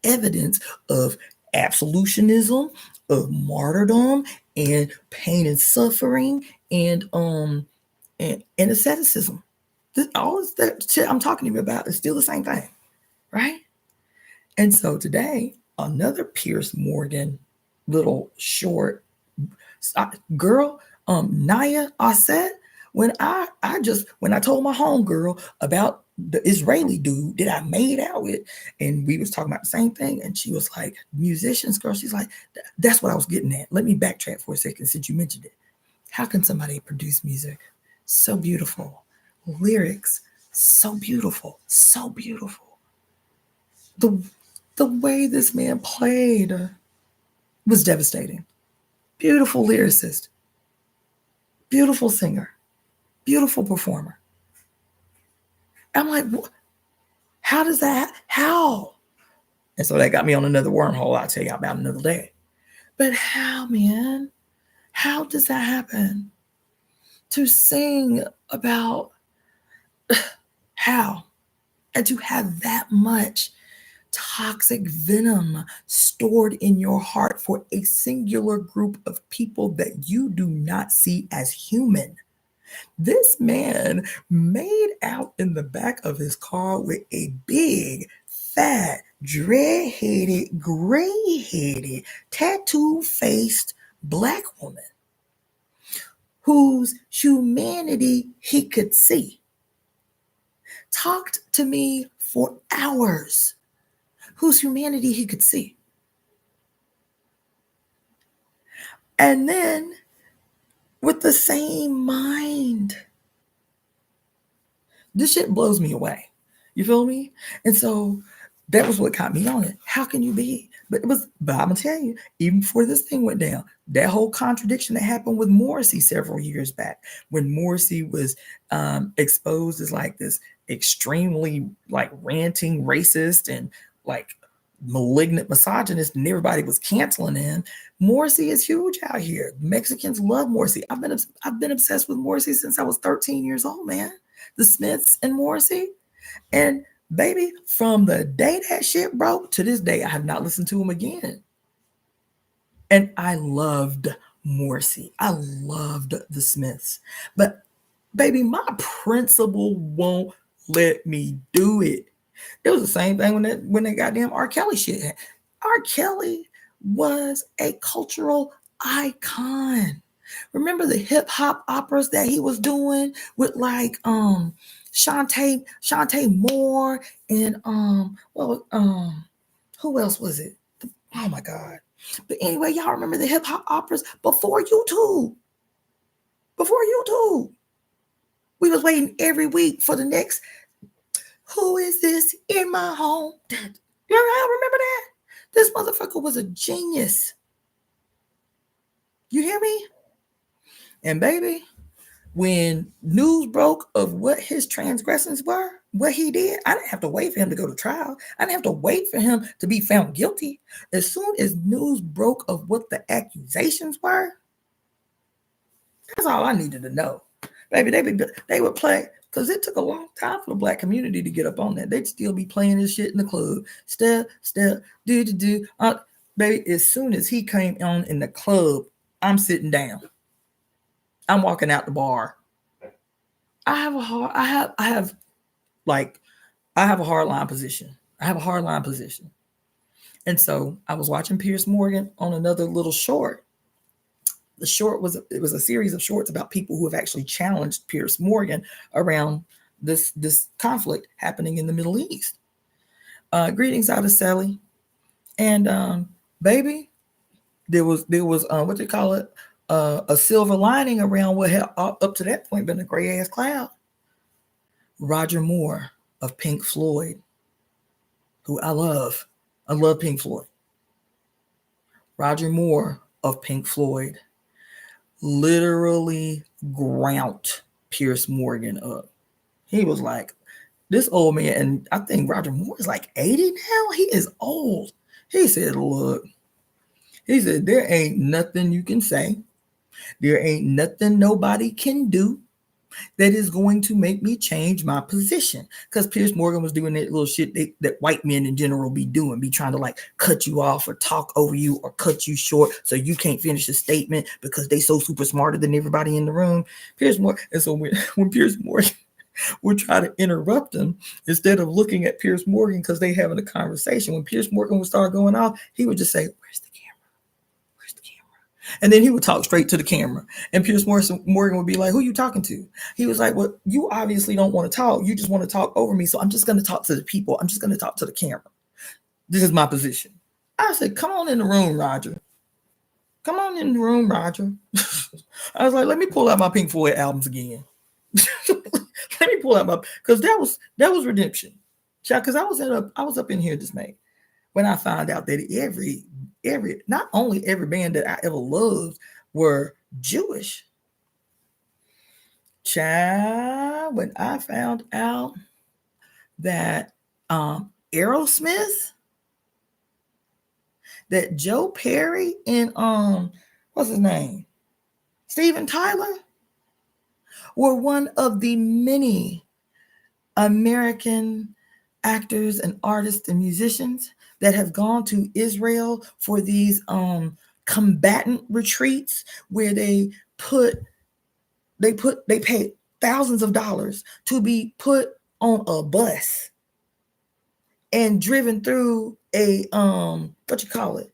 [SPEAKER 1] evidence of absolutionism, of martyrdom, and pain and suffering, and asceticism. All that shit I'm talking to you about is still the same thing, right? And so today, another Pierce Morgan little short girl, Naya Asset. When I told my homegirl about the Israeli dude that I made out with, and we was talking about the same thing, and she was like, musicians, girl. She's like, that's what I was getting at. Let me backtrack for a second since you mentioned it. How can somebody produce music so beautiful, lyrics so beautiful, so beautiful? The way this man played was devastating. Beautiful lyricist, beautiful singer, beautiful performer. I'm like, how does that? How? And so that got me on another wormhole. I'll tell you about another day. But how, man? How does that happen? To sing about how, and to have that much toxic venom stored in your heart for a singular group of people that you do not see as human. This man made out in the back of his car with a big, fat, dread-headed, gray-headed, tattoo-faced black woman whose humanity he could see. Talked to me for hours, whose humanity he could see. And then with the same mind. This shit blows me away. You feel me? And so that was what got me on it. How can you be? But I'm gonna tell you, even before this thing went down, that whole contradiction that happened with Morrissey several years back, when Morrissey was exposed as like this extremely like ranting racist and like malignant misogynist, and everybody was canceling him. Morrissey is huge out here. Mexicans love Morrissey. I've been obsessed with Morrissey since I was 13 years old, man. The Smiths and Morrissey. And baby, from the day that shit broke to this day, I have not listened to him again. And I loved Morrissey. I loved the Smiths. But baby, my principle won't let me do it. It was the same thing when that goddamn R. Kelly shit happened. R. Kelly was a cultural icon. Remember the hip hop operas that he was doing with like Shantae Moore and who else was it? Oh my God. But anyway, y'all remember the hip hop operas before YouTube. Before YouTube. We was waiting every week for the next who is this in my home? You remember that? This motherfucker was a genius. You hear me? And baby, when news broke of what his transgressions were, what he did, I didn't have to wait for him to go to trial. I didn't have to wait for him to be found guilty. As soon as news broke of what the accusations were, that's all I needed to know. Baby, they would play, because it took a long time for the black community to get up on that. They'd still be playing this shit in the club. Step, do. Baby, as soon as he came on in the club, I'm sitting down. I'm walking out the bar. I have a hardline position. And so I was watching Pierce Morgan on another little short. The short was a series of shorts about people who have actually challenged Pierce Morgan around this conflict happening in the Middle East. Greetings out of Sally. And baby, there was what they call it, a silver lining around what had up to that point been a gray ass cloud. Roger Moore of Pink Floyd, who I love Pink Floyd. Roger Moore of Pink Floyd literally ground Pierce Morgan up. He was like, this old man, and I think Roger Moore is like 80 now. He is old. He said, look, there ain't nothing you can say. There ain't nothing nobody can do. that is going to make me change my position. Because Piers Morgan was doing that little shit that white men in general be doing, be trying to like cut you off or talk over you or cut you short so you can't finish a statement because they so super smarter than everybody in the room. Piers Morgan, and so when Piers Morgan would try to interrupt him, instead of looking at Piers Morgan because they having a conversation, when Piers Morgan would start going off, he would just say, "Where's the camera? Where's the camera?" And then he would talk straight to the camera. And Piers Morgan would be like, "Who are you talking to?" He was like, "Well, you obviously don't want to talk. You just want to talk over me. So I'm just going to talk to the people. I'm just going to talk to the camera. This is my position." I said, "Come on in the room, Roger. Come on in the room, Roger." I was like, "Let me pull out my Pink Floyd albums again." Let me pull out my, because that was redemption. Because I was up in here dismayed when I found out that every not only every band that I ever loved were Jewish. Child, when I found out that Aerosmith, that Joe Perry and what's his name? Steven Tyler were one of the many American actors and artists and musicians that have gone to Israel for these combatant retreats where they pay thousands of dollars to be put on a bus and driven through a what you call it,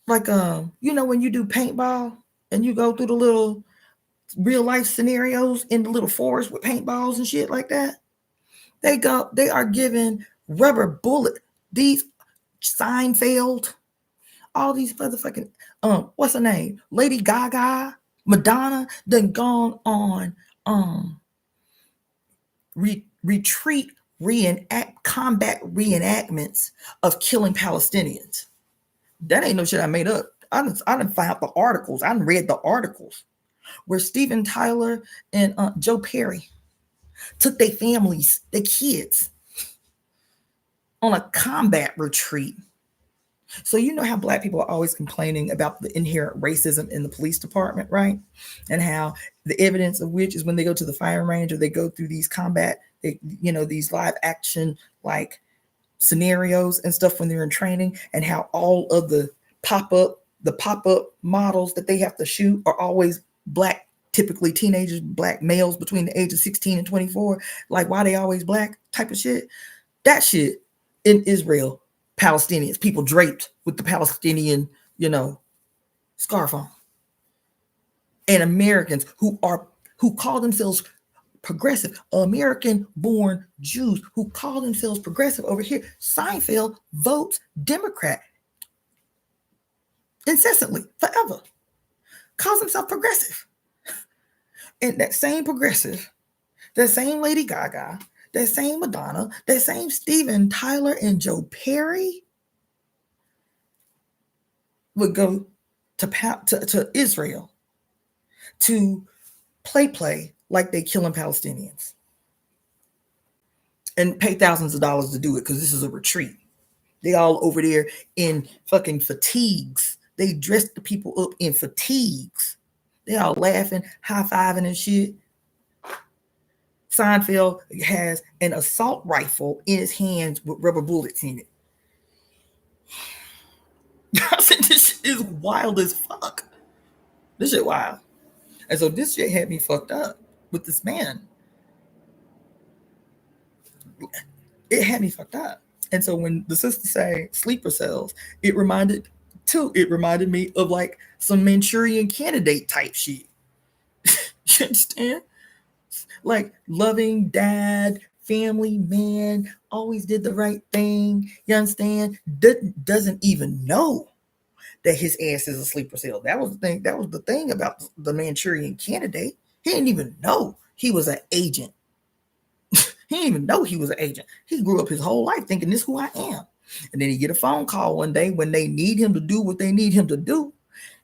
[SPEAKER 1] like when you do paintball and you go through the little real life scenarios in the little forest with paintballs and shit like that. They are given rubber bullet. These Seinfeld, all these motherfucking what's her name? Lady Gaga, Madonna, done gone on retreat combat reenactments of killing Palestinians. That ain't no shit I made up. I done found the articles. I done read the articles where Steven Tyler and Joe Perry took their families, their kids, on a combat retreat. So you know how Black people are always complaining about the inherent racism in the police department, right? And how the evidence of which is when they go to the firing range or they go through these these live action like scenarios and stuff when they're in training, and how all of the pop-up models that they have to shoot are always Black, typically teenagers, Black males between the age of 16 and 24. Like, why they always Black type of shit. That shit in Israel, Palestinians, people draped with the Palestinian, scarf on. And Americans who call themselves progressive, American-born Jews who call themselves progressive over here. Seinfeld votes Democrat incessantly, forever. Calls himself progressive. And that same progressive, that same Lady Gaga, that same Madonna, that same Steven Tyler and Joe Perry would go to Israel to play like they killing Palestinians and pay thousands of dollars to do it because this is a retreat. They all over there in fucking fatigues. They dressed the people up in fatigues. They all laughing, high-fiving and shit. Seinfeld has an assault rifle in his hands with rubber bullets in it. I said, this shit is wild as fuck. This shit wild. And so this shit had me fucked up with this man. It had me fucked up. And so when the sister say sleeper cells, it reminded me of like some Manchurian Candidate type shit. You understand? Like loving dad, family man, always did the right thing. You understand? Doesn't even know that his ass is a sleeper cell. That was the thing. That was the thing about the Manchurian Candidate. He didn't even know he was an agent. He didn't even know he was an agent. He grew up his whole life thinking this is who I am. And then he get a phone call one day when they need him to do what they need him to do.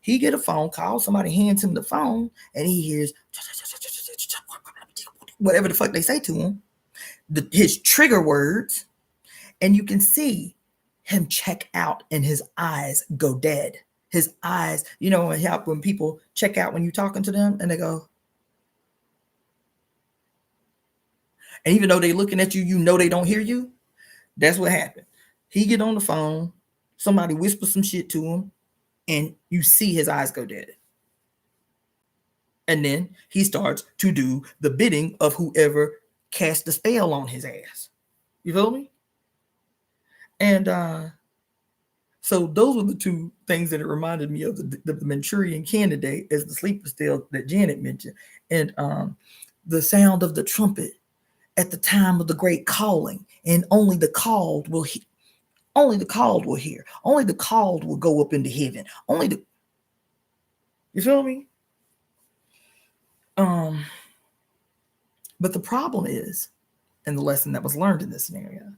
[SPEAKER 1] He get a phone call. Somebody hands him the phone and he hears whatever the fuck they say to him, his trigger words, and you can see him check out and his eyes go dead. His eyes, when people check out when you're talking to them and they go, And even though they looking at you, you know they don't hear you. That's what happened. He get on the phone, somebody whispers some shit to him, and you see his eyes go dead. And then he starts to do the bidding of whoever cast the spell on his ass. You feel me? And so those were the two things that it reminded me of the Manchurian Candidate as the sleeper still that Janet mentioned. And the sound of the trumpet at the time of the great calling, and only the called will hear. Only the called will hear. Only the called will go up into heaven. Only the, you feel me? But the problem is, and the lesson that was learned in this scenario,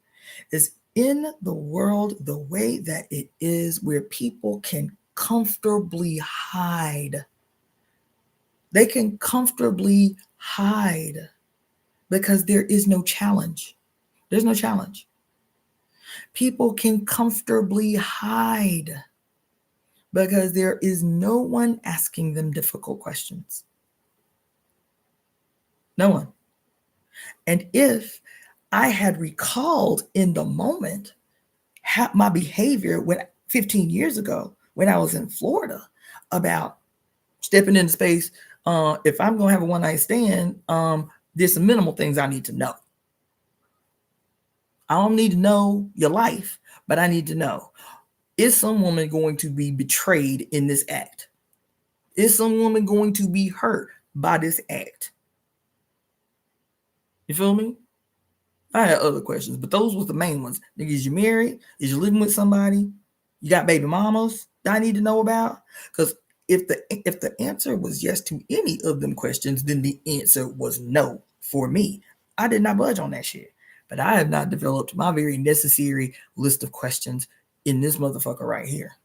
[SPEAKER 1] is in the world the way that it is, where people can comfortably hide. They can comfortably hide because there is no challenge. There's no challenge. People can comfortably hide because there is no one asking them difficult questions. No one. And if I had recalled in the moment my behavior when 15 years ago when I was in Florida about stepping into space, if I'm going to have a one-night stand, there's some minimal things I need to know. I don't need to know your life, but I need to know, is some woman going to be betrayed in this act? Is some woman going to be hurt by this act? You feel me? I had other questions, but those were the main ones. Nigga, is you married? Is you living with somebody? You got baby mamas that I need to know about? Because if the answer was yes to any of them questions, then the answer was no for me. I did not budge on that shit. But I have not developed my very necessary list of questions in this motherfucker right here.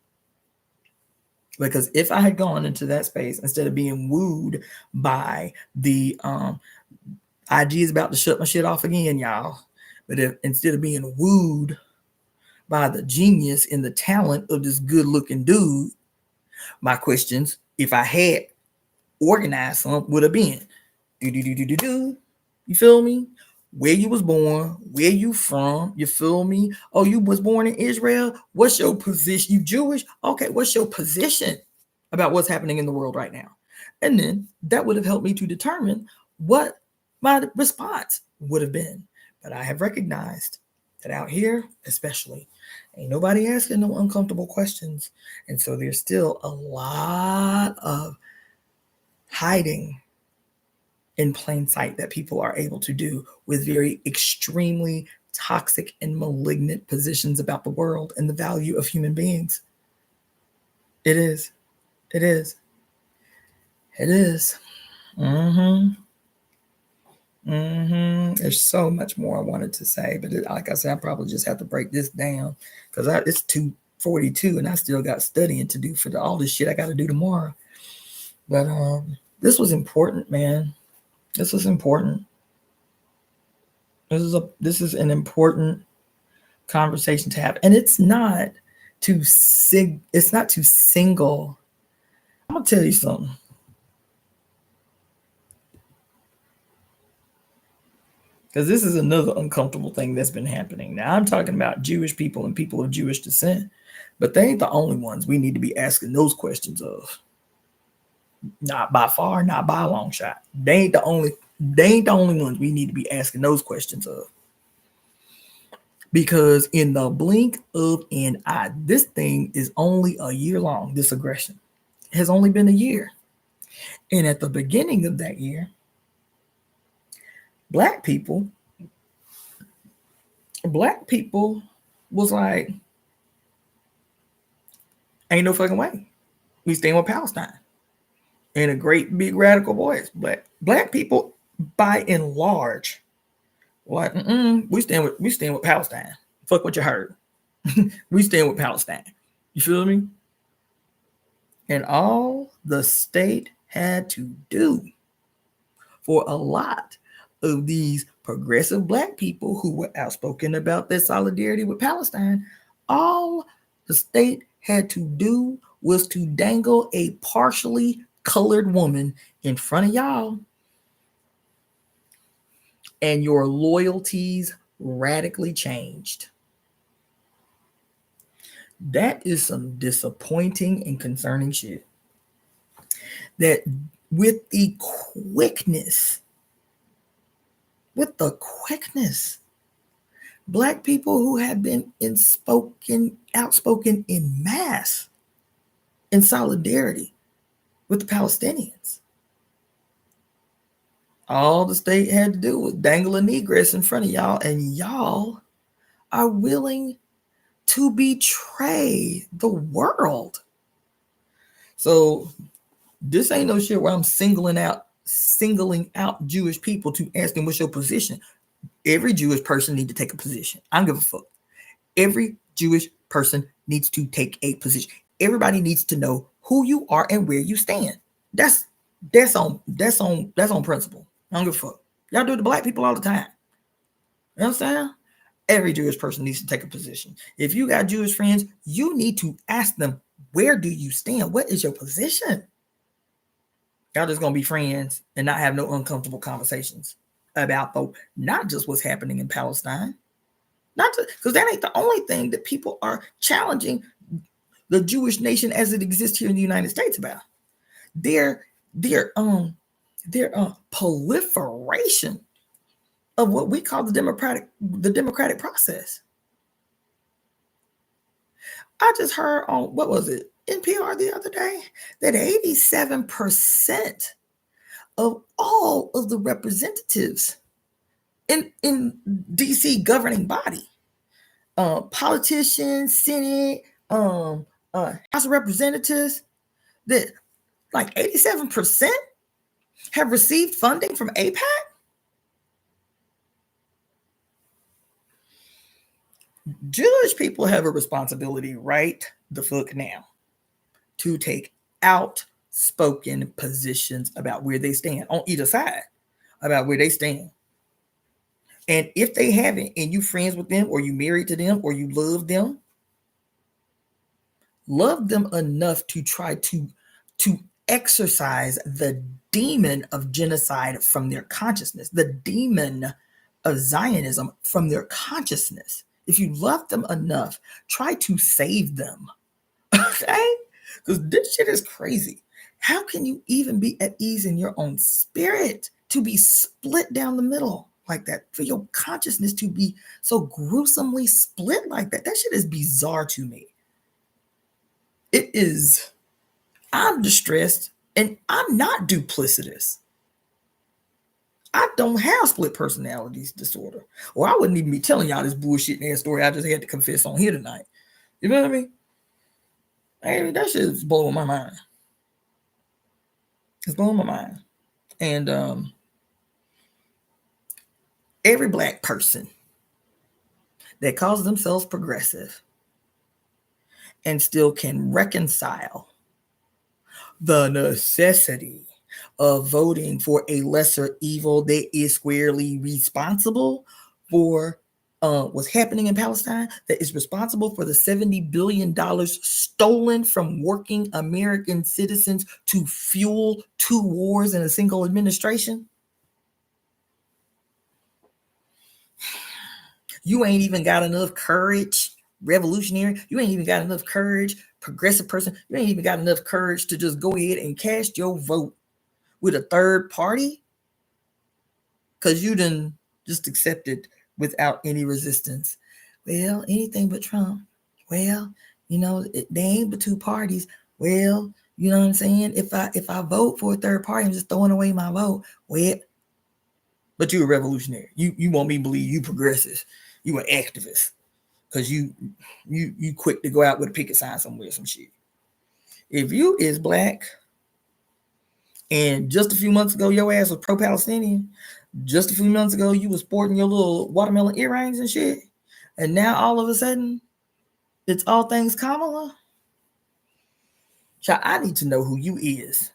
[SPEAKER 1] Because if I had gone into that space instead of being wooed by the IG is about to shut my shit off again, y'all. But instead of being wooed by the genius and the talent of this good-looking dude, my questions, if I had organized some, would have been, you feel me? Where you was born, where you from, you feel me? Oh, you was born in Israel? What's your position? You Jewish? Okay, what's your position about what's happening in the world right now? And then that would have helped me to determine what my response would have been. But I have recognized that out here, especially, ain't nobody asking no uncomfortable questions. And so there's still a lot of hiding in plain sight that people are able to do with very extremely toxic and malignant positions about the world and the value of human beings. It is. It is. It is. There's so much more I wanted to say, but like I said, I probably just have to break this down because it's 2:42 and I still got studying to do for all this shit I got to do tomorrow. But this was important, man. This was important. This is an important conversation to have, and it's not to single. I'm gonna tell you something. Because this is another uncomfortable thing that's been happening. Now, I'm talking about Jewish people and people of Jewish descent, but they ain't the only ones we need to be asking those questions of. Not by far, not by a long shot. They ain't the only ones we need to be asking those questions of. Because in the blink of an eye, this thing is only a year long, this aggression. It has only been a year. And at the beginning of that year, Black people was like, ain't no fucking way. We staying with Palestine. In a great big radical voice. But Black people, by and large, like, we staying with Palestine. Fuck what you heard. We staying with Palestine. You feel me? And all the state had to do for a lot of these progressive Black people who were outspoken about their solidarity with Palestine, all the state had to do was to dangle a partially colored woman in front of y'all and your loyalties radically changed. That is some disappointing and concerning shit. That with the quickness, Black people who have been outspoken in mass in solidarity with the Palestinians. All the state had to do was dangle a negress in front of y'all, and y'all are willing to betray the world. So this ain't no shit where I'm singling out Jewish people to ask them what's your position. Every Jewish person needs to take a position. I don't give a fuck. Every Jewish person needs to take a position. Everybody needs to know who you are and where you stand. That's on principle. I don't give a fuck. Y'all do it to Black people all the time. You know what I'm saying? Every Jewish person needs to take a position. If you got Jewish friends, you need to ask them, where do you stand? What is your position? Y'all just gonna be friends and not have no uncomfortable conversations about not just what's happening in Palestine, not because that ain't the only thing that people are challenging the Jewish nation as it exists here in the United States about. Their proliferation of what we call the democratic process. I just heard on, what was it, NPR the other day, that 87% of all of the representatives in DC governing body, politicians, Senate, House of Representatives, that like 87% have received funding from AIPAC. Jewish people have a responsibility right the fuck now to take outspoken positions about where they stand on either side, about where they stand. And if they haven't, and you friends with them, or you married to them, or you love them enough to try to exorcise the demon of genocide from their consciousness, the demon of Zionism from their consciousness. If you love them enough, try to save them. Okay? Because this shit is crazy. How can you even be at ease in your own spirit to be split down the middle like that? For your consciousness to be so gruesomely split like that? That shit is bizarre to me. It is. I'm distressed, and I'm not duplicitous. I don't have split personalities disorder, or I wouldn't even be telling y'all this bullshit ass story I just had to confess on here tonight. You know what I mean? That shit is blowing my mind. It's blowing my mind. And every Black person that calls themselves progressive and still can reconcile the necessity of voting for a lesser evil that is squarely responsible for what's happening in Palestine, that is responsible for the $70 billion stolen from working American citizens to fuel 2 wars in a single administration. You ain't even got enough courage, revolutionary. You ain't even got enough courage, progressive person. You ain't even got enough courage to just go ahead and cast your vote with a third party, because you done just accepted without any resistance. Well, anything but Trump. Well, they ain't but 2 parties. Well, you know what I'm saying? If I vote for a third party, I'm just throwing away my vote. Well, but you a revolutionary. You want me to believe you progressive. You an activist. Because you quick to go out with a picket sign somewhere, some shit. If you is Black, and just a few months ago your ass was pro-Palestinian, just a few months ago you was sporting your little watermelon earrings and shit, and now all of a sudden it's all things Kamala. Child, I need to know who you is.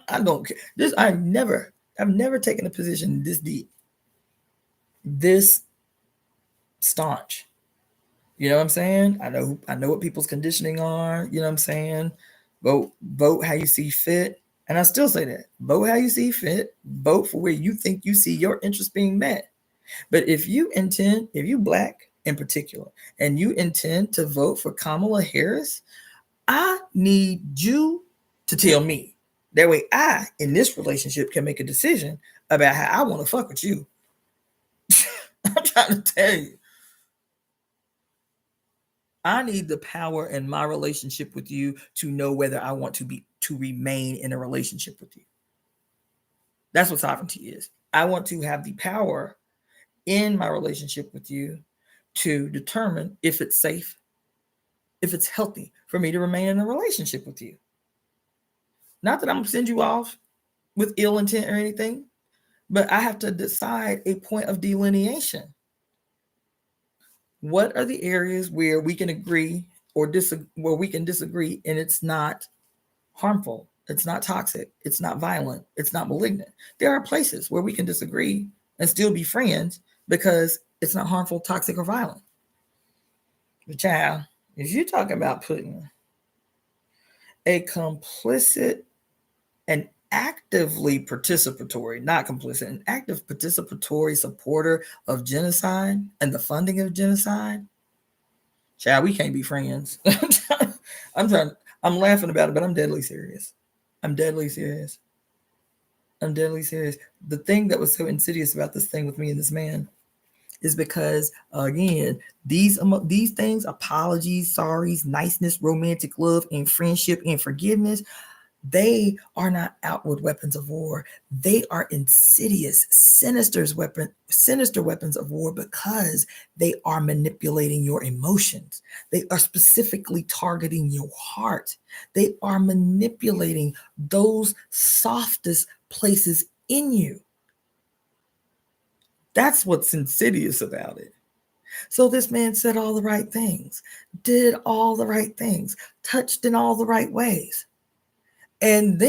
[SPEAKER 1] I don't care. I've never taken a position this deep, this staunch. You know what I'm saying? I know what people's conditioning are. You know what I'm saying? Vote how you see fit. And I still say that. Vote how you see fit. Vote for where you think you see your interest being met. But if you Black in particular, and you intend to vote for Kamala Harris, I need you to tell me. That way I, in this relationship, can make a decision about how I want to fuck with you. I'm trying to tell you. I need the power in my relationship with you to know whether I want to remain in a relationship with you. That's what sovereignty is. I want to have the power in my relationship with you to determine if it's safe, if it's healthy for me to remain in a relationship with you. Not that I'm going to send you off with ill intent or anything, but I have to decide a point of delineation. What are the areas where we can agree or where we can disagree and it's not harmful, it's not toxic, it's not violent, it's not malignant? There are places where we can disagree and still be friends because it's not harmful, toxic, or violent. But child, if you're talking about putting a complicit and actively participatory, not complicit, an active participatory supporter of genocide and the funding of genocide, child, we can't be friends. I'm laughing about it, but I'm deadly serious. I'm deadly serious. The thing that was so insidious about this thing with me and this man is because, again, these things, apologies, sorries, niceness, romantic love, and friendship and forgiveness, they are not outward weapons of war. They are insidious, sinister weapons of war because they are manipulating your emotions. They are specifically targeting your heart. They are manipulating those softest places in you. That's what's insidious about it. So this man said all the right things, did all the right things, touched in all the right ways. And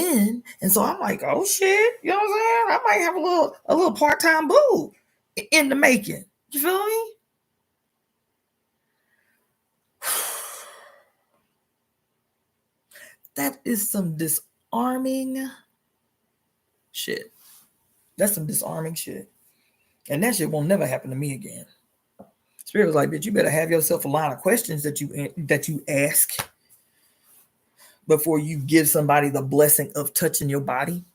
[SPEAKER 1] so I'm like, oh shit, you know what I'm saying? I might have a little part-time boo in the making. You feel me? That is some disarming shit. That's some disarming shit. And that shit won't never happen to me again. Spirit was like, bitch, you better have yourself a line of questions that you ask before you give somebody the blessing of touching your body,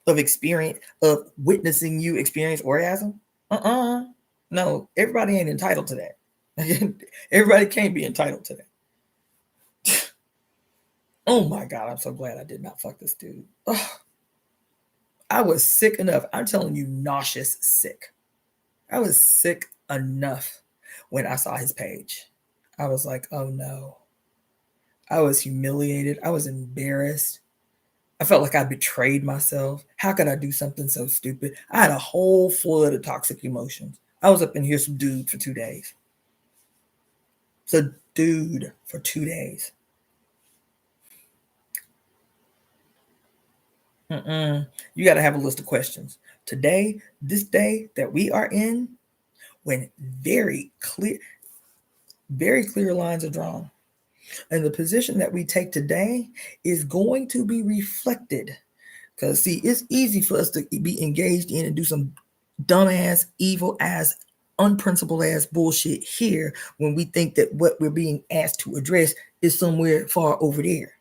[SPEAKER 1] of experience, of witnessing you experience orgasm. No, everybody ain't entitled to that. Everybody can't be entitled to that. Oh my God, I'm so glad I did not fuck this dude. Ugh. I was sick enough. I'm telling you, nauseous sick. I was sick enough when I saw his page. I was like, oh no. I was humiliated. I was embarrassed. I felt like I betrayed myself. How could I do something so stupid? I had a whole flood of toxic emotions. I was up in here subdued for 2 days. Subdued for 2 days. You got to have a list of questions. Today, this day that we are in, when very clear lines are drawn. And the position that we take today is going to be reflected. Because, see, it's easy for us to be engaged in and do some dumbass, evil ass, unprincipled ass bullshit here when we think that what we're being asked to address is somewhere far over there.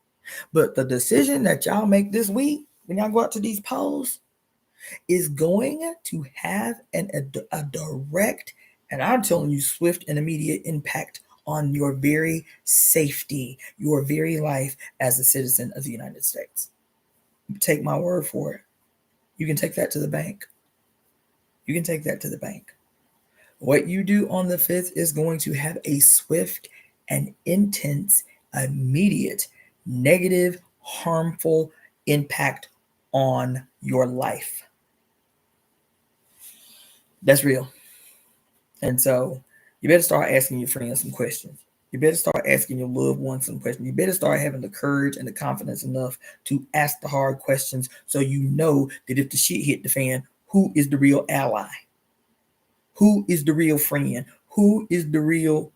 [SPEAKER 1] But the decision that y'all make this week, when y'all go out to these polls, is going to have a direct, and I'm telling you, swift and immediate impact on your very safety, your very life as a citizen of the United States. Take my word for it. You can take that to the bank. You can take that to the bank. What you do on the 5th is going to have a swift and intense, immediate, negative, harmful impact on your life. That's real. And so you better start asking your friends some questions. You better start asking your loved ones some questions. You better start having the courage and the confidence enough to ask the hard questions so you know that if the shit hit the fan, who is the real ally? Who is the real friend? Who is the real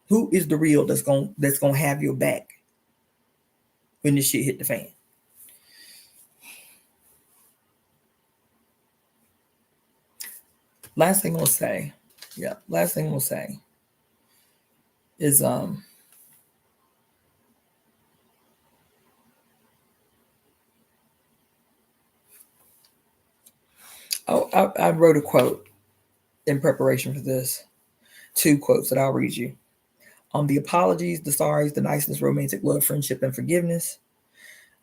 [SPEAKER 1] that's gonna have your back when this shit hit the fan? last thing we'll say, is I wrote a quote in preparation for this. 2 quotes that I'll read you. On the apologies, the sorries, the niceness, romantic love, friendship, and forgiveness.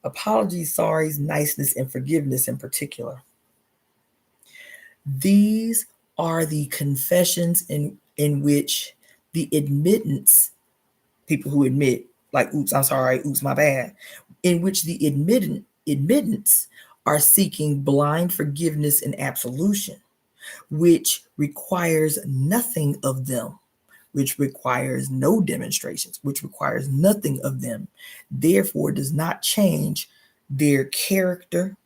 [SPEAKER 1] Apologies, sorries, niceness, and forgiveness in particular. These are the confessions in which the admittance, people who admit, like, oops, I'm sorry, oops, my bad, in which the admittance are seeking blind forgiveness and absolution, which requires nothing of them, which requires no demonstrations, which requires nothing of them, therefore does not change their character.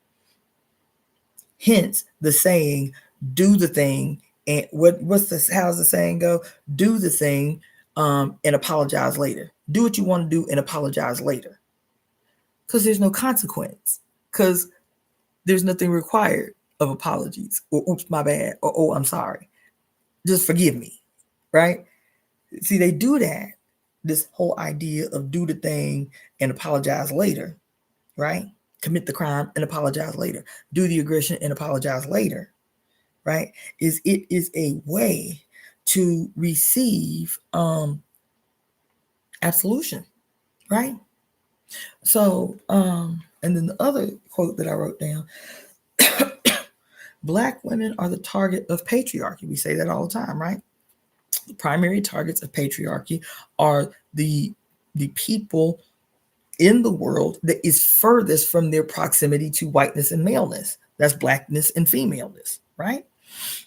[SPEAKER 1] Hence the saying, do the thing, and how's the saying go? Do the thing and apologize later. Do what you want to do and apologize later. Because there's no consequence. Because there's nothing required of apologies, or oops, my bad, or oh, I'm sorry. Just forgive me, right? See, they do that. This whole idea of do the thing and apologize later, right? Commit the crime and apologize later. Do the aggression and apologize later, right? It is a way to receive absolution, right? So, and then the other quote that I wrote down, Black women are the target of patriarchy. We say that all the time, right? The primary targets of patriarchy are the people in the world that is furthest from their proximity to whiteness and maleness. That's blackness and femaleness, right?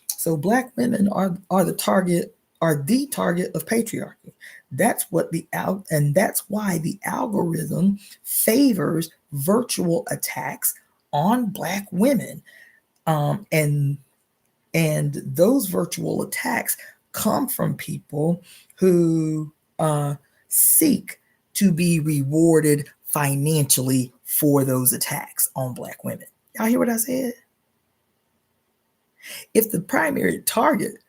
[SPEAKER 1] So Black women are the target of patriarchy. That's what and that's why the algorithm favors virtual attacks on Black women, and those virtual attacks come from people who seek to be rewarded financially for those attacks on Black women. Y'all hear what I said? If the primary target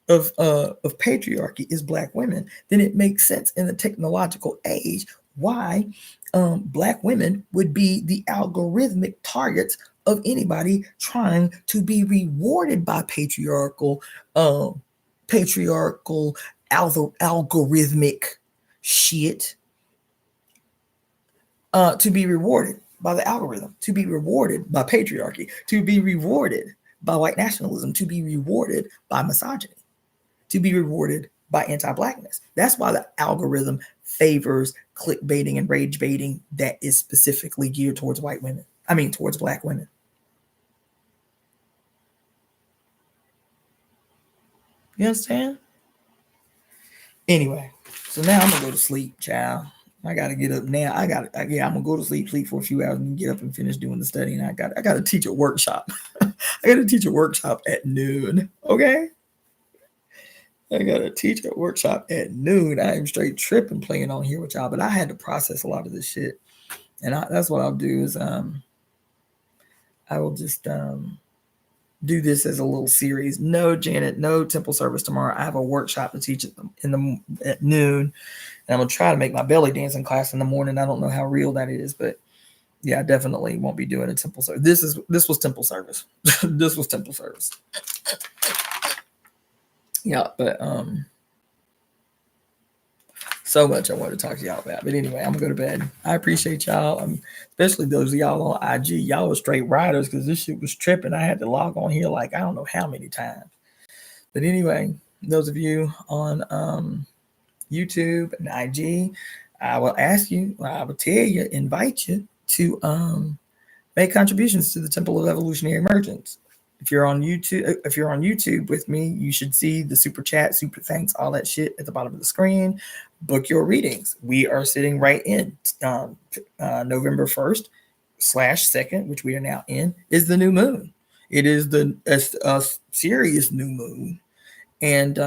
[SPEAKER 1] of patriarchy is Black women, then it makes sense in the technological age why Black women would be the algorithmic targets of anybody trying to be rewarded by patriarchal algorithmic shit, to be rewarded by the algorithm, to be rewarded by patriarchy, to be rewarded by white nationalism, to be rewarded by misogyny, to be rewarded by anti-Blackness. That's why the algorithm favors clickbaiting and rage baiting that is specifically geared towards towards Black women. You understand? Anyway, so now I'm gonna go to sleep, child. I gotta get up now. I'm gonna go to sleep for a few hours and get up and finish doing the study. And I gotta teach a workshop. I gotta teach a workshop at noon. Okay. I gotta teach a workshop at noon. I am straight tripping playing on here with y'all, but I had to process a lot of this shit. And that's what I'll do is I will just do this as a little series. No, Janet, no temple service tomorrow. I have a workshop to teach at noon, and I'm gonna try to make my belly dancing class in the morning. I don't know how real that is, but yeah, I definitely won't be doing a temple service. This was temple service. This was temple service. Yeah, but so much I want to talk to y'all about. But anyway, I'm gonna go to bed. I appreciate y'all, especially those of y'all on IG. Y'all were straight riders because this shit was tripping. I had to log on here like I don't know how many times. But anyway, those of you on YouTube and IG, I will ask you, I will tell you, invite you to make contributions to the Temple of Evolutionary Emergence. If you're on YouTube with me, you should see the super chat, super thanks, all that shit at the bottom of the screen. Book your readings. We are sitting right in November 1st / 2nd, which we are now in, is the new moon. It is a serious new moon. And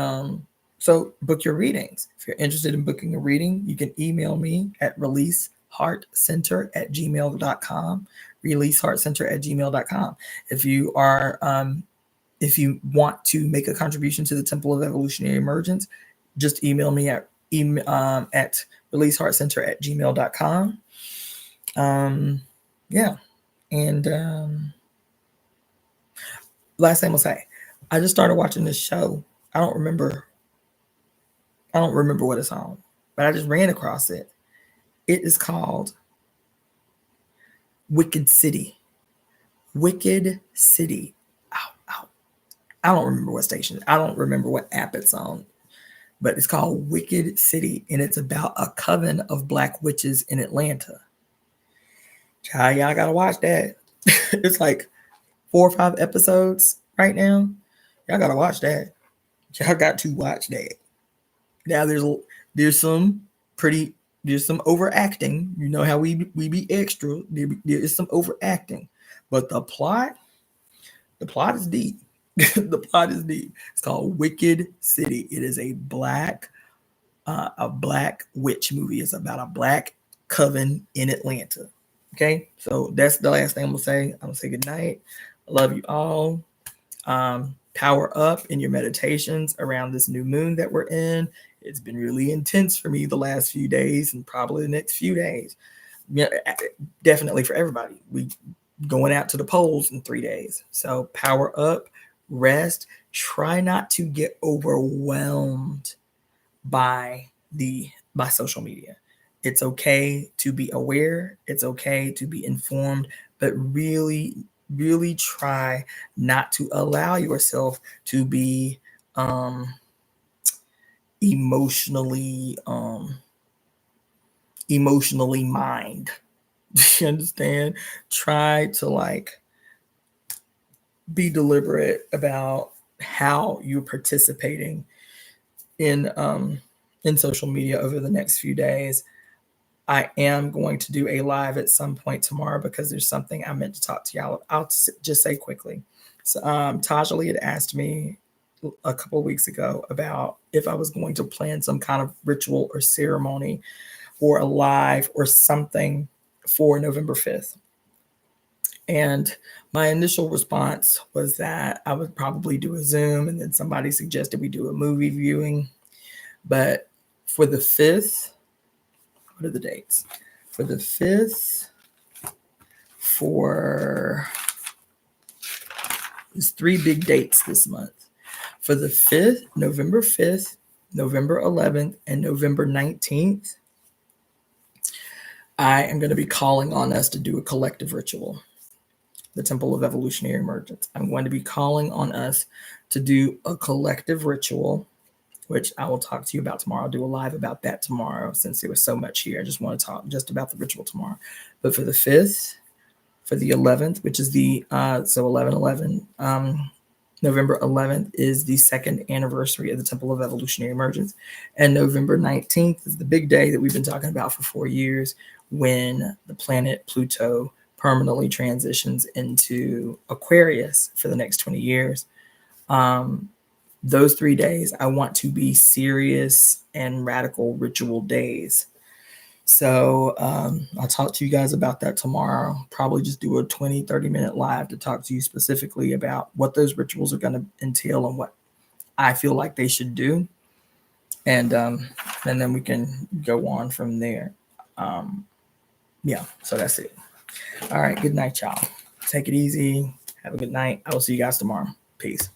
[SPEAKER 1] so book your readings. If you're interested in booking a reading, you can email me at releaseheartcenter@gmail.com. releaseheartcenter@gmail.com. If you are if you want to make a contribution to the Temple of Evolutionary Emergence, just email me at releaseheartcenter@gmail.com. Yeah. And last thing I'll say, I just started watching this show. I don't remember what it's on, but I just ran across it. It is called Wicked City. Wicked City. Ow. I don't remember what station. I don't remember what app it's on, but it's called Wicked City, and it's about a coven of black witches in Atlanta. Child, y'all gotta watch that. It's like 4 or 5 episodes right now. Y'all gotta watch that. Y'all got to watch that. Now there's some overacting. You know how we be extra. There is some overacting, but the plot is deep. The plot is deep. It's called Wicked City. It is a black witch movie. It's about a black coven in Atlanta. Okay, so that's the last thing I'm gonna say. I'm gonna say good night. I love you all. Power up in your meditations around this new moon that we're in. It's been really intense for me the last few days and probably the next few days. Yeah, definitely for everybody. We going out to the polls in 3 days. So power up, rest. Try not to get overwhelmed by social media. It's okay to be aware. It's okay to be informed, but really, really try not to allow yourself to be emotionally mined. You understand? Try to be deliberate about how you're participating in social media over the next few days. I am going to do a live at some point tomorrow because there's something I meant to talk to y'all. I'll just say quickly. So Taja Lee had asked me a couple of weeks ago about if I was going to plan some kind of ritual or ceremony or a live or something for November 5th. And my initial response was that I would probably do a Zoom, and then somebody suggested we do a movie viewing. But for the 5th, what are the dates? For the 5th, there's 3 big dates this month. For the 5th, November 5th, November 11th, and November 19th, I am going to be calling on us to do a collective ritual, the Temple of Evolutionary Emergence. I'm going to be calling on us to do a collective ritual, which I will talk to you about tomorrow. I'll do a live about that tomorrow since there was so much here. I just want to talk just about the ritual tomorrow. But for the 5th, for the 11th, which is the 11/11, November 11th is the 2nd anniversary of the Temple of Evolutionary Emergence. And November 19th is the big day that we've been talking about for 4 years, when the planet Pluto permanently transitions into Aquarius for the next 20 years. Those 3 days, I want to be serious and radical ritual days. So I'll talk to you guys about that tomorrow. Probably just do a 20-30 minute live to talk to you specifically about what those rituals are going to entail and what I feel like they should do. And then we can go on from there. Yeah, so that's it. All right, good night, y'all. Take it easy. Have a good night. I will see you guys tomorrow. Peace.